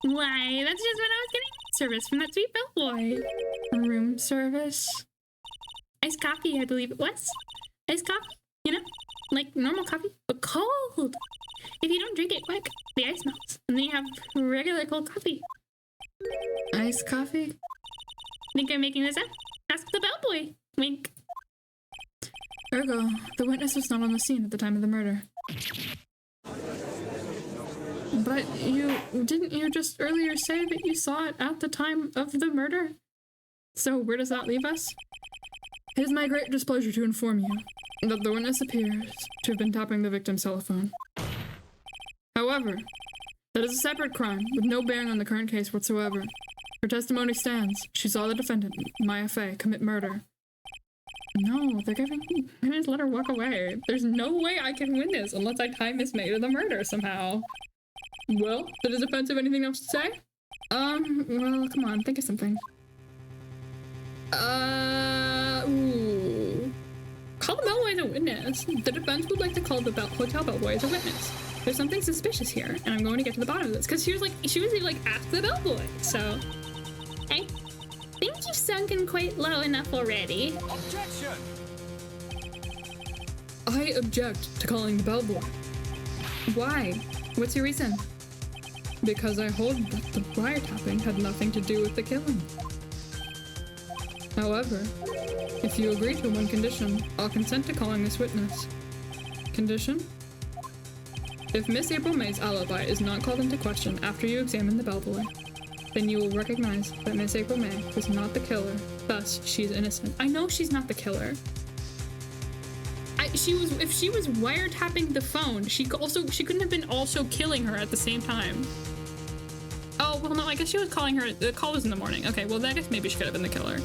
Why, that's just when I was getting service from that sweet bellboy. Room service? Iced coffee, I believe it was. Iced coffee, you know? Like normal coffee, but cold. If you don't drink it quick, the ice melts, and then you have regular cold coffee. Iced coffee? Think I'm making this up? Ask the bellboy. Wink. Ergo, the witness was not on the scene at the time of the murder. But didn't you just earlier say that you saw it at the time of the murder? So where does that leave us? It is my great displeasure to inform you that the witness appears to have been tapping the victim's cell phone. However, that is a separate crime with no bearing on the current case whatsoever. Her testimony stands. She saw the defendant, Maya Fey, commit murder. No, they're gonna let her walk away. There's no way I can win this unless I tie Miss May to the murder somehow. Well, did the defense have anything else to say? Well, come on, think of something. Ooh. Call the bellboy as a witness. The defense would like to call the hotel bellboy as a witness. There's something suspicious here, and I'm going to get to the bottom of this, because she was ask the bellboy, so. I think you've sunken quite low enough already. Objection! I object to calling the bellboy. Why? What's your reason? Because I hold that the wiretapping had nothing to do with the killing. However, if you agree to one condition, I'll consent to calling this witness. Condition? If Miss April May's alibi is not called into question after you examine the bellboy, then you will recognize that Miss April May was not the killer, thus she's innocent. I know she's not the killer. If she was wiretapping the phone, she couldn't have been also killing her at the same time. Oh, well, no, I guess she was calling her. The call was in the morning. Okay, well, I guess maybe she could have been the killer.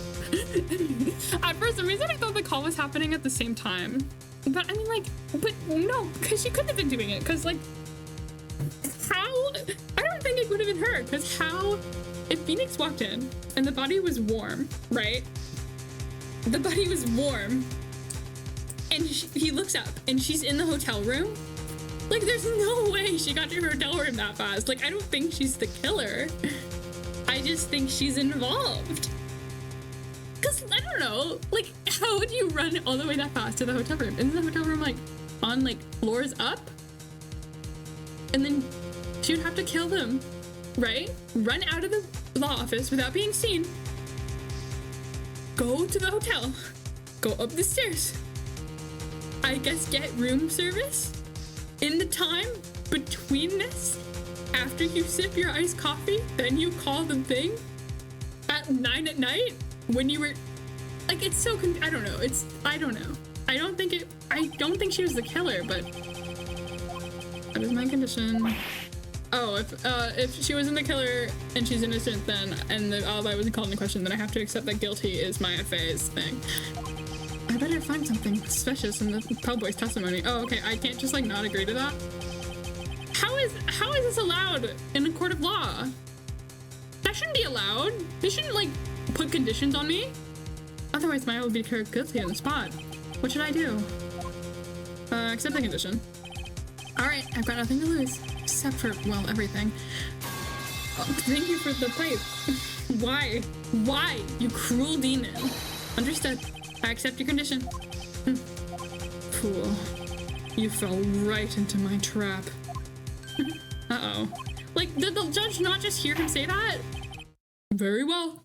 For some reason, I thought the call was happening at the same time. But I mean, but no, because she couldn't have been doing it. Because, how? I don't think it would have been her. Because how? If Phoenix walked in and the body was warm, right? The body was warm. And he looks up and she's in the hotel room. There's no way she got to her hotel room that fast. I don't think she's the killer. I just think she's involved. Because, I don't know, how would you run all the way that fast to the hotel room? Isn't the hotel room, on, floors up? And then she would have to kill them, right? Run out of the law office without being seen. Go to the hotel. Go up the stairs. I guess get room service? In the time between this, after you sip your iced coffee, then you call the thing at 9 at night when you were, it's so, I don't know. I don't know. I don't think she was the killer, but that is my condition. Oh, if she wasn't the killer and she's innocent, then, and the alibi wasn't called into question, then I have to accept that guilty is Maya Fey's thing. I better find something suspicious in the bellboy's testimony. Oh, okay, I can't just not agree to that. How is this allowed in a court of law? That shouldn't be allowed. They shouldn't put conditions on me. Otherwise, Maya would be declared guilty on the spot. What should I do? Accept the condition. All right, I've got nothing to lose except for, well, everything. Oh, thank you for the pipe. Why? Why, you cruel demon? Understood. I accept your condition. Fool. You fell right into my trap. Uh-oh. Did the judge not just hear him say that? Very well.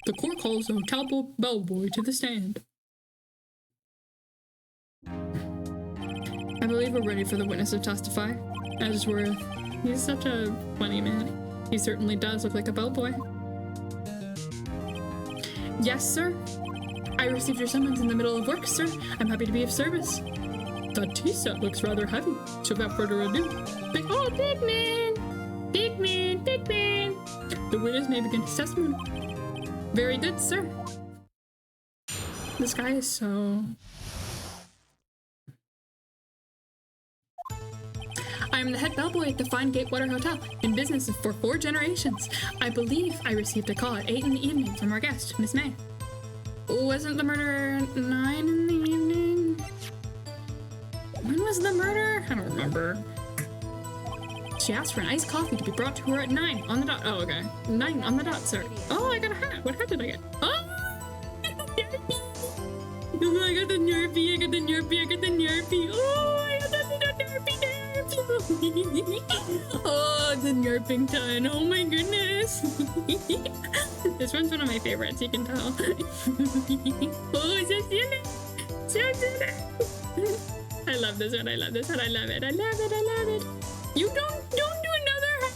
The court calls the hotel bellboy to the stand. I believe we're ready for the witness to testify. Edgeworth. He's such a funny man. He certainly does look like a bellboy. Yes, sir. I received your summons in the middle of work, sir. I'm happy to be of service. That tea set looks rather heavy, so without further ado, oh, big man! Big man, big man! The witness may begin his testimony. Very good, sir. This guy is so... I am the head bellboy at the Fine Gatewater Hotel, in business for 4 generations. I believe I received a call at 8 in the evening from our guest, Miss May. Wasn't the murder at 9 in the evening? When was the murder? I don't remember. She asked for an iced coffee to be brought to her at 9 on the dot. Oh, okay. 9 on the dot, sir. Oh, I got a hat. What hat did I get? Oh! I got the Nerfy, I got the Nerfy, I got the Nerfy. Oh, I got the Nerfy. Oh, the Nerping ton. Oh my goodness. This one's one of my favorites, you can tell. Oh, so silly. So silly. I love this one, I love this one, I love it, I love it, I love it. You don't do another hat.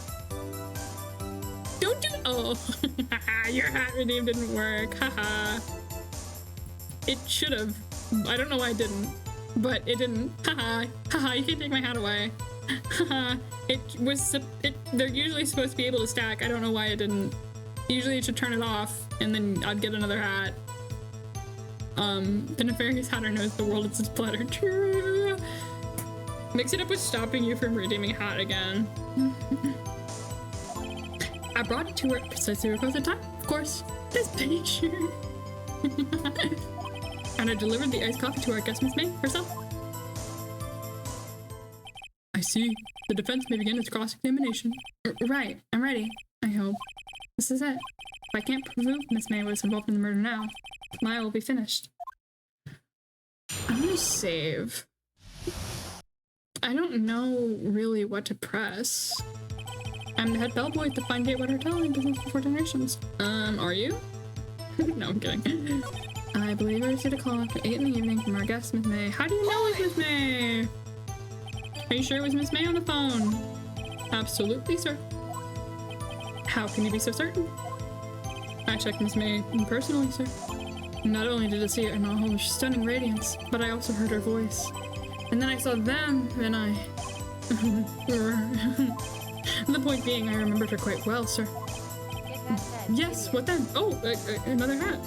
Don't do, oh. Your hat redeem didn't work, haha. It should have. I don't know why it didn't, but it didn't. Haha, haha, you can't take my hat away. Haha, they're usually supposed to be able to stack. I don't know why it didn't. Usually it should turn it off and then I'd get another hat. The nefarious hatter knows the world is his platter. True. Mix it up with stopping you from redeeming a hat again. I brought it to her precisely requested time, of course. This picture. And I delivered the iced coffee to our guest, Miss May, herself. I see. The defense may begin its cross-examination. Right. I'm ready. I hope. This is it. If I can't prove Miss May was involved in the murder now, Maya will be finished. I'm gonna save. I don't know really what to press. I'm the head bellboy at the Fine Gatewater Hotel in business for 4 generations. Are you? No, I'm kidding. I believe I received a call at 8 in the evening from our guest, Miss May. How do you know it was Miss May? Are you sure it was Miss May on the phone? Absolutely, sir. How can you be so certain? I checked Miss May personally, sir. Not only did I see her in all her stunning radiance, but I also heard her voice. And then I saw them, and I... The point being, I remembered her quite well, sir. Yes, what then? Oh, another hat.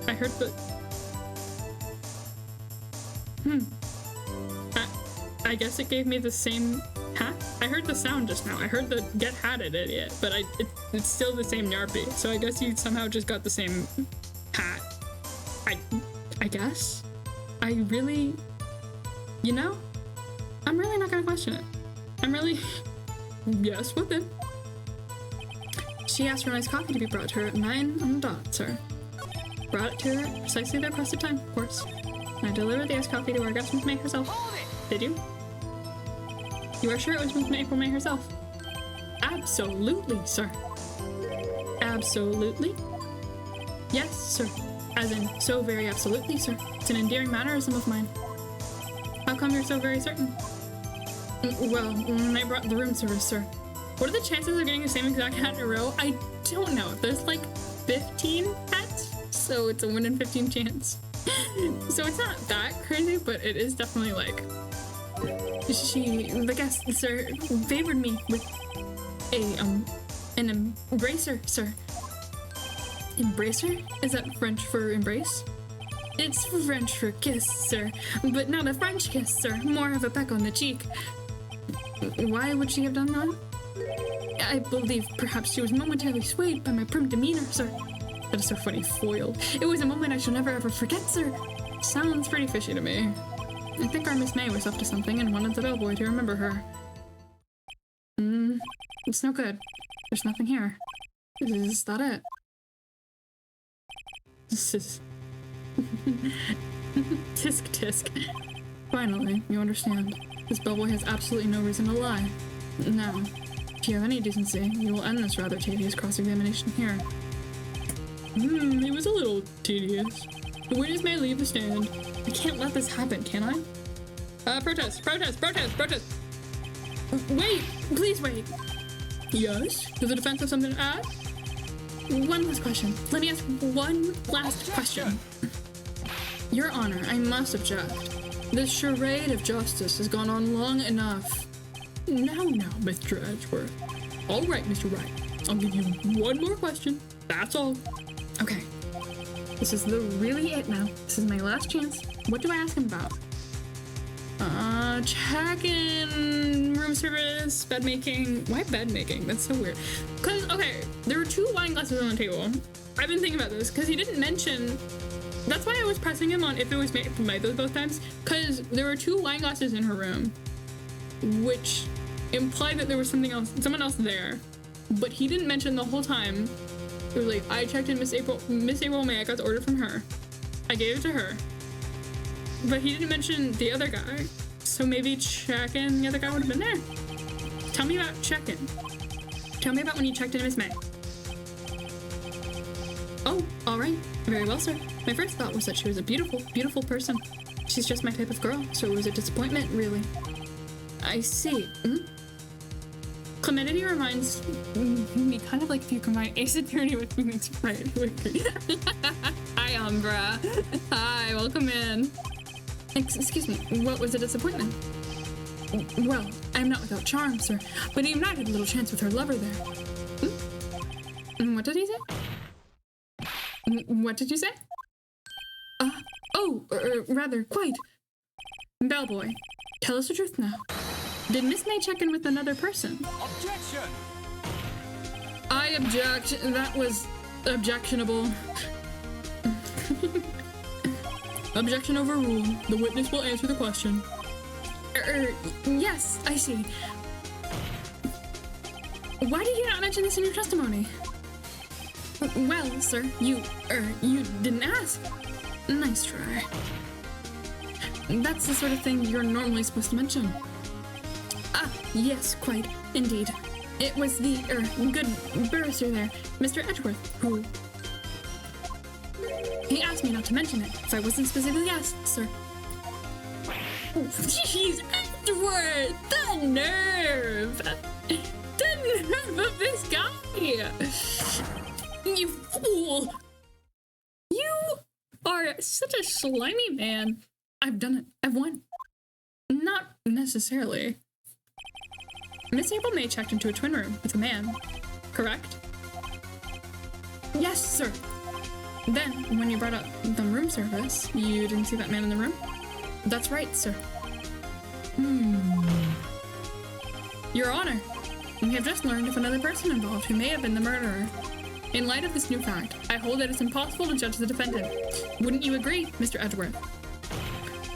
I heard the... I guess it gave me the same hat? I heard the sound just now. I heard the get hatted idiot, but it's still the same Yarpy. So I guess you somehow just got the same hat. I guess? I really... You know? I'm really not gonna question it. I'm really... Yes, what then? She asked for a nice coffee to be brought to her at 9 on the dot, sir. Brought it to her precisely the requested time, of course. And I delivered the iced coffee to our guest, Miss May herself. Did you? You are sure it was Miss May herself? Absolutely, sir. Absolutely? Yes, sir. As in, so very absolutely, sir. It's an endearing mannerism of mine. How come you're so very certain? Well, when I brought the room service, sir. What are the chances of getting the same exact hat in a row? I don't know. There's like 15 hats, so it's a 1 in 15 chance. So it's not that crazy, but it is definitely like... The guest, sir, favored me with an embracer, sir. Embracer? Is that French for embrace? It's French for kiss, sir, but not a French kiss, sir. More of a peck on the cheek. Why would she have done that? I believe perhaps she was momentarily swayed by my prim demeanor, sir. That is so funny, foiled. It was a moment I shall never ever forget, sir. Sounds pretty fishy to me. I think our Miss May was up to something and wanted the bellboy to remember her. It's no good. There's nothing here. Is that it? This is... Tisk tisk. Finally, you understand. This bellboy has absolutely no reason to lie. Now, if you have any decency, you will end this rather tedious cross-examination here. It was a little tedious. The witness may leave the stand. I can't let this happen, can I? Protest! Protest! Protest! Protest! Wait! Please wait! Yes? Does the defense have something to add? One last question. Let me ask one last question. Your Honor, I must object. This charade of justice has gone on long enough. Now, Mr. Edgeworth. All right, Mr. Wright. I'll give you one more question. That's all. Okay. This is really it now. This is my last chance. What do I ask him about? Check-in, room service, bed making. Why bed making? That's so weird. Because, okay, there were 2 wine glasses on the table. I've been thinking about this because he didn't mention. That's why I was pressing him on if it was made those both times. Because there were 2 wine glasses in her room, which implied that there was someone else there. But he didn't mention the whole time. It was like, I checked in Miss April May. I got the order from her. I gave it to her. But he didn't mention the other guy. So maybe check-in, the other guy would have been there. Tell me about check-in. Tell me about when you checked in Miss May. Oh, all right. Very well, sir. My first thought was that she was a beautiful, beautiful person. She's just my type of girl, so it was a disappointment, really. I see. Clemenity reminds me kind of like if you combine Ace Attorney with Phoenix Wright. Hi, Umbra. Hi, welcome in. Excuse me, what was a disappointment? Well, I'm not without charm, sir, but Eve Knight had a little chance with her lover there. What did he say? What did you say? Rather, quite. Bellboy, tell us the truth now. Did Miss May check in with another person? Objection! I object. That was objectionable. Objection overruled. The witness will answer the question. Yes, I see. Why did you not mention this in your testimony? Well, sir, you didn't ask. Nice try. That's the sort of thing you're normally supposed to mention. Ah, yes, quite, indeed. It was the, good barrister there, Mr. Edgeworth, who... He asked me not to mention it, if I wasn't specifically asked, sir. Oh, jeez, Edgeworth! The nerve! The nerve of this guy! You fool! You are such a slimy man. I've done it. I've won. Not necessarily. Miss April May checked into a twin room with a man, correct? Yes, sir. Then, when you brought up the room service, you didn't see that man in the room? That's right, sir. Your Honor, we have just learned of another person involved who may have been the murderer. In light of this new fact, I hold that it's impossible to judge the defendant. Wouldn't you agree, Mr. Edgeworth?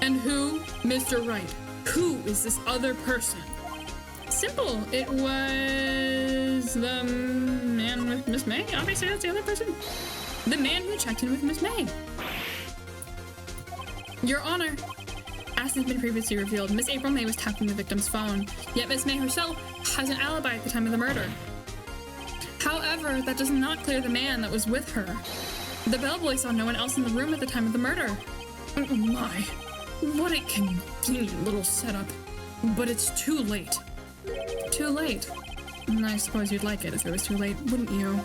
And who? Mr. Wright. Who is this other person? Simple. It was the man with Miss May. Obviously, that's the other person. The man who checked in with Miss May. Your Honor, as has been previously revealed, Miss April May was tapping the victim's phone, yet Miss May herself has an alibi at the time of the murder. However, that does not clear the man that was with her. The bellboy saw no one else in the room at the time of the murder. My, what a convenient little setup. But it's too late. Too late. I suppose you'd like it if it was too late, wouldn't you?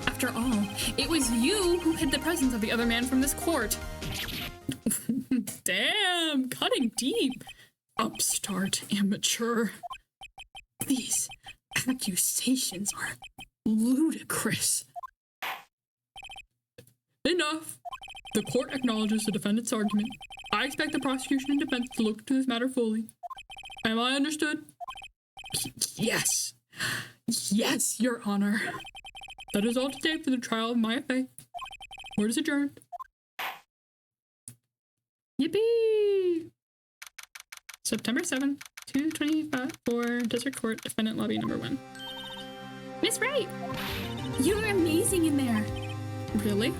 After all, it was you who hid the presence of the other man from this court. Damn, cutting deep. Upstart amateur. These accusations are ludicrous. Enough. The court acknowledges the defendant's argument. I expect the prosecution and defense to look into this matter fully. Am I understood? Yes. Yes, Your Honor. That is all today for the trial of Maya Fey. Court is adjourned. Yippee! September 7th, 2024, District Court, Defendant Lobby number 1. Miss Wright, you were amazing in there. Really?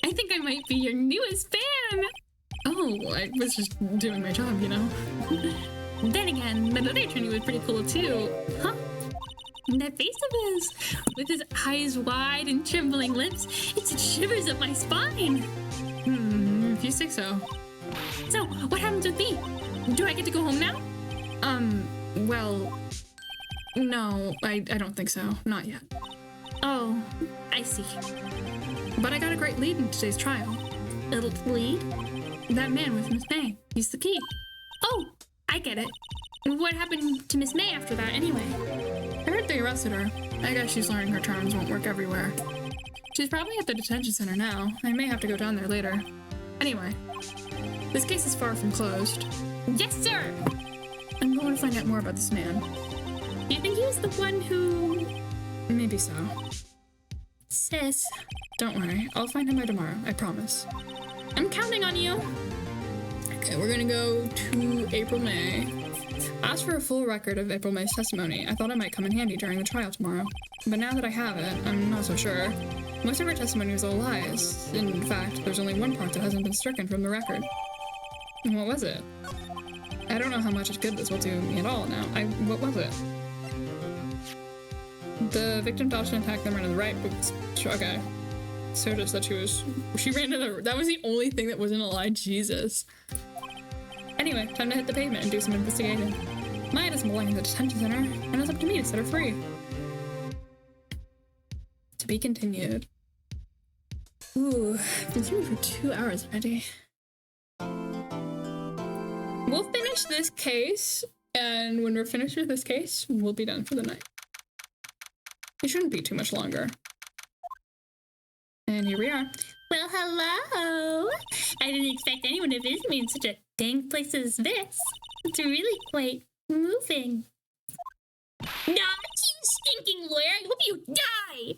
I think I might be your newest fan. Oh, I was just doing my job, you know? Then again, that other attorney was pretty cool too. Huh? That face of his, with his eyes wide and trembling lips, it sent shivers up my spine. If you say so. So, what happens with me? Do I get to go home now? Well, no, I don't think so. Not yet. Oh, I see. But I got a great lead in today's trial. A lead? That man with Miss May. He's the key. Oh, I get it. What happened to Miss May after that, anyway? I heard they arrested her. I guess she's learning her charms won't work everywhere. She's probably at the detention center now. I may have to go down there later. Anyway, this case is far from closed. Yes, sir! I'm going to find out more about this man. Do you think he was the one who... Maybe so. Sis. Don't worry, I'll find him by tomorrow, I promise. I'm counting on you. Okay, we're gonna go to April May. I asked for a full record of April May's testimony. I thought it might come in handy during the trial tomorrow. But now that I have it, I'm not so sure. Most of her testimony was all lies. In fact, there's only one part that hasn't been stricken from the record. What was it? I don't know how much good this will do me at all now. What was it? The victim dodged an attack, then ran to the right, but okay. So just that she ran to the, that was the only thing that wasn't a lie, Jesus. Anyway, time to hit the pavement and do some investigating. Maya doesn't belong in the detention center, and it's up to me to set her free. To be continued. Ooh, I've been streaming for 2 hours already. We'll finish this case, and when we're finished with this case, we'll be done for the night. It shouldn't be too much longer. And here we are. Well, hello! I didn't expect anyone to visit me in such a dang place as this. It's really quite moving. Not you stinking lawyer! I hope you die!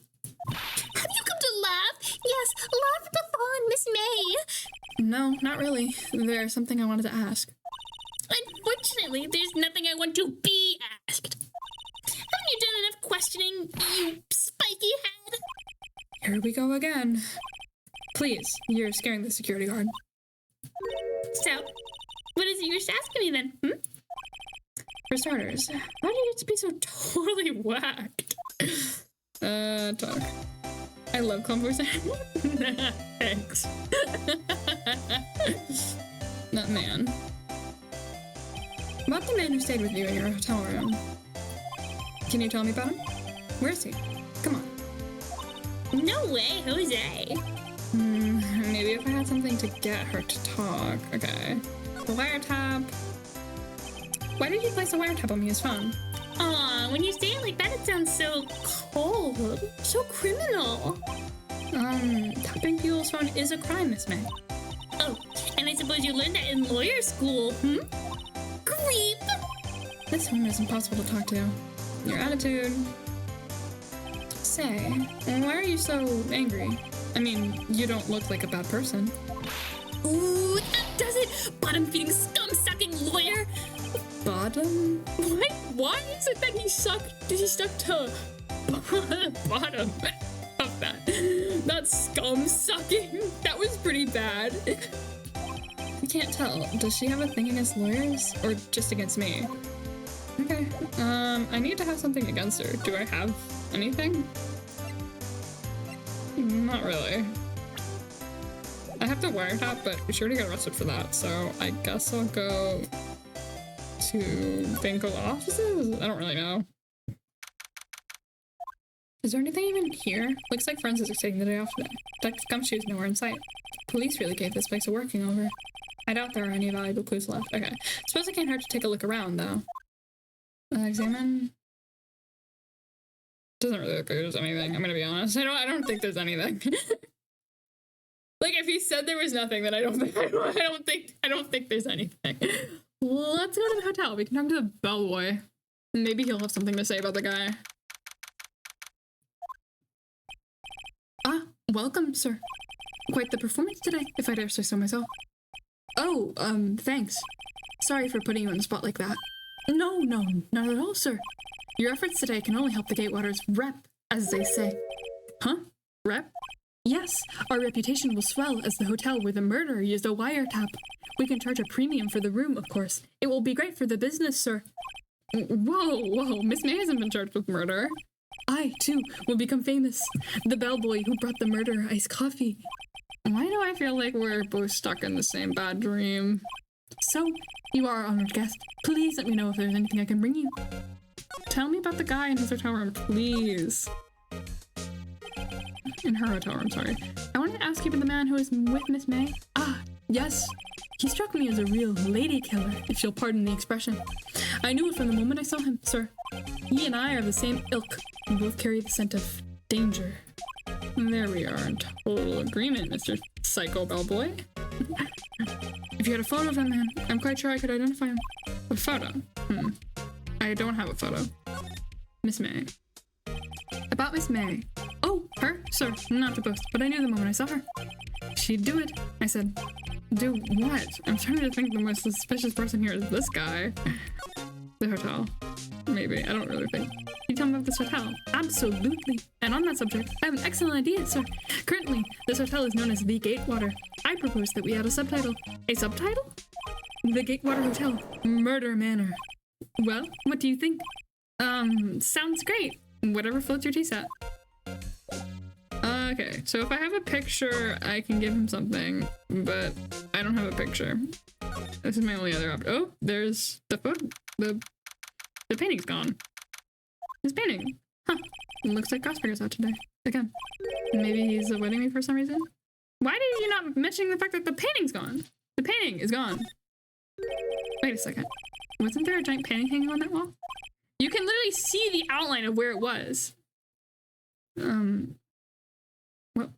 Have you come to laugh? Yes, laugh at the fallen Miss May! No, not really. There's something I wanted to ask. Unfortunately, there's nothing I want to be asked. Haven't you done enough questioning, you spiky head? Here we go again. Please, you're scaring the security guard. So, what is it you're asking me then, For starters, how did you get to be so totally whacked? Talk. I love conversation. Thanks. That man. About the man who stayed with you in your hotel room. Can you tell me about him? Where is he? Come on. No way, Jose. Maybe if I had something to get her to talk. Okay. The wiretap. Why did you place a wiretap on me as phone? Aw, when you say it like that, it sounds so cold. So criminal. Tapping people's phone is a crime, Miss May. Oh, and I suppose you learned that in lawyer school, Creep! This woman is impossible to talk to. Your attitude. Say, why are you so angry? I mean, you don't look like a bad person. Ooh, that does it! Bottom-feeding, scum-sucking lawyer! Bottom? What? Why is it that he stuck to bottom of that? Not scum-sucking? That was pretty bad. I can't tell. Does she have a thing against lawyers? Or just against me? Okay. I need to have something against her. Do I have anything? Not really. I have to wiretap, but she already got arrested for that, so I guess I'll go to bank offices? I don't really know. Is there anything even here? Looks like forensics is taking the day off today. Detective Gumshoe's nowhere in sight. Police really gave this place a working over. I doubt there are any valuable clues left. Okay. Suppose it can't hurt to take a look around, though. Examine. Doesn't really look like there's anything. I'm gonna be honest. I don't think there's anything. Like if he said there was nothing, then I don't think there's anything. Let's go to the hotel. We can talk to the bellboy. Maybe he'll have something to say about the guy. Ah, welcome, sir. Quite the performance today, if I dare say so myself. Oh, thanks. Sorry for putting you on the spot like that. No, not at all, sir. Your efforts today can only help the Gatewaters rep, as they say. Huh? Rep? Yes, our reputation will swell as the hotel where the murderer used a wiretap. We can charge a premium for the room, of course. It will be great for the business, sir. Whoa, Miss May hasn't been charged with murder. I, too, will become famous. The bellboy who brought the murderer iced coffee. Why do I feel like we're both stuck in the same bad dream? So, you are our honored guest. Please let me know if there's anything I can bring you. Tell me about the guy in his hotel room, please. In her hotel room, sorry. I wanted to ask you about the man who was with Miss May. Ah, yes. He struck me as a real lady killer, if you'll pardon the expression. I knew it from the moment I saw him, sir. He and I are the same ilk. We both carry the scent of danger. There we are in total agreement, Mr. Psycho Bellboy. If you had a photo of that man, I'm quite sure I could identify him. A photo? I don't have a photo. Miss May. About Miss May. Oh, her? Sir, not to boast, but I knew the moment I saw her. She'd do it. I said, do what? I'm starting to think the most suspicious person here is this guy. The hotel. Maybe. I don't really think. You tell me about this hotel? Absolutely. And on that subject, I have an excellent idea, sir. Currently, this hotel is known as the Gatewater. I propose that we add a subtitle. A subtitle? The Gatewater Hotel, Murder Manor. Well, what do you think? Sounds great. Whatever floats your teeth at. Okay, so if I have a picture, I can give him something, but I don't have a picture. This is my only other option. Oh, there's the photo. The painting's gone. His painting. Huh. Looks like Gosperger's out today. Again. Maybe he's avoiding me for some reason? Why did you not mention the fact that the painting's gone? The painting is gone. Wait a second. Wasn't there a giant painting hanging on that wall? You can literally see the outline of where it was. What?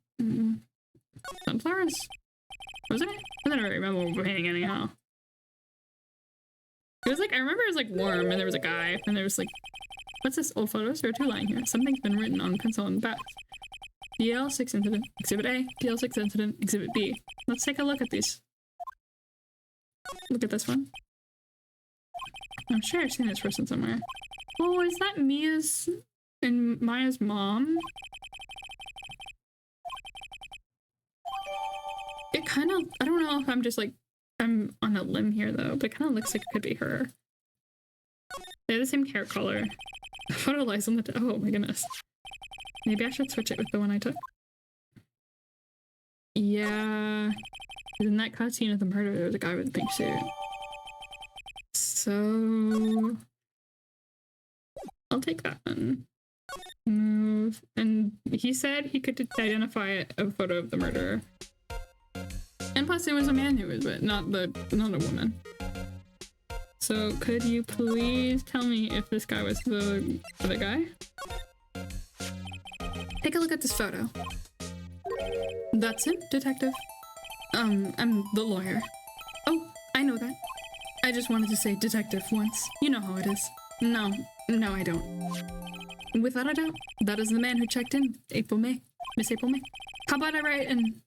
Sunflowers? Wasn't it? Wasn't a very memorable painting anyhow. It was like, I remember it was like warm and there was a guy and there was like, what's this old photos? There are two lying here. Something's been written on pencil in the back. DL6 incident, Exhibit A. DL6 incident, Exhibit B. Let's take a look at these. Look at this one. I'm sure I've seen this person somewhere. Oh, is that Mia's and Maya's mom? It kind of, I don't know if I'm just like, I'm on a limb here though, but it kind of looks like it could be her. They have the same hair color. The photo lies on the, oh my goodness. Maybe I should switch it with the one I took. Yeah. In that cutscene of the murder, there was a guy with a pink suit. So I'll take that one. Move. And he said he could identify a photo of the murderer. And plus it was a man who was it, not a woman. So could you please tell me if this guy was the other guy? Take a look at this photo. That's him, detective. I'm the lawyer. Oh, I know that. I just wanted to say detective once. You know how it is. No, I don't. Without a doubt, that is the man who checked in. Miss April May. How about I write an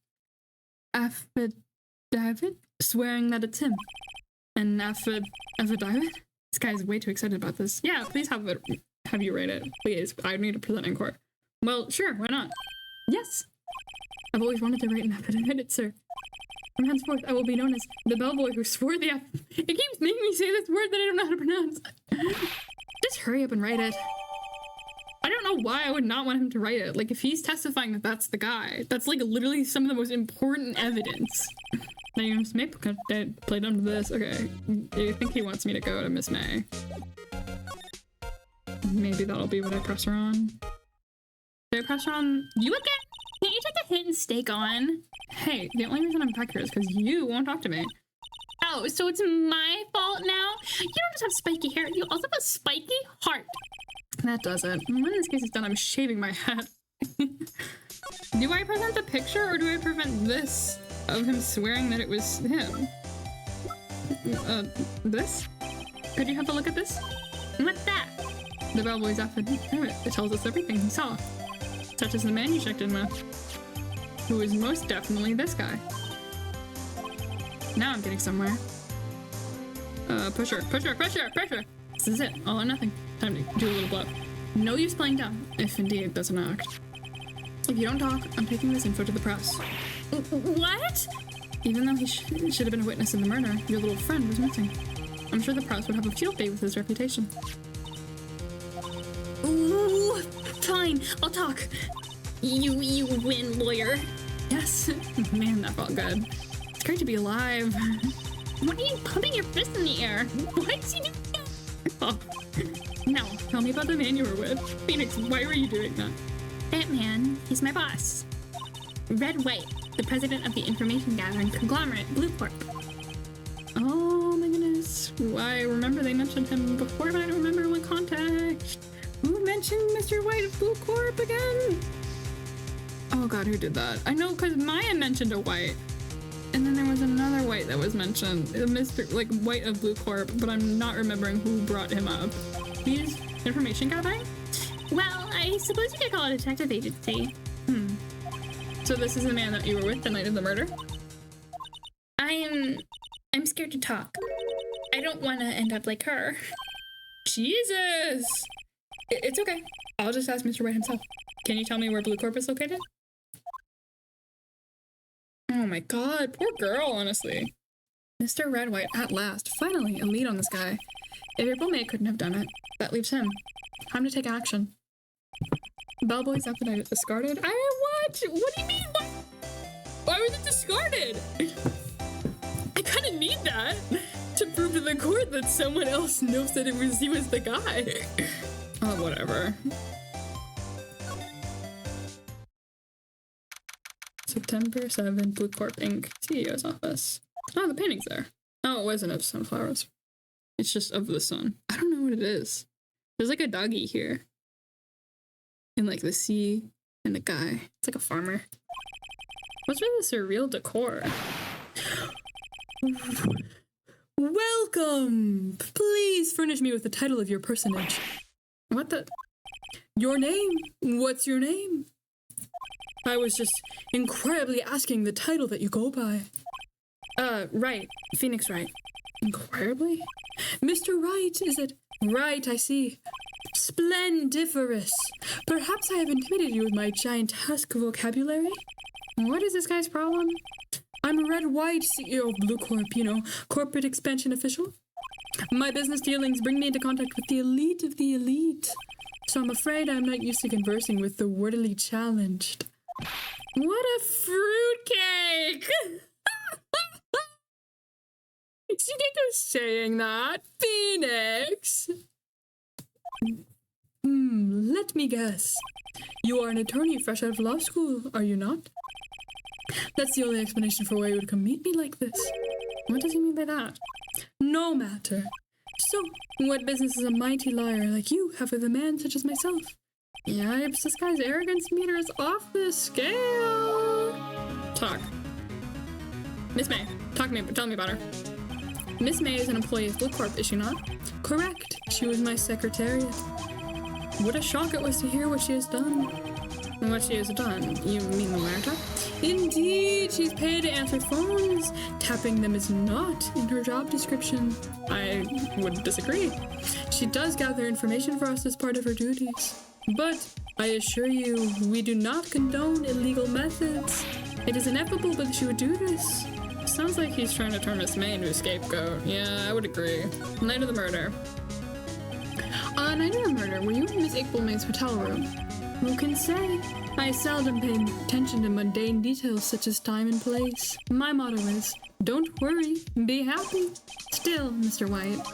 affidavit swearing that it's him? An affidavit? This guy's way too excited about this. Yeah, please have you write it. Please, I need to present in court. Well, sure, why not? Yes. I've always wanted to write an affidavit, sir. From henceforth, I will be known as the bellboy who swore the It keeps making me say this word that I don't know how to pronounce. Just hurry up and write it. I don't know why I would not want him to write it. Like, if he's testifying that that's the guy, that's like literally some of the most important evidence. Now you Miss May played under this. Okay, I think he wants me to go to Miss May. Maybe that'll be what I press her on. Did I press her on you again? Can't you take a hit and stay gone? Hey, the only reason I'm back here is because you won't talk to me. Oh, so it's my fault now? You don't just have spiky hair, you also have a spiky heart. That does it. When this case is done, I'm shaving my head. Do I present the picture or do I prevent this of him swearing that it was him? This? Could you have a look at this? What's that? The bellboy's affidavit. It tells us everything he saw. Such as the man you checked in with, who is most definitely this guy. Now I'm getting somewhere. Pressure. This is it, all or nothing. Time to do a little bluff. No use playing dumb, if indeed it doesn't act. If you don't talk, I'm taking this info to the press. What? Even though he should have been a witness in the murder, your little friend was missing. I'm sure the press would have a field day with his reputation. Ooh, fine, I'll talk. You win, lawyer. Yes. Man, that felt good. It's great to be alive. Why are you pumping your fist in the air? Why is he doing that? Oh, No, tell me about the man you were with. Phoenix, why were you doing that? Batman, he's my boss. Red White, the president of the information gathering conglomerate, Blue Corp. Oh my goodness. I remember they mentioned him before, but I don't remember what context. Who mentioned Mr. White of Blue Corp again? Oh god, who did that? I know because Maya mentioned a White. And then there was another White that was mentioned. Mr. like White of Blue Corp, but I'm not remembering who brought him up. He's information gathering? Well, I suppose you could call it a detective agency. So this is the man that you were with the night of the murder? I'm scared to talk. I don't want to end up like her. Jesus! It's okay. I'll just ask Mr. White himself. Can you tell me where Blue Corp is located? Oh my god, poor girl, honestly. Mr. Red White, at last, finally, a lead on this guy. If April May couldn't have done it, that leaves him. Time to take action. Bellboy's up the night it's discarded. What? What do you mean? What? Why was it discarded? I kind of need that to prove to the court that someone else knows that he was the guy. Oh, whatever. September 7th, Blue Corp Inc. CEO's office. Oh, the painting's there. Oh, it wasn't of sunflowers. It's just of the sun. I don't know what it is. There's like a doggy here. And like the sea and the guy. It's like a farmer. What's with the surreal decor? Welcome! Please furnish me with the title of your personage. What the? Your name? What's your name? I was just incredibly asking the title that you go by. Wright. Phoenix Wright. Incredibly? Mr. Wright, is it? Right, I see. Splendiferous. Perhaps I have intimidated you with my giantesque vocabulary? What is this guy's problem? I'm Red White, CEO of Blue Corp, corporate expansion official. My business dealings bring me into contact with the elite of the elite. So I'm afraid I'm not used to conversing with the wordily challenged. What a fruitcake! Ridiculous saying that, Phoenix. Let me guess. You are an attorney fresh out of law school, are you not? That's the only explanation for why you would come meet me like this. What does he mean by that? No matter. So, what business does a mighty liar like you have with a man such as myself? Yipes, this guy's arrogance meter is off the scale. Talk. Miss May, tell me about her. Miss May is an employee of Blue Corp, is she not? Correct. She was my secretariat. What a shock it was to hear what she has done. What she has done? You mean the wiretap? Indeed, she's paid to answer phones. Tapping them is not in her job description. I would disagree. She does gather information for us as part of her duties. But I assure you, we do not condone illegal methods. It is ineffable that she would do this. Sounds like he's trying to turn Miss May into a scapegoat. Yeah, I would agree. Night of the murder. Night of the murder, were you in Miss April May's hotel room? Who can say? I seldom pay attention to mundane details such as time and place. My motto is, don't worry, be happy. Still, Mr. White,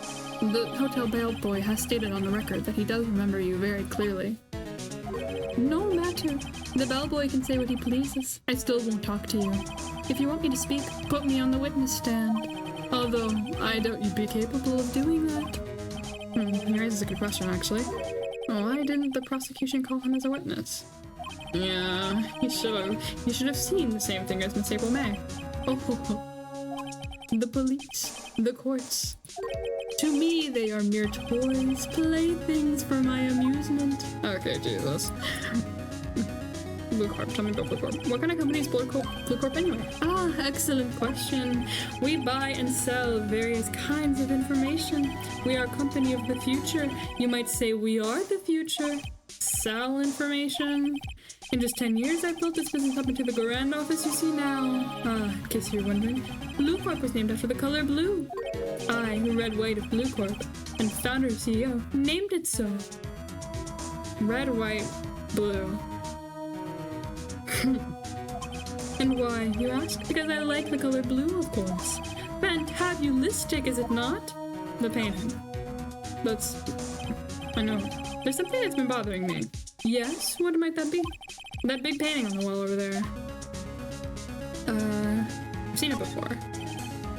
the hotel bellboy has stated on the record that he does remember you very clearly. No matter. The bellboy can say what he pleases. I still won't talk to you. If you want me to speak, put me on the witness stand. Although, I doubt you'd be capable of doing that. He raises a good question, actually. Why didn't the prosecution call him as a witness? Yeah, he should have seen the same thing as Miss April May. Oh, the police, the courts. To me, they are mere toys, playthings for my amusement. Okay, Jesus. Blue Corp, tell me about Blue Corp. What kind of company is Blue Corp anyway? Excellent question. We buy and sell various kinds of information. We are a company of the future. You might say we are the future. Sell information. In just 10 years, I've built this business up into the grand office you see now. In case you're wondering, Blue Corp was named after the color blue. I, Red White of Blue Corp, and founder and CEO, named it so. Red, white, blue. And why, you ask? Because I like the color blue, of course. Fantabulistic, is it not? The painting. I know. There's something that's been bothering me. Yes? What might that be? That big painting on the wall over there. I've seen it before.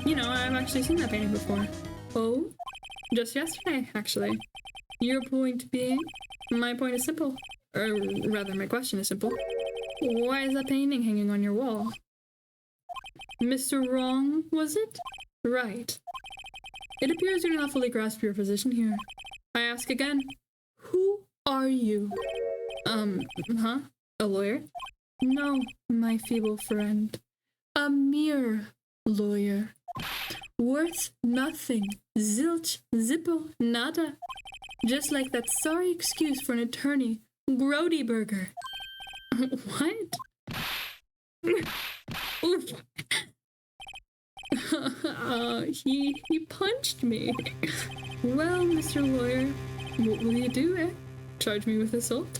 You know, I've actually seen that painting before. Oh? Just yesterday, actually. Your point being? My point is simple. Or rather, my question is simple. Why is that painting hanging on your wall? Mr. Wrong, was it? Right. It appears you do not fully grasp your position here. I ask again, who are you? Huh? A lawyer? No, my feeble friend. A mere lawyer. Worth nothing. Zilch, zippo, nada. Just like that sorry excuse for an attorney, Grody Burger. What? Oof. He punched me. Well, Mr. Lawyer, what will you do, eh? Charge me with assault?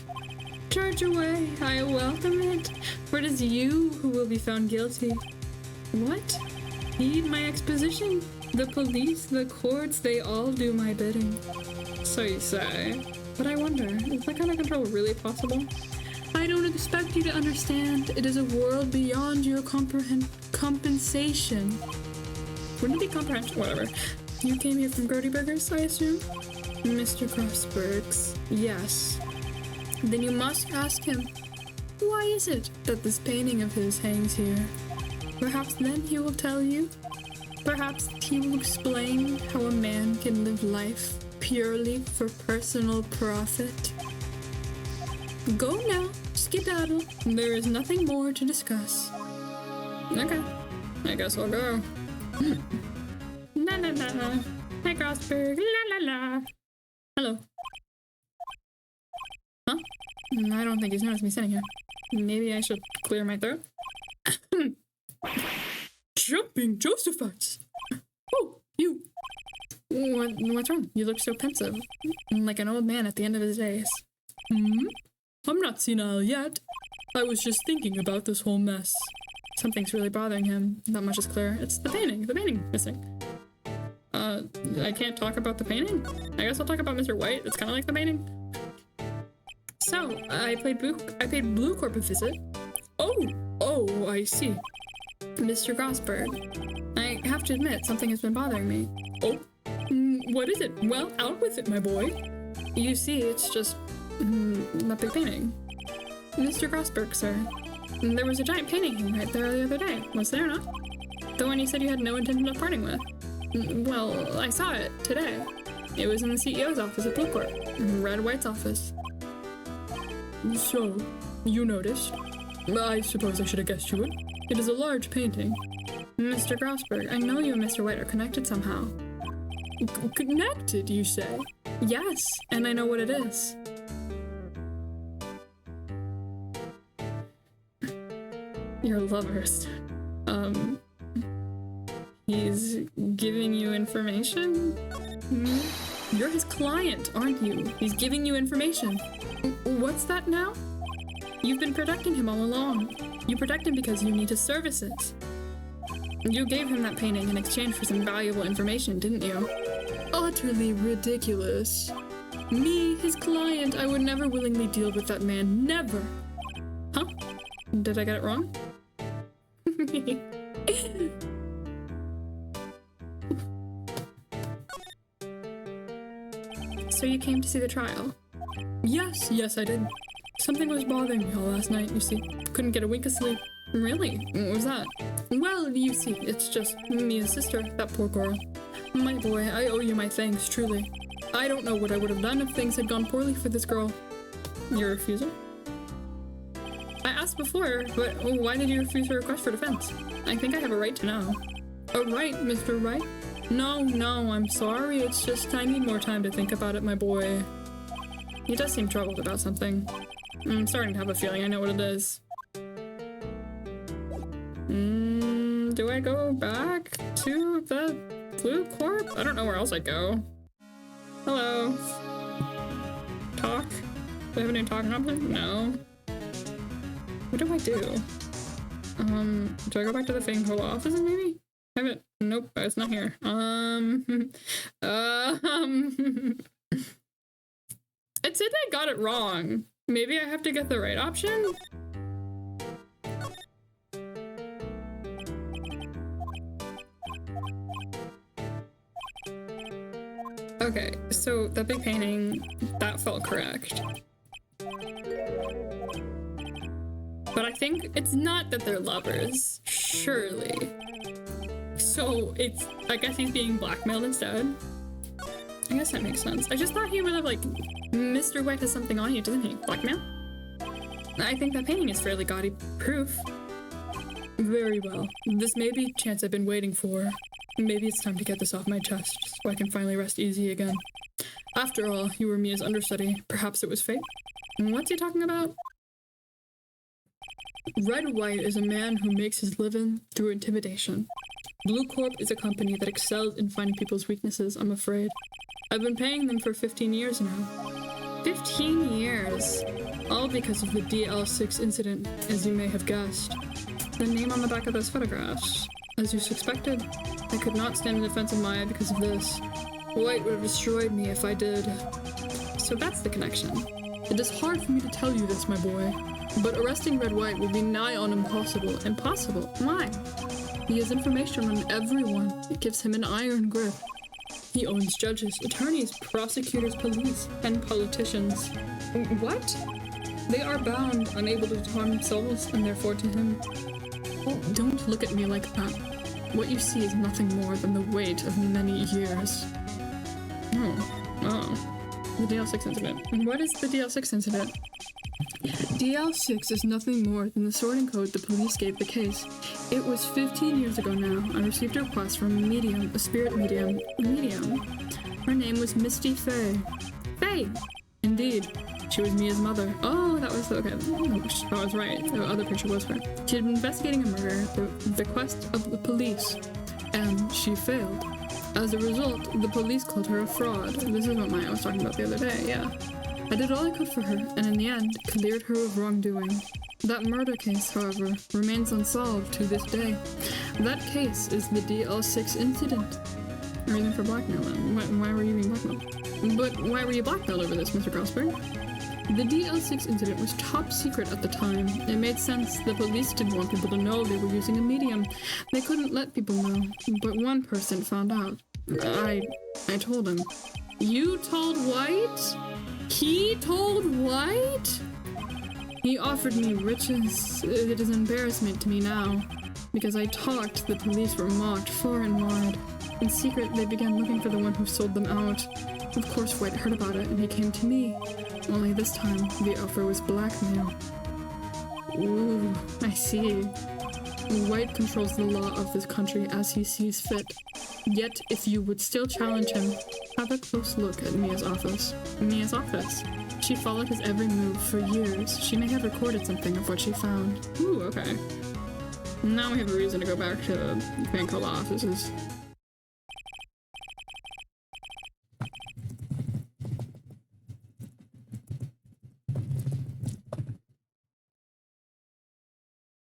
Charge away, I welcome it, for it is you who will be found guilty. What? Heed my exposition. The police, the courts, they all do my bidding. So you say. But I wonder, is that kind of control really possible? I don't expect you to understand. It is a world beyond your compensation. Wouldn't it be comprehension? Whatever. You came here from Grody Burgers, I assume? Mr. Crossberg's. Yes. Then you must ask him, why is it that this painting of his hangs here? Perhaps then he will tell you. Perhaps he will explain how a man can live life purely for personal profit. Go now, skedaddle. There is nothing more to discuss. Okay, I guess I'll go. La la la. Hi, Crossberg. La la la. Hello. Huh? I don't think he's noticed me sitting here. Maybe I should clear my throat. Jumping Josephites! Oh, you! What's wrong? You look so pensive. Like an old man at the end of his days. I'm not senile yet. I was just thinking about this whole mess. Something's really bothering him. That much is clear. It's the painting. The painting missing. I can't talk about the painting? I guess I'll talk about Mr. White. It's kind of like the painting. So, I paid Blue Corp a visit. Oh, I see. Mr. Grossberg, I have to admit, something has been bothering me. Oh? What is it? Well, out with it, my boy. You see, it's just that big painting. Mr. Grossberg, sir. There was a giant painting right there the other day, was there not? The one you said you had no intention of parting with. Well, I saw it today. It was in the CEO's office at Blue Corp, Red White's office. So, you noticed? I suppose I should have guessed you would. It is a large painting. Mr. Grossberg, I know you and Mr. White are connected somehow. Connected, you say? Yes, and I know what it is. Your lovers. He's giving you information? You're his client, aren't you? He's giving you information. What's that now? You've been protecting him all along. You protect him because you need his services. You gave him that painting in exchange for some valuable information, didn't you? Utterly ridiculous. Me, his client, I would never willingly deal with that man. Never. Huh? Did I get it wrong? So you came to see the trial? Yes, I did. Something was bothering me all last night, you see. Couldn't get a wink of sleep. Really? What was that? Well, you see, it's just me and sister, that poor girl. My boy, I owe you my thanks, truly. I don't know what I would have done if things had gone poorly for this girl. Your refusal? I asked before, but why did you refuse her request for defense? I think I have a right to know. A right, Mr. Wright? No, I'm sorry. It's just I need more time to think about it, my boy. He does seem troubled about something. I'm starting to have a feeling I know what it is. Do I go back to the Blue Corp? I don't know where else I'd go. Hello. Talk? Do I have any talking options? No. What do? Do I go back to the Fanghola offices maybe? have it. Nope, it's not here. It said I got it wrong. Maybe I have to get the right option? Okay, so that big painting, that felt correct. But I think it's not that they're lovers, surely. So it's, I guess he's being blackmailed instead. I guess that makes sense. I just thought he would have, like, Mr. White has something on you, doesn't he? Blackmail? I think that painting is fairly gaudy proof. Very well. This may be the chance I've been waiting for. Maybe it's time to get this off my chest, so I can finally rest easy again. After all, you were Mia's understudy. Perhaps it was fate? What's he talking about? Red White is a man who makes his living through intimidation. Blue Corp is a company that excels in finding people's weaknesses, I'm afraid. I've been paying them for 15 years now. 15 years? All because of the DL6 incident, as you may have guessed. The name on the back of those photographs. As you suspected, I could not stand in defense of Maya because of this. White would have destroyed me if I did. So that's the connection. It is hard for me to tell you this, my boy, but arresting Red White would be nigh on impossible. Impossible? Why? He has information on everyone. It gives him an iron grip. He owns judges, attorneys, prosecutors, police, and politicians. What? They are bound, unable to harm themselves, and therefore to him. Oh, don't look at me like that. What you see is nothing more than the weight of many years. Oh. The DL6 incident. What is the DL6 incident? DL6 is nothing more than the sorting code the police gave the case. It was 15 years ago now. I received a request from a medium, a spirit medium. Her name was Misty Faye. Faye! Indeed. She was Mia's mother. Oh, that was, okay. I was right. The other picture was her. She had been investigating a murder at the bequest of the police, and she failed. As a result, the police called her a fraud. This is what Maya was talking about the other day, yeah. I did all I could for her, and in the end, cleared her of wrongdoing. That murder case, however, remains unsolved to this day. That case is the DL6 incident. Reason for blackmail, then. Why were you being blackmailed? But why were you blackmailed over this, Mr. Grossberg? The DL6 incident was top secret at the time. It made sense. The police didn't want people to know they were using a medium. They couldn't let people know. But one person found out. I told him. You told White? He told White? He offered me riches. It is an embarrassment to me now. Because I talked, the police were mocked far and wide. In secret, they began looking for the one who sold them out. Of course, White heard about it, and he came to me. Only this time, the offer was blackmail. Ooh, I see. White controls the law of this country as he sees fit. Yet, if you would still challenge him, have a close look at Mia's office. Mia's office. She followed his every move for years. She may have recorded something of what she found. Ooh, okay. Now we have a reason to go back to Vancouver offices.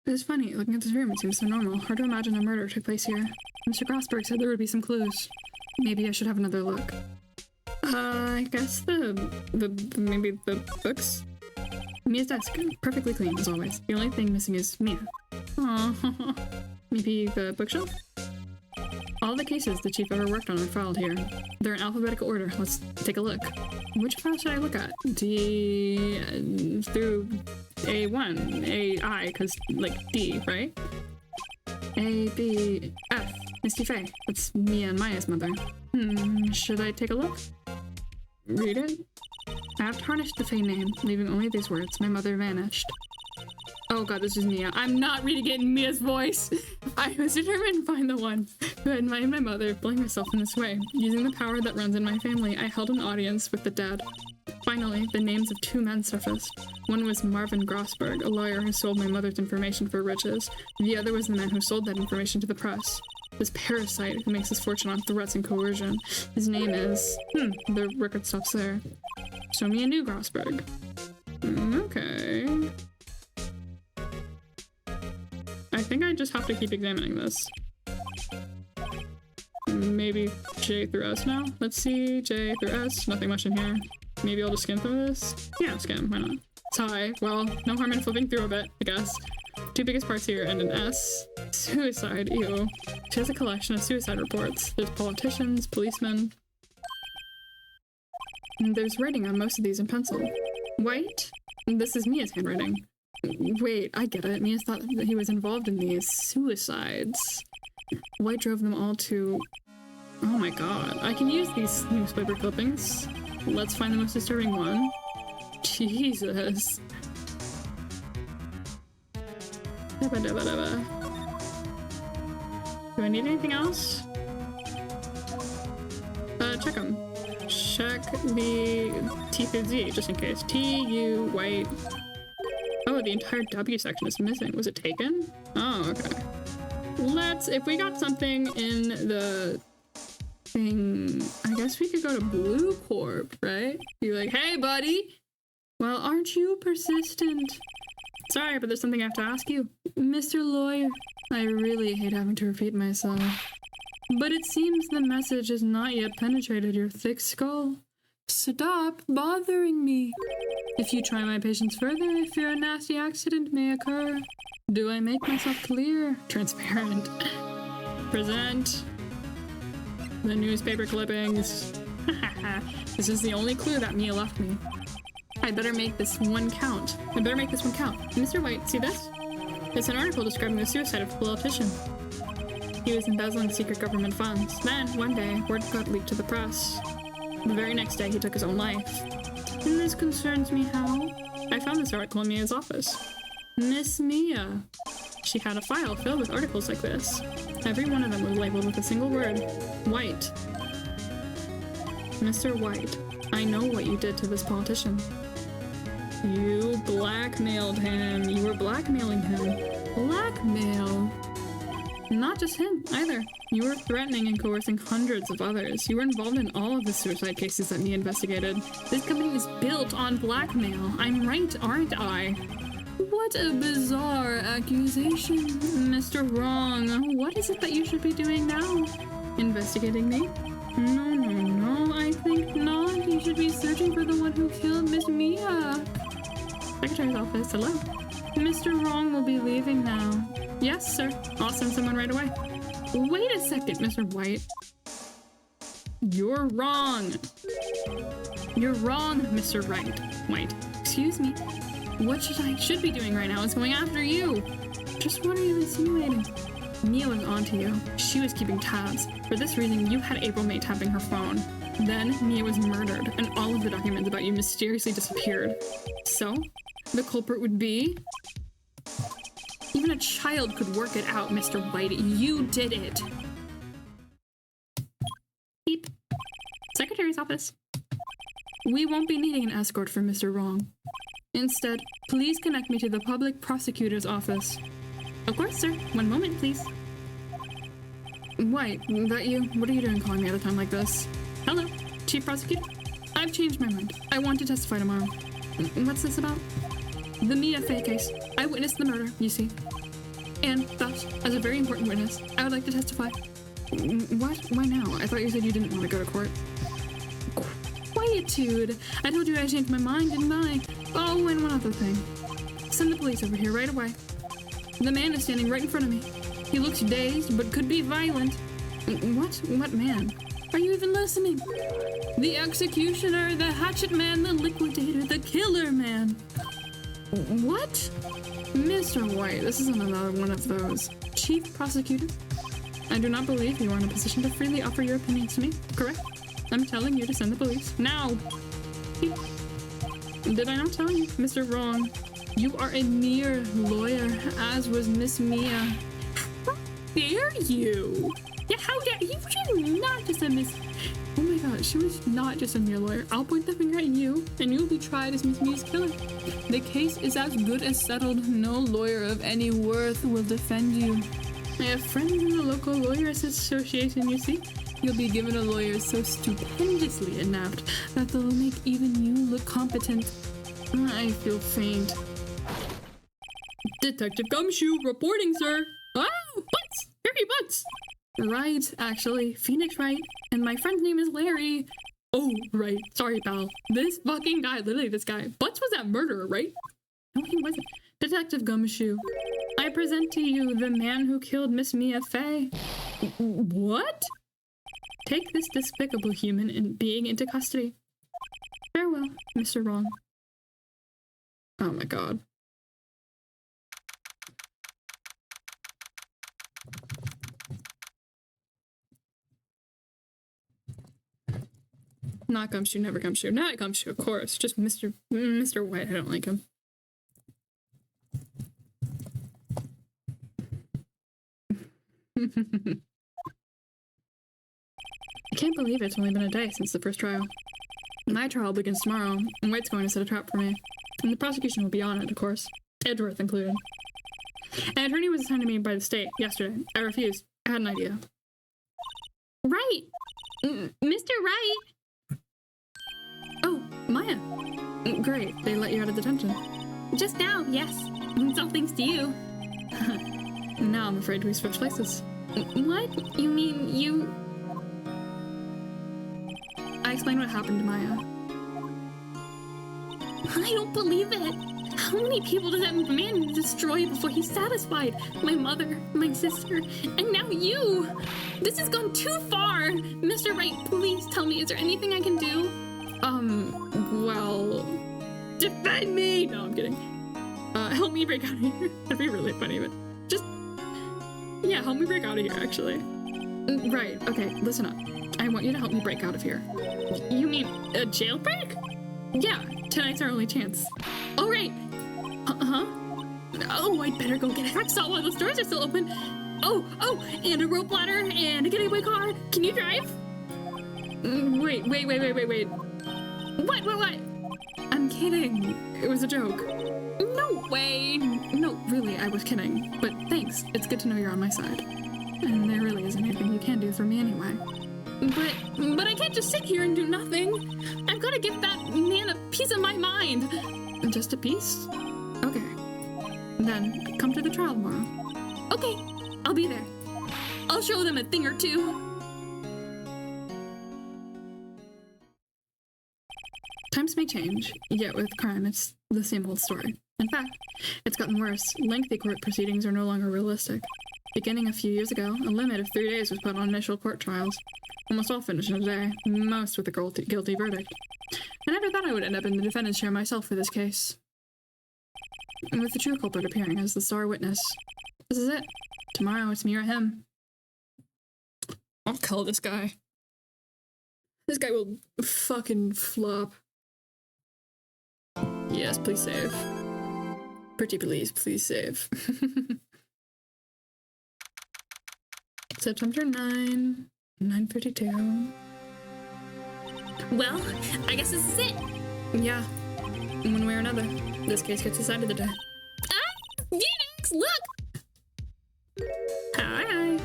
It's funny, looking at this room, it seems so normal. Hard to imagine a murder took place here. Mr. Grossberg said there would be some clues. Maybe I should have another look. I guess maybe the books? Mia's desk, perfectly clean, as always. The only thing missing is Mia. Aww. Maybe the bookshelf? All the cases the chief ever worked on are filed here. They're in alphabetical order. Let's take a look. Which file should I look at? D through A1, AI, because, like, D, right? A, B, F. Misty Faye. That's Mia and Maya's mother. Should I take a look? Read it? I have tarnished the Faye name, leaving only these words. My mother vanished. Oh god, this is Mia. I'm not reading it in Mia's voice! I was determined to find the one who had made my mother blame myself in this way. Using the power that runs in my family, I held an audience with the dead. Finally, the names of two men surfaced. One was Marvin Grossberg, a lawyer who sold my mother's information for riches. The other was the man who sold that information to the press. This parasite who makes his fortune on threats and coercion. His name is... the record stops there. So Mia knew Grossberg. Okay. I think I just have to keep examining this. Maybe J through S now? Let's see, J through S, nothing much in here. Maybe I'll just skim through this? Yeah, skim, why not? Tie, well, no harm in flipping through a bit, I guess. Two biggest parts here and an S. Suicide, ew. She has a collection of suicide reports. There's politicians, policemen. And there's writing on most of these in pencil. White? This is Mia's handwriting. Wait, I get it. Mia thought that he was involved in these suicides. White drove them all to... Oh my god. I can use these newspaper clippings. Let's find the most disturbing one. Jesus. Dabba dabba dabba. Do I need anything else? Check them. Check the T through Z, just in case. T, U, white. Oh, the entire W section is missing. Was it taken? Oh, okay. Let's, if we got something in the thing, I guess we could go to Blue Corp, right? Be like, hey, buddy! Well, aren't you persistent? Sorry, but there's something I have to ask you. Mr. Lawyer, I really hate having to repeat myself. But it seems the message has not yet penetrated your thick skull. Stop bothering me. If you try my patience further, I fear a nasty accident may occur. Do I make myself clear? Transparent. Present the newspaper clippings. This is the only clue that Mia left me. I better make this one count. Mr. White, see this? It's an article describing the suicide of a politician. He was embezzling secret government funds. Then, one day, word got leaked to the press. The very next day, he took his own life. And this concerns me how? I found this article in Mia's office. Miss Mia. She had a file filled with articles like this. Every one of them was labeled with a single word. White. Mr. White, I know what you did to this politician. You blackmailed him. You were blackmailing him. Blackmail? Not just him, either. You were threatening and coercing hundreds of others. You were involved in all of the suicide cases that Mia investigated. This company is built on blackmail. I'm right, aren't I? What a bizarre accusation. Mr. Wrong, what is it that you should be doing now? Investigating me? No, I think not. You should be searching for the one who killed Miss Mia. Secretary's office, hello. Mr. Wrong will be leaving now. Yes, sir. I'll send someone right away. Wait a second, Mr. White. You're wrong. You're wrong, Mr. White. Excuse me. What should be doing right now is going after you. Just what are you insinuating? Mia was onto you. She was keeping tabs. For this reason, you had April May tapping her phone. Then Mia was murdered, and all of the documents about you mysteriously disappeared. So, the culprit would be... Even a child could work it out, Mr. White. You did it. Beep. Secretary's office. We won't be needing an escort for Mr. Wrong. Instead, please connect me to the public prosecutor's office. Of course, sir. One moment, please. White, that you? What are you doing calling me at a time like this? Hello, Chief Prosecutor. I've changed my mind. I want to testify tomorrow. What's this about? The Mia Fey case. I witnessed the murder, you see. And thus, as a very important witness, I would like to testify. What? Why now? I thought you said you didn't want to go to court. Quietude! I told you I changed my mind, didn't I? Oh, and one other thing. Send the police over here right away. The man is standing right in front of me. He looks dazed, but could be violent. What? What man? Are you even listening? The executioner, the hatchet man, the liquidator, the killer man. What? Mr. White, this is another one of those. Chief Prosecutor, I do not believe you are in a position to freely offer your opinions to me, correct? I'm telling you to send the police. Now! Did I not tell you, Mr. Wrong? You are a mere lawyer, as was Miss Mia. How dare you? Yeah, how dare you? She was not just a Miss... Oh my god, she was not just a mere lawyer. I'll point the finger at you, and you'll be tried as Miss Mia's killer. The case is as good as settled. No lawyer of any worth will defend you. I have friends in the local lawyers association, you see. You'll be given a lawyer so stupendously inept that they'll make even you look competent. I feel faint. Detective Gumshoe reporting, sir. Oh, butts! Hairy butts! Right, actually. Phoenix Wright. And my friend's name is Larry. Oh, right. Sorry, pal. This fucking guy, literally this guy. Butts was that murderer, right? No, he wasn't. Detective Gumshoe. I present to you the man who killed Miss Mia Fey. What? Take this despicable human being into custody. Farewell, Mr. Wrong. Oh my god. Not Gumshoe, never Gumshoe. Not Gumshoe, of course. Just Mr. White. I don't like him. I can't believe it's only been a day since the first trial. My trial begins tomorrow, and White's going to set a trap for me. And the prosecution will be on it, of course. Edgeworth included. An attorney was assigned to me by the state yesterday. I refused. I had an idea. Right! Mr. Wright! Oh, Maya. Great, they let you out of detention. Just now, yes. It's all thanks to you. Now I'm afraid we switch places. What? You mean you... I explained what happened to Maya. I don't believe it. How many people does that man destroy before he's satisfied? My mother, my sister, and now you! This has gone too far! Mr. Wright, please tell me, is there anything I can do? Well... Defend me! No, I'm kidding. Help me break out of here. That'd be really funny, but just... Yeah, help me break out of here, actually. Right, okay, listen up. I want you to help me break out of here. You mean a jailbreak? Yeah, tonight's our only chance. All right. Uh-huh. Oh, I'd better go get a hacksaw while the stores are still open. Oh, and a rope ladder and a getaway car. Can you drive? Wait. What? I'm kidding. It was a joke. No way. No, really, I was kidding. But thanks. It's good to know you're on my side. And there really isn't anything you can do for me anyway. But I can't just sit here and do nothing. I've got to give that man a piece of my mind. Just a piece? Okay. Then come to the trial tomorrow. Okay, I'll be there. I'll show them a thing or two. Times may change, yet with crime, it's the same old story. In fact, it's gotten worse. Lengthy court proceedings are no longer realistic. Beginning a few years ago, a limit of 3 days was put on initial court trials. Almost all finished in a day, most with a guilty verdict. I never thought I would end up in the defendant's chair myself for this case. And with the true culprit appearing as the star witness. This is it. Tomorrow it's me or him. I'll kill this guy. This guy will fucking flop. Yes, please save. Pretty please save. September 9, 9:52. Well, I guess this is it. Yeah, one way or another, this case gets decided today. Ah, Phoenix, look! Hi.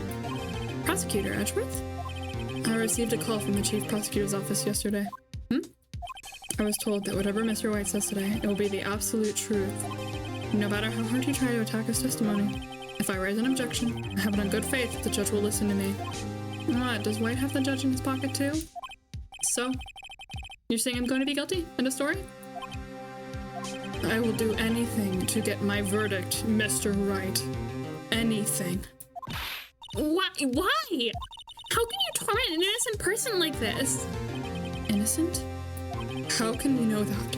Prosecutor Edgeworth? I received a call from the chief prosecutor's office yesterday. I was told that whatever Mr. White says today, it will be the absolute truth. No matter how hard you try to attack his testimony, if I raise an objection, I have it on good faith that the judge will listen to me. What, does White have the judge in his pocket too? So, you're saying I'm going to be guilty? End of story? I will do anything to get my verdict, Mr. Wright. Anything. Why? How can you torment an innocent person like this? Innocent? How can we know that?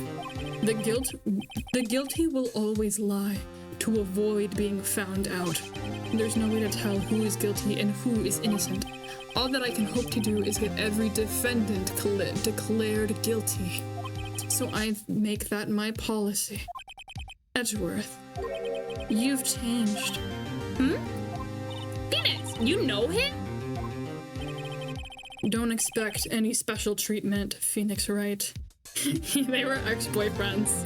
The guilty will always lie to avoid being found out. There's no way to tell who is guilty and who is innocent. All that I can hope to do is get every defendant declared guilty. So I make that my policy. Edgeworth, you've changed. Phoenix, you know him? Don't expect any special treatment, Phoenix Wright. They were ex-boyfriends.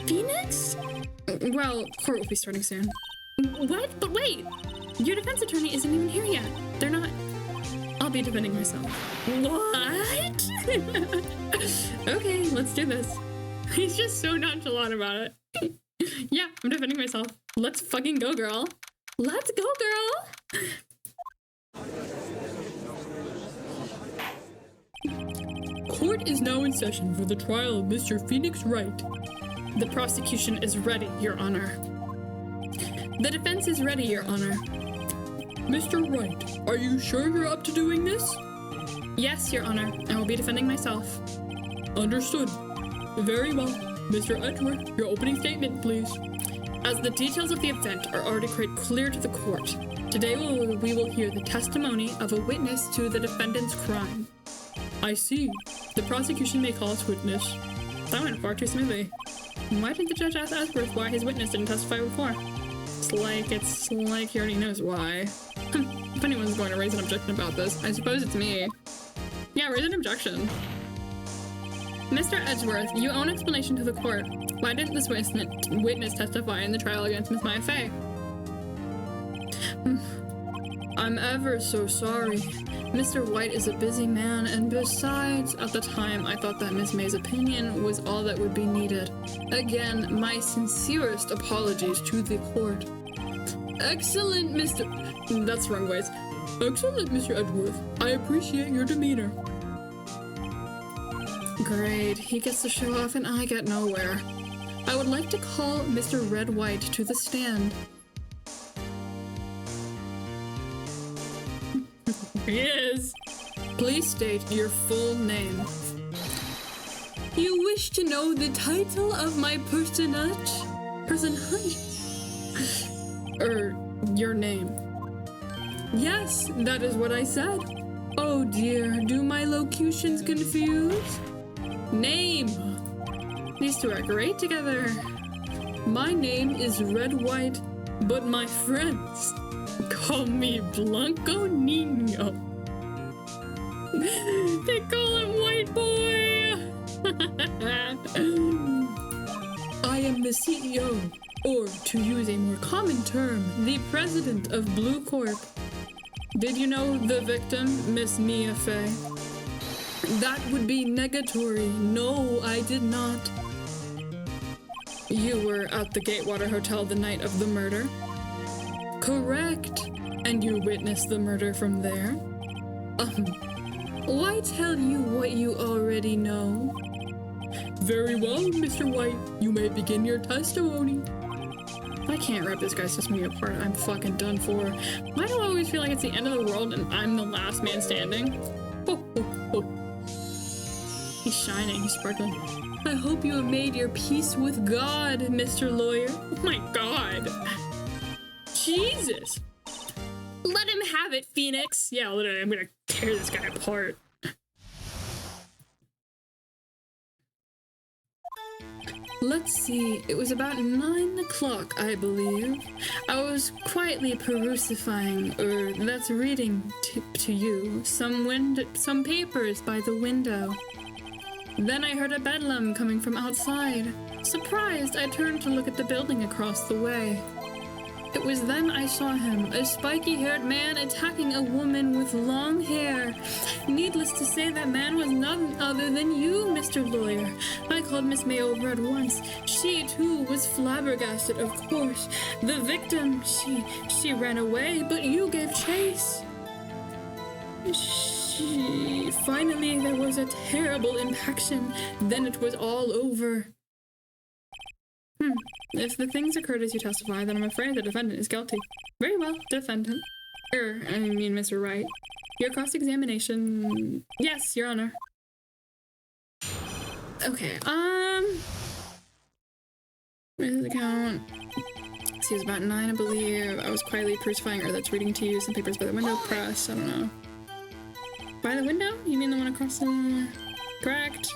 Phoenix? Well, court will be starting soon. What? But wait! Your defense attorney isn't even here yet. They're not. I'll be defending myself. What? Okay, let's do this. He's just so nonchalant about it. Yeah, I'm defending myself. Let's fucking go, girl. Let's go, girl! Court is now in session for the trial of Mr. Phoenix Wright. The prosecution is ready, Your Honor. The defense is ready, Your Honor. Mr. Wright, are you sure you're up to doing this? Yes, Your Honor. I will be defending myself. Understood. Very well. Mr. Edgeworth, your opening statement, please. As the details of the event are already quite clear to the court, today we will hear the testimony of a witness to the defendant's crime. I see. The prosecution may call its witness. That went far too smoothly. Why did the judge ask Edgeworth why his witness didn't testify before? It's like he already knows why. If anyone's going to raise an objection about this, I suppose it's me. Yeah, raise an objection. Mr. Edgeworth, you owe an explanation to the court. Why didn't this witness testify in the trial against Miss Maya Fey? I'm ever so sorry. Mr. White is a busy man, and besides, at the time, I thought that Miss May's opinion was all that would be needed. Again, my sincerest apologies to the court. Excellent, Mr. That's wrong ways. Excellent, Mr. Edgeworth. I appreciate your demeanor. Great, he gets to show off and I get nowhere. I would like to call Mr. Red White to the stand. He is. Please state your full name. You wish to know the title of my personage? Your name. Yes, that is what I said. Oh dear, do my locutions confuse? Name. These two are great together. My name is Red White, but my friends call me Blanco Nino. They call him White Boy. I am the CEO, or to use a more common term, the president of Blue Corp. Did you know the victim, Miss Mia Fey? That would be negatory. No, I did not. You were at the Gatewater Hotel the night of the murder? Correct. And you witnessed the murder from there? Why tell you what you already know? Very well, Mr. White. You may begin your testimony. I can't rip this guy's testimony apart. I'm fucking done for. Why do I always feel like it's the end of the world and I'm the last man standing? Ho, ho, ho. He's shining, he's sparkling. I hope you have made your peace with God, Mr. Lawyer. Oh my God. Jesus. Let him have it, Phoenix. Yeah, literally, I'm gonna tear this guy apart. Let's see, it was about 9 o'clock, I believe. I was quietly that's reading to you, some papers by the window. Then I heard a bedlam coming from outside. Surprised, I turned to look at the building across the way. It was then I saw him, a spiky-haired man attacking a woman with long hair. Needless to say, that man was none other than you, Mr. Lawyer. I called Miss May over at once. She, too, was flabbergasted, of course. The victim, she ran away, but you gave chase. Finally, there was a terrible impaction. Then it was all over. If the things occurred as you testify, then I'm afraid the defendant is guilty. Very well, defendant. Mr. Wright. Your cross-examination... Yes, Your Honor. Okay, where's the count? See, it was about 9, I believe. I was quietly crucifying her that's reading to you some papers by the window. Press, I don't know. By the window? You mean the one across the... Correct.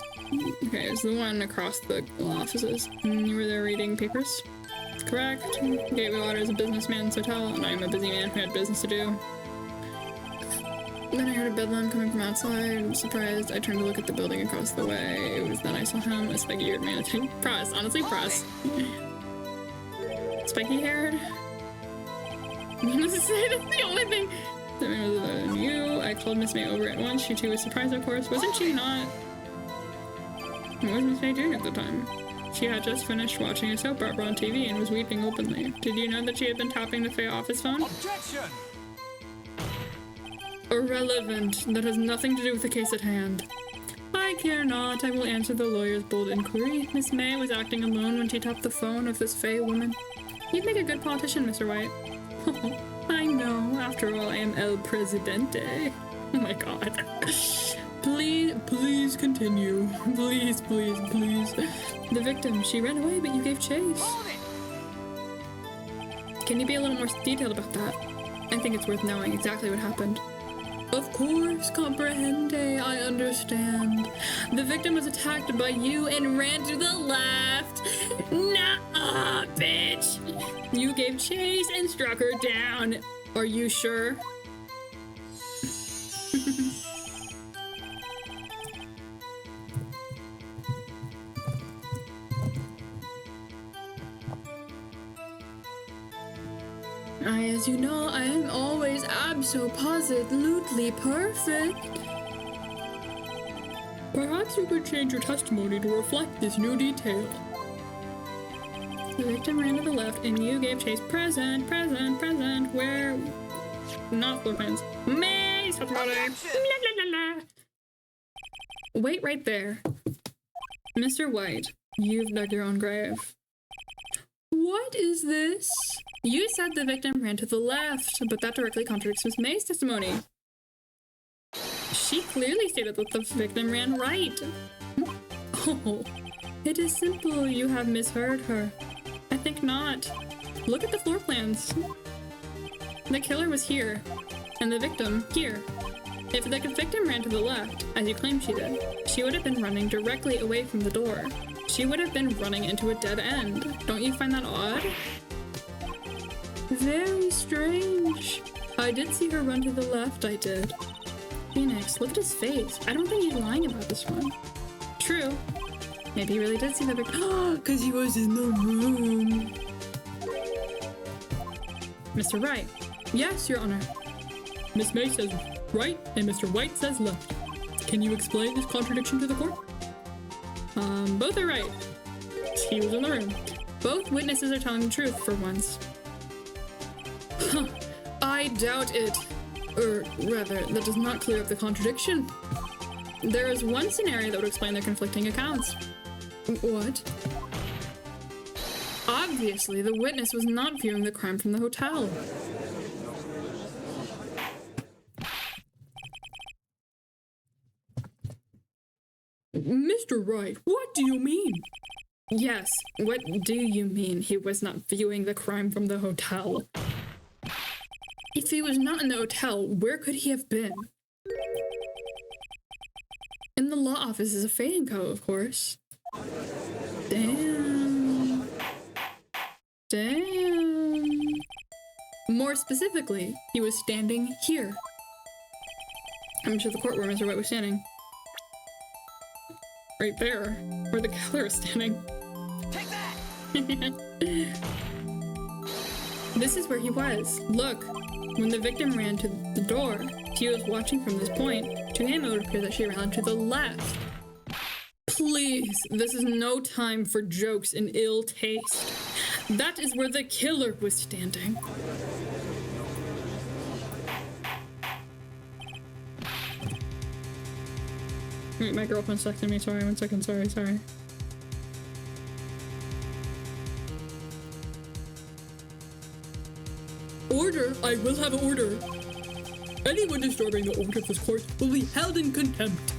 Okay, it was the one across the offices. And you were there reading papers? Correct. Gateway Water is a businessman's hotel, and I'm a busy man who had business to do. Then I heard a bedlam coming from outside. Surprised, I turned to look at the building across the way. It was then I saw him, a spiky-haired man. Press, honestly, press. Spiky-haired? That's the only thing. You, I called Miss May over at once. She too was surprised, of course. Wasn't she not? What was Miss May doing at the time? She had just finished watching a soap opera on TV and was weeping openly. Did you know that she had been tapping the Fae office phone? Objection! Irrelevant. That has nothing to do with the case at hand. I care not. I will answer the lawyer's bold inquiry. Miss May was acting alone when she tapped the phone of this Fae woman. You'd make a good politician, Mr. White. I know. After all, I am El Presidente. Oh my god. Please continue. Please. The victim, she ran away, but you gave chase. Can you be a little more detailed about that? I think it's worth knowing exactly what happened. Of course, comprehende, I understand. The victim was attacked by you and ran to the left. Nah, bitch! You gave chase and struck her down. Are you sure? As you know, I am always abso-positively perfect. Perhaps you could change your testimony to reflect this new detail. The victim ran to the left and you gave chase. Present. Where? Not floor plans. May testimony. Wait right there. Mr. White, you've dug your own grave. What is this? You said the victim ran to the left, but that directly contradicts Miss May's testimony. She clearly stated that the victim ran right. Oh, it is simple. You have misheard her. I think not. Look at the floor plans. The killer was here, and the victim here. If the victim ran to the left, as you claim she did, she would have been running directly away from the door. She would have been running into a dead end. Don't you find that odd? Very strange. I did see her run to the left, I did. Phoenix, look at his face. I don't think he's lying about this one. True. Maybe he really did see the victim. Because he was in the room. Mr. Wright. Yes, Your Honor. Miss May says right, and Mr. White says left. Can you explain this contradiction to the court? Both are right. He was in the room. Both witnesses are telling the truth for once. Huh. I doubt it. Or rather, that does not clear up the contradiction. There is one scenario that would explain their conflicting accounts. What? Obviously, the witness was not viewing the crime from the hotel. Mr. Wright, what do you mean? Yes, what do you mean he was not viewing the crime from the hotel? If he was not in the hotel, where could he have been? In the law offices of Fade & Co., of course. Damn. More specifically, he was standing here. I'm sure the court where Mr. White was standing. Right there, where the killer is standing. Take that! This is where he was. Look, when the victim ran to the door, he was watching from this point. To him, it would appear that she ran to the left. Please, this is no time for jokes and ill taste. That is where the killer was standing. Wait, my girlfriend's texting me. Sorry, 1 second. Sorry. Order! I will have order! Anyone disturbing the order of this court will be held in contempt.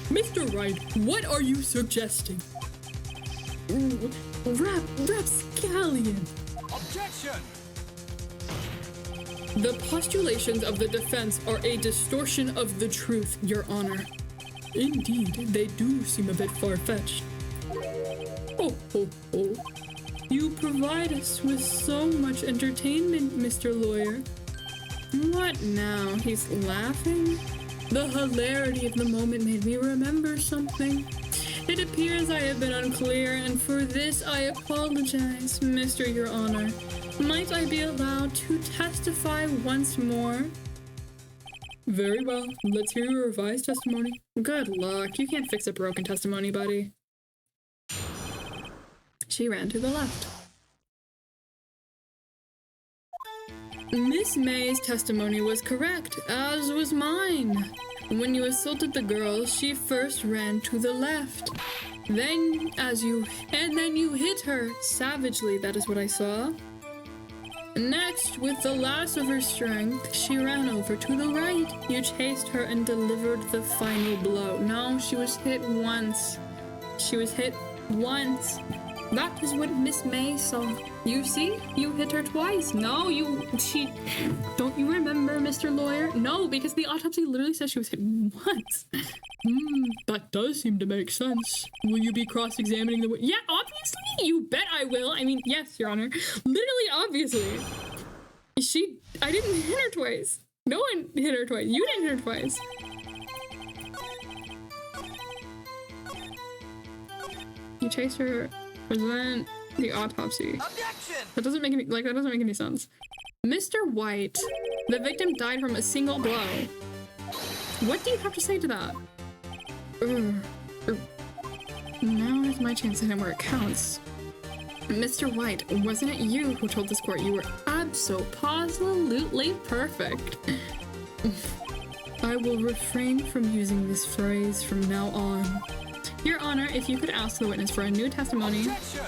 Mr. Wright, what are you suggesting? Rapscallion! Objection! The postulations of the defense are a distortion of the truth, Your Honor. Indeed, they do seem a bit far-fetched. Oh. You provide us with so much entertainment, Mr. Lawyer. What now? He's laughing? The hilarity of the moment made me remember something. It appears I have been unclear, and for this I apologize, Mr. Your Honor. Might I be allowed to testify once more? Very well. Let's hear your revised testimony. Good luck. You can't fix a broken testimony, buddy. she ran to the left. Miss May's testimony was correct, as was mine. When you assaulted the girl, she first ran to the left. Then you hit her savagely, that is what I saw. Next, with the last of her strength, she ran over to the right. You chased her and delivered the final blow. No, she was hit once. She was hit once. That is what Miss May saw. You see? You hit her twice. No, don't you remember, Mr. Lawyer? No, because the autopsy literally says she was hit once. That does seem to make sense. Will you be cross-examining the Yeah, obviously! You bet I will! I mean, yes, Your Honor. Literally, obviously. I didn't hit her twice. No one hit her twice. You didn't hit her twice. You chased her, present the autopsy. Objection! That doesn't make any sense. Mr. White, the victim died from a single blow. What do you have to say to that? Now is my chance to hit him where it counts. Mr. White, wasn't it you who told this court you were abso-positively perfect? I will refrain from using this phrase from now on. Your Honor, if you could ask the witness for a new testimony. Objection!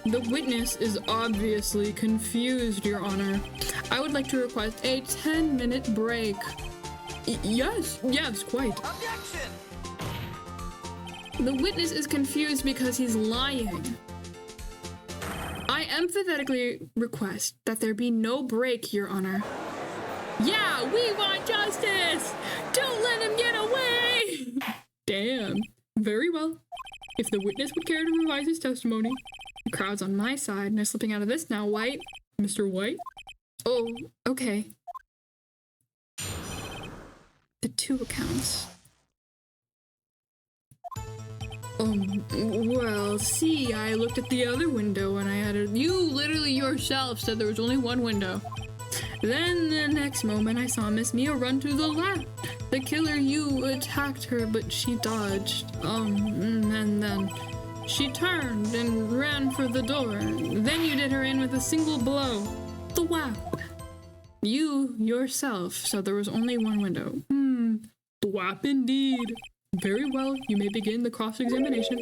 The witness is obviously confused, Your Honor. I would like to request a 10-minute break. Yes, quite. Objection! The witness is confused because he's lying. I emphatically request that there be no break, Your Honor. Yeah, we want justice! Don't let him get away! Damn. Very well. If the witness would care to revise his testimony, the crowd's on my side. No slipping out of this now, White. Mr. White? Oh, okay. The two accounts. Well, see, I looked at the other window and I added, you literally yourself said there was only one window. Then the next moment I saw Miss Mia run to the left. The killer, you attacked her, but she dodged. And then she turned and ran for the door. Then you did her in with a single blow. The whap. You yourself said there was only one window. The whap indeed. Very well, you may begin the cross-examination.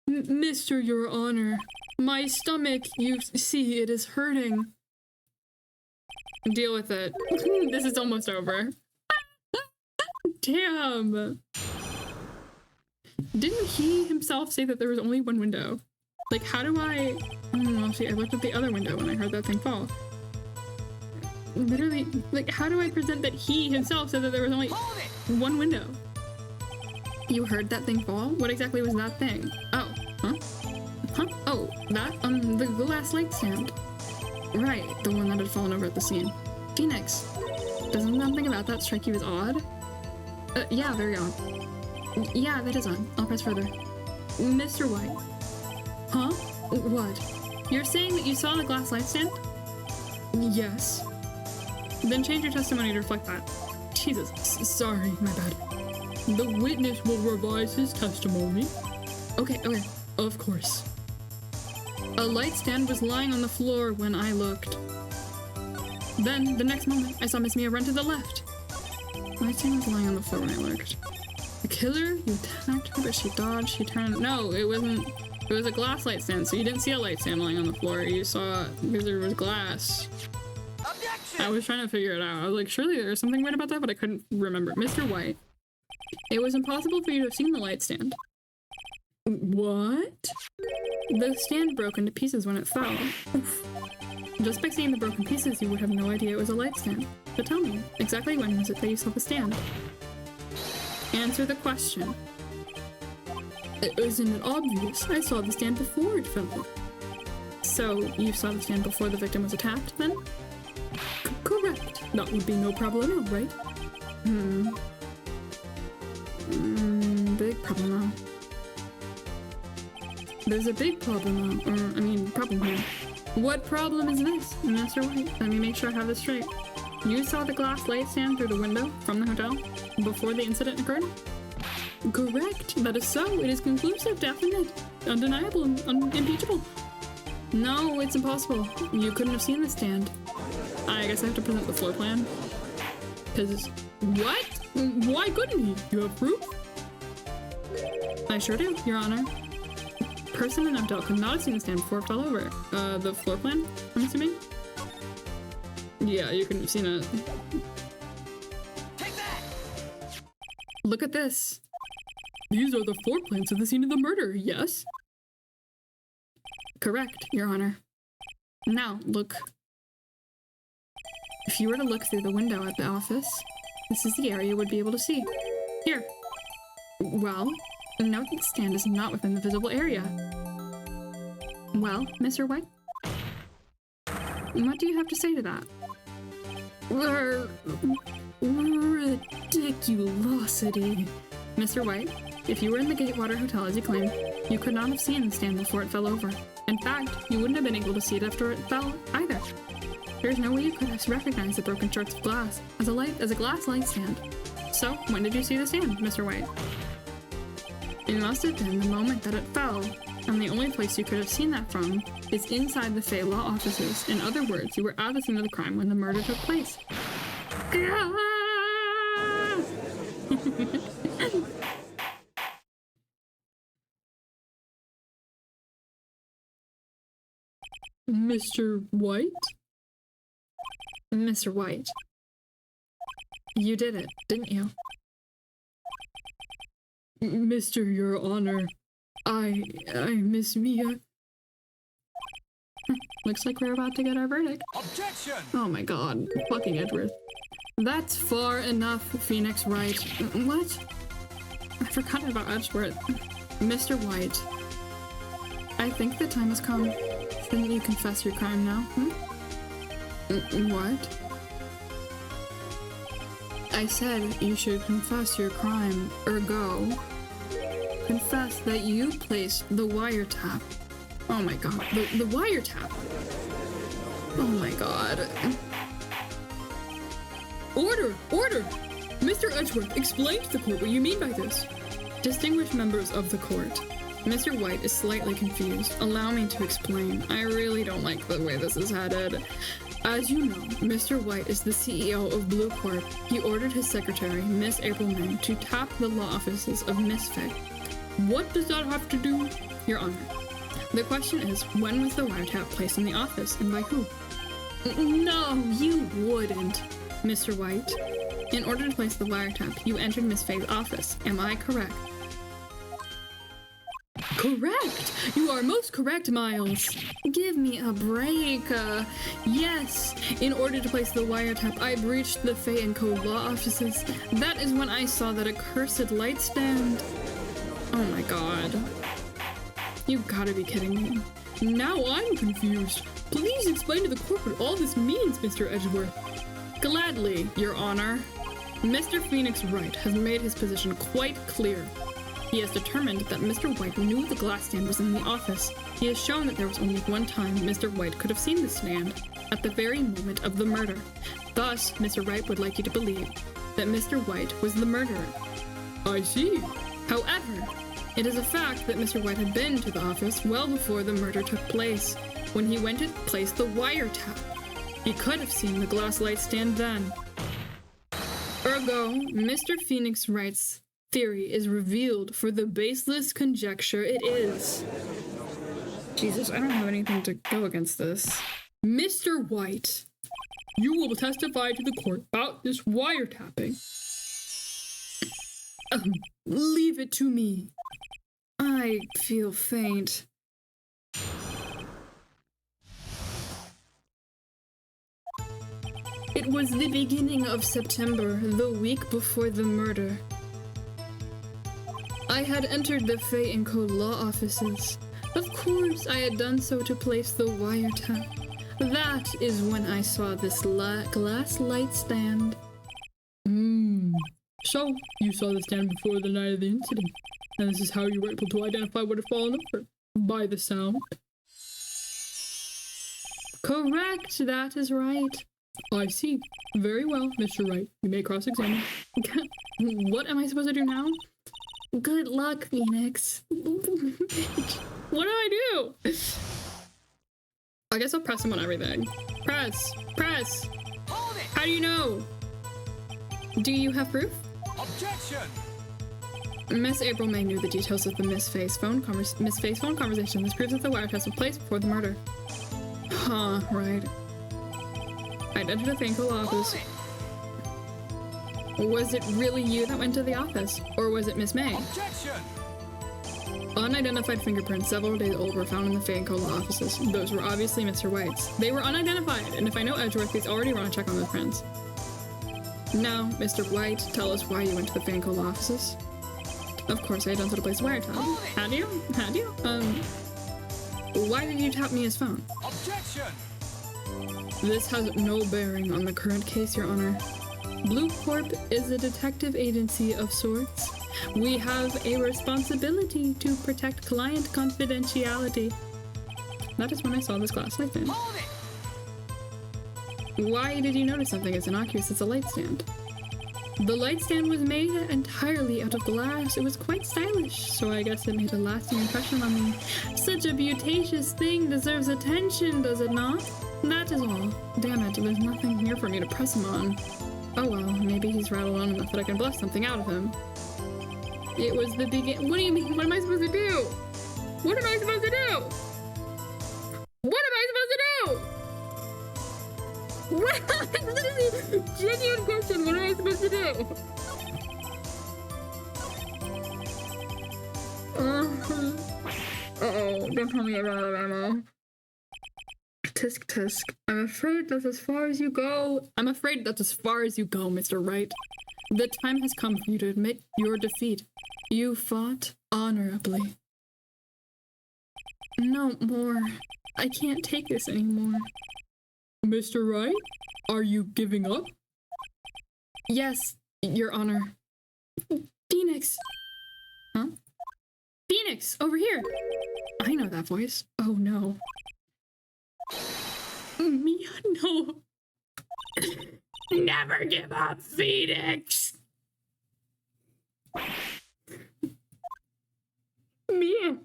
Mr. Your Honor, my stomach, you see, it is hurting. Deal with it. This is almost over. Damn. Didn't he himself say that there was only one window? Like, how do I see, I looked at the other window when I heard that thing fall. Literally, like, how do I present that he himself said that there was only one window? You heard that thing fall? What exactly was that thing? Oh, huh? Oh, that? The glass light stand. Right, the one that had fallen over at the scene. Phoenix, doesn't something about that strike you as odd? Yeah, very odd. Yeah, that is odd. I'll press further. Mr. White. Huh? What? You're saying that you saw the glass light stand? Yes. Then change your testimony to reflect that. Jesus, sorry, my bad. The witness will revise his testimony. Okay, of course. A light stand was lying on the floor when I looked. Then, the next moment, I saw Miss Mia run to the left. The light stand was lying on the floor when I looked. The killer, you attacked her, but she dodged, she turned. No, it wasn't. It was a glass light stand, so you didn't see a light stand lying on the floor. You saw, because there was glass. Objection! I was trying to figure it out. I was like, surely there was something weird about that, but I couldn't remember. Mr. White, it was impossible for you to have seen the light stand. What? The stand broke into pieces when it fell. Oof. Just by seeing the broken pieces, you would have no idea it was a light stand. But tell me, exactly when was it that you saw the stand? Answer the question. Isn't it obvious? I saw the stand before it fell. So, you saw the stand before the victim was attacked, then? Correct. That would be no problemo, right? Big problemo. There's a big problem, problem here. What problem is this, Mr. White? Let me make sure I have this straight. You saw the glass light stand through the window from the hotel before the incident occurred? Correct. That is so. It is conclusive, definite, undeniable, unimpeachable. No, it's impossible. You couldn't have seen the stand. I guess I have to present the floor plan. Because, what? Why couldn't he? You have proof? I sure do, Your Honor. Person in Abdel could not have seen the stand before it fell over. The floor plan, I'm assuming? Yeah, you couldn't have seen it. Take that! Look at this. These are the floor plans of the scene of the murder, yes? Correct, Your Honor. Now, look. If you were to look through the window at the office, this is the area you would be able to see. Here. Well, note that the stand is not within the visible area. Well, Mr. White? What do you have to say to that? Ridiculosity. Mr. White, if you were in the Gatewater Hotel as you claim, you could not have seen the stand before it fell over. In fact, you wouldn't have been able to see it after it fell either. There's no way you could have recognized the broken shards of glass as a glass light stand. So, when did you see the stand, Mr. White? It must have been the moment that it fell, and the only place you could have seen that from is inside the Fey Law offices. In other words, you were at the scene of the crime when the murder took place. Mr. White? Mr. White. You did it, didn't you? Mr. Your Honor, I miss Mia. Looks like we're about to get our verdict. Objection! Oh my god, fucking Edgeworth. That's far enough, Phoenix Wright. What? I forgot about Edgeworth. Mr. White. I think the time has come. Shouldn't you confess your crime now, What? I said you should confess your crime, ergo. Confess that you placed the wiretap. Oh my god, the wiretap. Oh my god. Order! Order! Mr. Edgeworth, explain to the court what you mean by this. Distinguished members of the court, Mr. White is slightly confused. Allow me to explain. I really don't like the way this is headed. As you know, Mr. White is the CEO of Blue Corp. He ordered his secretary, Miss April May, to tap the law offices of Miss Fay. What does that have to do? Your Honor, the question is, when was the wiretap placed in the office, and by who? No, you wouldn't, Mr. White. In order to place the wiretap, you entered Miss Fay's office. Am I correct? Correct! You are most correct, Miles. Give me a break. Yes, in order to place the wiretap, I breached the Fay & Co. law offices. That is when I saw that accursed light stand. Oh my god. You gotta be kidding me. Now I'm confused. Please explain to the court what all this means, Mr. Edgeworth. Gladly, Your Honor. Mr. Phoenix Wright has made his position quite clear. He has determined that Mr. White knew the glass stand was in the office. He has shown that there was only one time Mr. White could have seen the stand, at the very moment of the murder. Thus, Mr. Wright would like you to believe that Mr. White was the murderer. I see. However, it is a fact that Mr. White had been to the office well before the murder took place, when he went to place the wiretap. He could have seen the glass light stand then. Ergo, Mr. Phoenix Wright's theory is revealed for the baseless conjecture it is. Jesus, I don't have anything to go against this. Mr. White, you will testify to the court about this wiretapping. Leave it to me. I feel faint. It was the beginning of September, the week before the murder. I had entered the Fay & Co. law offices. Of course, I had done so to place the wiretap. That is when I saw this glass light stand. So, you saw the stand before the night of the incident, and this is how you were able to identify what had fallen over, by the sound. Correct, that is right. I see. Very well, Mr. Wright. You may cross-examine. What am I supposed to do now? Good luck, Phoenix. What do I do? I guess I'll press him on everything. Press! Press! Hold it! How do you know? Do you have proof? Objection! Miss April May knew the details of the Miss Face phone conversation. This proves that the wiretap was placed before the murder. Huh, right. I'd entered a Fanco office. Was it really you that went to the office? Or was it Miss May? Objection! Unidentified fingerprints several days old were found in the Fancola offices. Those were obviously Mr. White's. They were unidentified, and if I know Edgeworth, he's already run a check on those prints. Now, Mr. White, tell us why you went to the Fancola offices. Of course, I attempted to place a wiretap. Had you? Had you? Why did you tap me his phone? Objection! This has no bearing on the current case, Your Honor. Blue Corp is a detective agency of sorts. We have a responsibility to protect client confidentiality. That is when I saw this glass light stand. Hold it! Why did you notice something as innocuous as a light stand? The light stand was made entirely out of glass. It was quite stylish, so I guess it made a lasting impression on me. Such a beauteous thing deserves attention, does it not? That is all. Damn it, there's nothing here for me to press him on. Oh well, maybe he's rattled on enough that I can bluff something out of him. It was the begin- What do you mean? What am I supposed to do? What am I supposed to do? What am I supposed to do? What? This is a genuine question. What am I supposed to do? Uh-oh, don't tell me about it, ammo. Tisk tisk. I'm afraid that's as far as you go. I'm afraid that's as far as you go, Mr. Wright. The time has come for you to admit your defeat. You fought honorably. No more. I can't take this anymore. Mr. Wright? Are you giving up? Yes, Your Honor. Phoenix! Huh? Phoenix! Over here! I know that voice. Oh no. Mia, no. Never give up, Phoenix! Mia.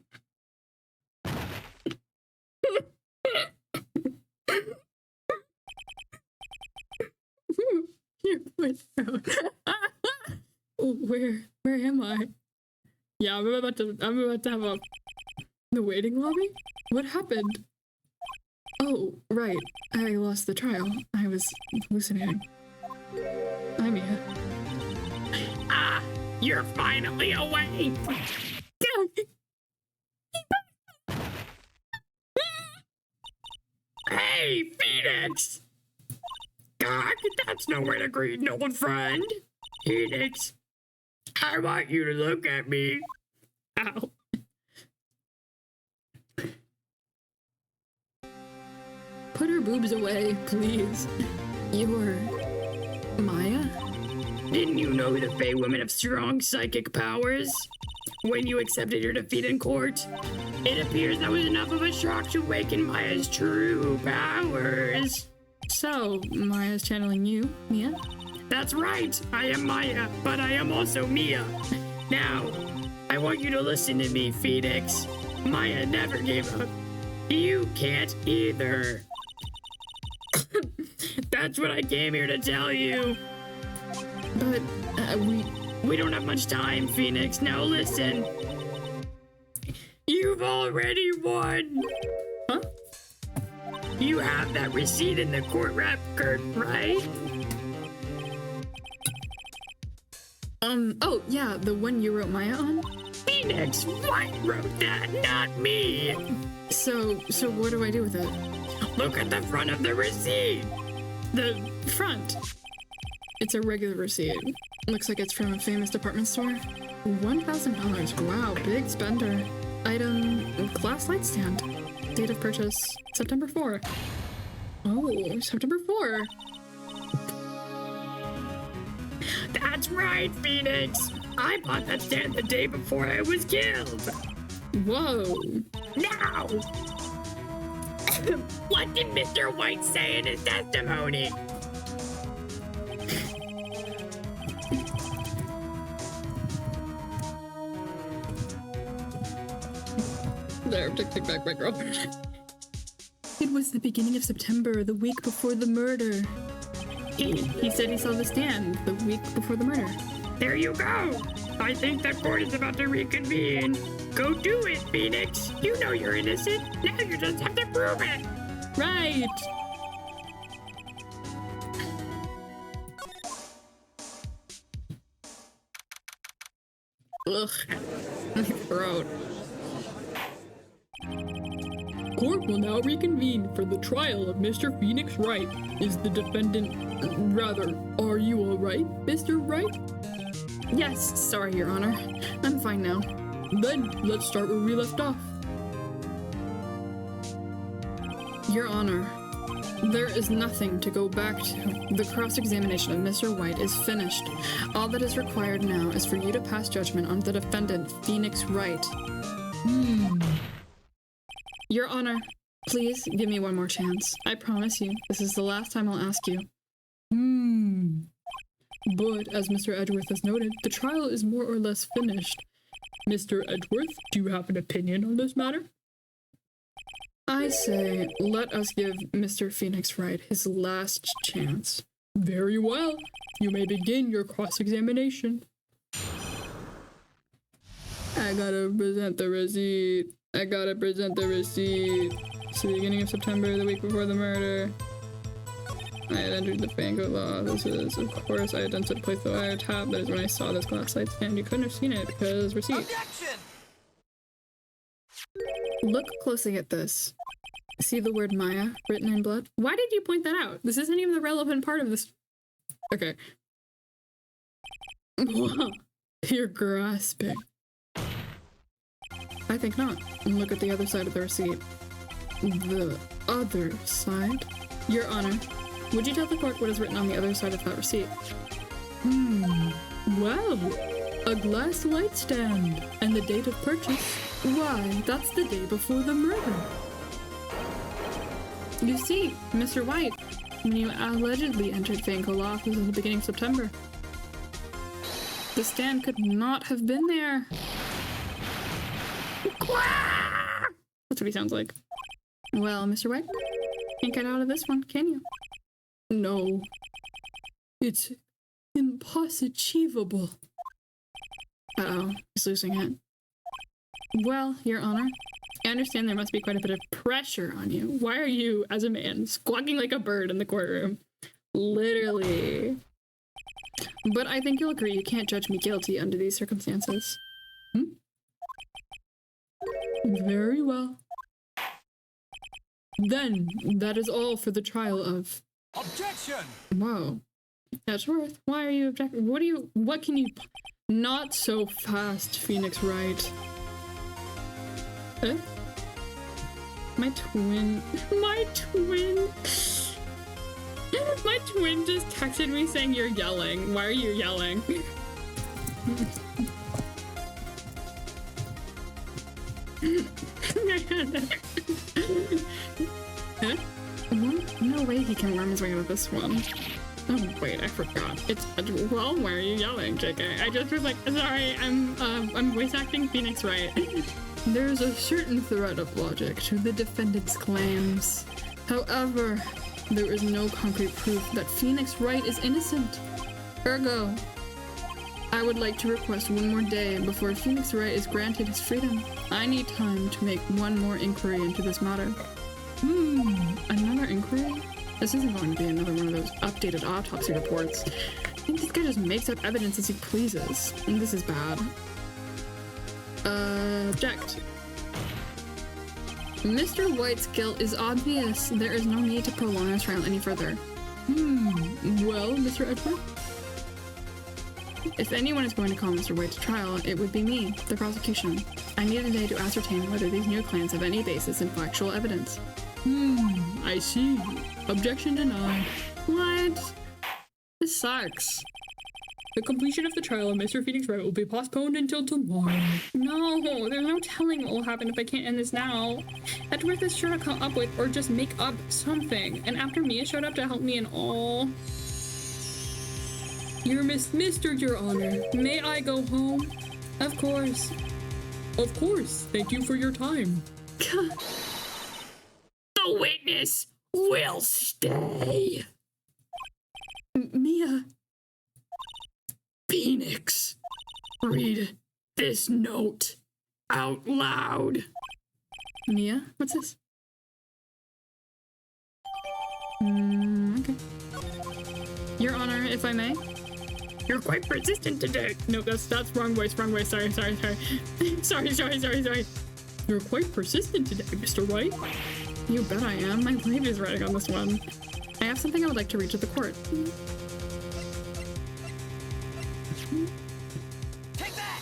Your voice out. Where am I? Yeah, I'm about to have the waiting lobby? What happened? Oh, right. I lost the trial. I was hallucinating. Hi, Mia. Ah, you're finally awake! Hey, Phoenix! God, that's no way to greet an old friend. Phoenix, I want you to look at me. Ow. Put her boobs away, please. You're Maya? Didn't you know the Fey women have strong psychic powers? When you accepted your defeat in court, it appears that was enough of a shock to awaken Maya's true powers. So, Maya's channeling you, Mia? That's right, I am Maya, but I am also Mia. Now, I want you to listen to me, Phoenix. Maya never gave up. You can't either. That's what I came here to tell you. But, We don't have much time, Phoenix. Now listen. You've already won. Huh? You have that receipt in the court record, right? Oh, yeah, the one you wrote Maya on? Phoenix, White wrote that, not me. So what do I do with it? Look at the front of the receipt. The front. It's a regular receipt. Looks like it's from a famous department store. $1,000. Wow, big spender. Item, glass light stand. Date of purchase, September 4. Oh, September 4. That's right, Phoenix. I bought that stand the day before I was killed. Whoa. Now, what did Mr. White say in his testimony? There, take back my girlfriend. It was the beginning of September, the week before the murder. He said he saw the stand the week before the murder. There you go. I think that court is about to reconvene. Go do it, Phoenix. You know you're innocent. Now you just have to prove it. Right. Ugh. My throat. Court will now reconvene for the trial of Mr. Phoenix Wright. Is the defendant... Rather, are you all right, Mr. Wright? Yes, sorry, Your Honor. I'm fine now. Then, let's start where we left off. Your Honor, there is nothing to go back to. The cross-examination of Mr. White is finished. All that is required now is for you to pass judgment on the defendant, Phoenix Wright. Your Honor, please give me one more chance. I promise you, this is the last time I'll ask you. But, as Mr. Edgeworth has noted, the trial is more or less finished. Mr. Edgeworth, do you have an opinion on this matter? I say, let us give Mr. Phoenix Wright his last chance. Very well. You may begin your cross-examination. I gotta present the receipt. It's the beginning of September, the week before the murder. I had entered the bank of law. This is, of course, I had entered the place the wiretap. That is when I saw this glass light stand. You couldn't have seen it because receipt. Objection! Look closely at this. See the word Maya written in blood? Why did you point that out? This isn't even the relevant part of this. Okay. You're grasping. I think not. And look at the other side of the receipt. The other side? Your Honor, would you tell the court what is written on the other side of that receipt? Well, a glass light stand. And the date of purchase? Why, that's the day before the murder. You see, Mr. White, when you allegedly entered Vanco Law office in the beginning of September, the stand could not have been there. That's what he sounds like. Well, Mr. White, can't get out of this one, can you? No. It's impossible. Uh-oh, he's losing it. Well, Your Honor, I understand there must be quite a bit of pressure on you. Why are you, as a man, squawking like a bird in the courtroom? Literally. But I think you'll agree you can't judge me guilty under these circumstances. Very well. Then, that is all for the trial of... Objection! Whoa. Edgeworth, why are you objecting? What can you... Not so fast, Phoenix Wright. My twin just texted me saying you're yelling. Why are you yelling? Huh? No way he can worm his way out of this one. Oh wait, I forgot. It's well, why are you yelling, JK? I just was like, sorry, I'm voice acting Phoenix Wright. There's a certain thread of logic to the defendant's claims. However, there is no concrete proof that Phoenix Wright is innocent. Ergo, I would like to request one more day before Phoenix Wright is granted his freedom. I need time to make one more inquiry into this matter. Another inquiry? This isn't going to be another one of those updated autopsy reports. I think this guy just makes up evidence as he pleases. And this is bad. Object. Mr. White's guilt is obvious. There is no need to prolong his trial any further. Well, Mr. Edgeworth? If anyone is going to call Mr. White to trial, it would be me, the prosecution. I need a day to ascertain whether these new claims have any basis in factual evidence. I see. Objection denied. What? This sucks. The completion of the trial of Mr. Phoenix Wright will be postponed until tomorrow. No, there's no telling what will happen if I can't end this now. Edgeworth is sure to come up with or just make up something. And after Mia showed up to help me in all... You're dismissed, Your Honor. May I go home? Of course. Of course. Thank you for your time. The witness will stay. Mia. Phoenix, read this note out loud. Mia? What's this? Okay. Your Honor, if I may. You're quite persistent today. No, that's wrong voice, wrong voice. Sorry. sorry. You're quite persistent today, Mr. White. You bet I am. My life is writing on this one. I have something I would like to read to the court. Take that!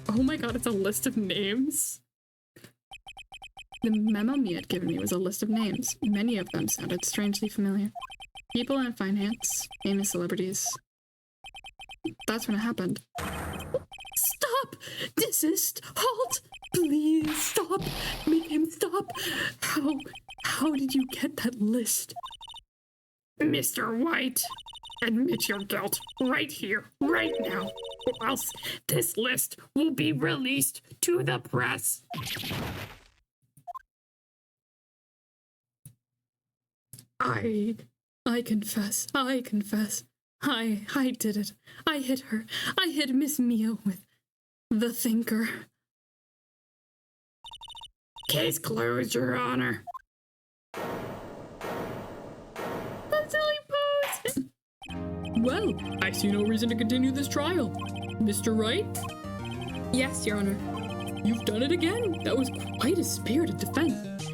Oh my god, it's a list of names. The memo Mia had given me was a list of names. Many of them sounded strangely familiar. People in finance, famous celebrities. That's when it happened. Stop! Desist! Halt! Please stop! Make him stop! How did you get that list? Mr. White, admit your guilt right here, right now, or else this list will be released to the press. I confess. I did it. I hit her. I hit Miss Mia with the thinker. Case closed, Your Honor. Silly pose! Well, I see no reason to continue this trial. Mr. Wright? Yes, Your Honor. You've done it again. That was quite a spirited defense.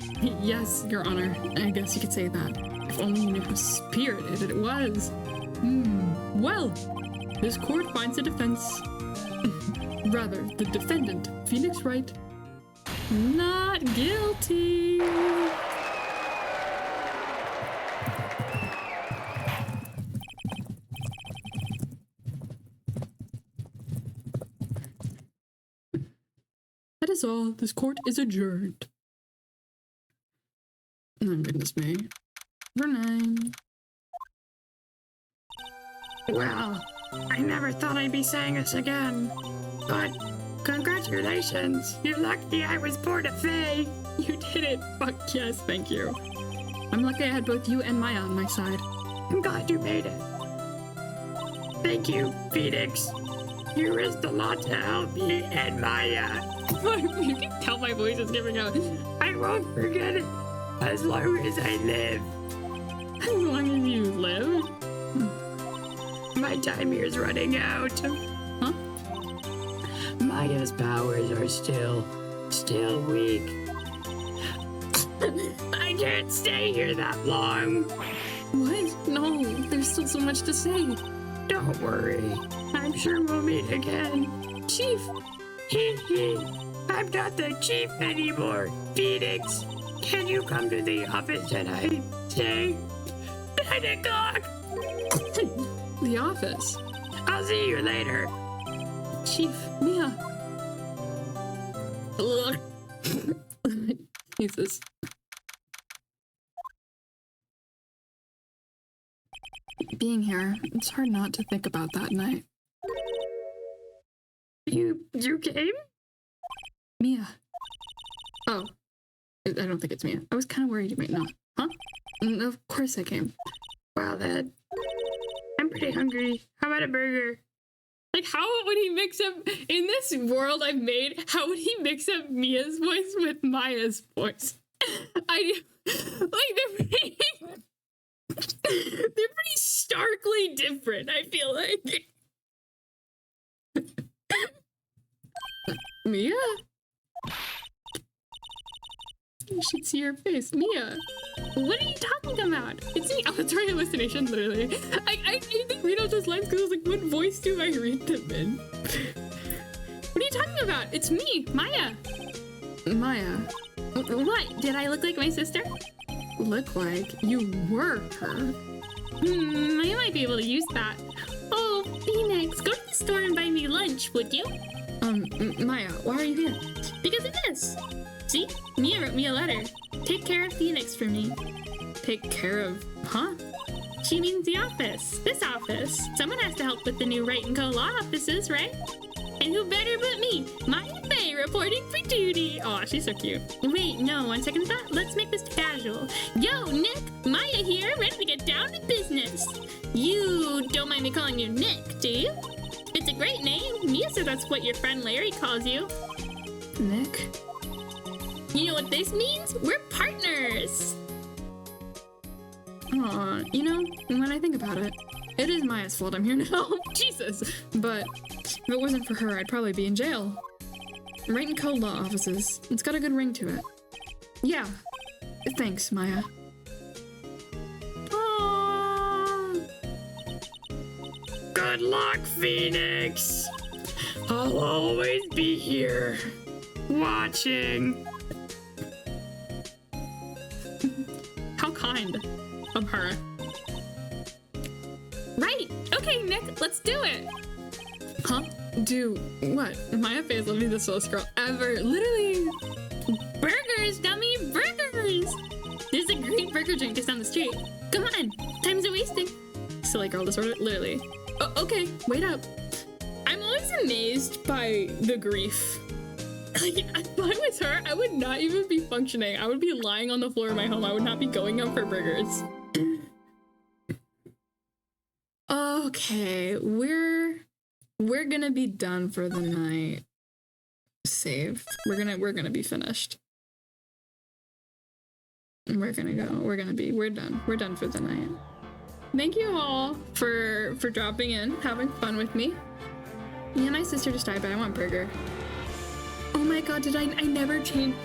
Yes, Your Honor. I guess you could say that. If only you knew how spirited it was. Well, this court finds the defense, rather, the defendant, Phoenix Wright, not guilty. That is all. This court is adjourned. Oh, goodness me. Renee. Well, I never thought I'd be saying this again, but congratulations. You're lucky I was born a fae. You did it. Fuck yes, thank you. I'm lucky I had both you and Maya on my side. I'm glad you made it. Thank you, Phoenix. You risked a lot to help me and Maya. You can tell my voice is giving out. I won't forget it as long as I live. As long as you live? My time here is running out. Huh? Maya's powers are still weak. I can't stay here that long. What? No, there's still so much to say. Don't worry. I'm sure we'll meet again. Chief! I'm not the chief anymore, Phoenix. Can you come to the office tonight? Say 9 o'clock. The office? I'll see you later. Chief, Mia. Jesus. Being here, it's hard not to think about that night. You came? Mia. Oh. I don't think it's Mia. I was kind of worried you might not. Huh? Of course I came. Well then. I'm pretty hungry. How about a burger? Like, how would he mix up, in this world I've made, how would he mix up Mia's voice with Maya's voice? They're pretty starkly different, I feel like. Mia? You should see your face. Mia, what are you talking about? It's me. Auditory hallucination, literally. I didn't read out those lines because I was like, what voice do I read them in? What are you talking about? It's me, Maya. Maya. What? Did I look like my sister? Look like you were her. I might be able to use that. Oh, Phoenix, go to the store and buy me lunch, would you? Maya, why are you here? Because of this. See? Mia wrote me a letter. Take care of Phoenix for me. Take care of, huh? She means the office. This office. Someone has to help with the new Wright & Co. law offices, right? And who better but me, Maya Faye, reporter reporting for duty. Aw, she's so cute. Wait, no, on second thought, let's make this casual. Yo, Nick, Maya here, ready to get down to business. You don't mind me calling you Nick, do you? It's a great name. Mia said that's what your friend Larry calls you. Nick? You know what this means? We're partners. Aw, you know, when I think about it, it is Maya's fault I'm here now. Jesus. But if it wasn't for her, I'd probably be in jail. Right in code law offices. It's got a good ring to it. Yeah. Thanks, Maya. Aww. Good luck, Phoenix. I'll always be here, watching. How kind of her. Right. Okay, Nick, let's do it. Huh? Do what? Maya Faye's literally the slowest girl ever. Literally. Burgers, dummy, burgers. There's a great burger joint just down the street. Come on, time's a wasting. Silly girl disorder. Literally. Okay, wait up. I'm always amazed by the grief. Like, if I was her, I would not even be functioning. I would be lying on the floor of my home. I would not be going out for burgers. Okay, we're gonna be done for the night. Save. We're gonna be finished. We're done. We're done for the night. Thank you all for dropping in, having fun with me. Yeah, my sister just died, but I want burger. Oh my god, I never changed.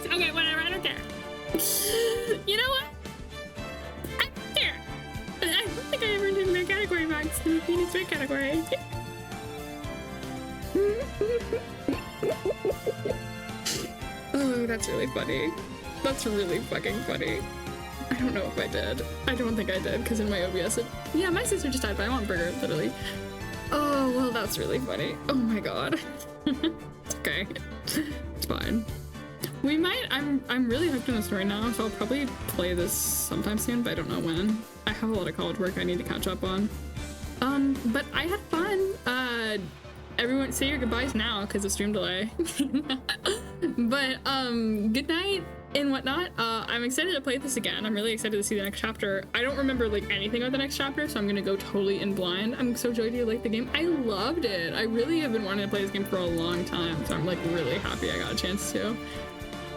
Okay, whatever, I don't care. You know what? I don't care. I don't think I ever did my category box in the Phoenix Red category. Oh, that's really funny. That's really fucking funny. I don't know if I did. I don't think I did, because in my OBS it... Yeah, my sister just died, but I want burger, literally. Oh, well, that's really funny. Oh my god. It's okay. It's fine. We might... I'm really hooked on the story now, so I'll probably play this sometime soon, but I don't know when. I have a lot of college work I need to catch up on. But I had fun. Everyone say your goodbyes now, because of stream delay. But, good night and whatnot. I'm excited to play this again. I'm really excited to see the next chapter. I don't remember like anything about the next chapter, so I'm gonna go totally in blind. I'm so joyed you like the game. I loved it. I really have been wanting to play this game for a long time, so I'm like really happy I got a chance to.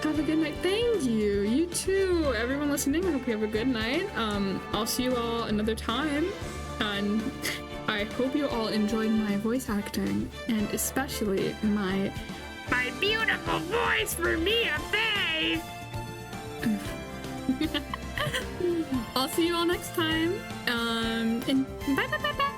Have a good night. Thank you. You too. Everyone listening, I hope you have a good night. I'll see you all another time, and I hope you all enjoyed my voice acting, and especially my beautiful voice for Mia Faye. I'll see you all next time. And bye bye bye bye.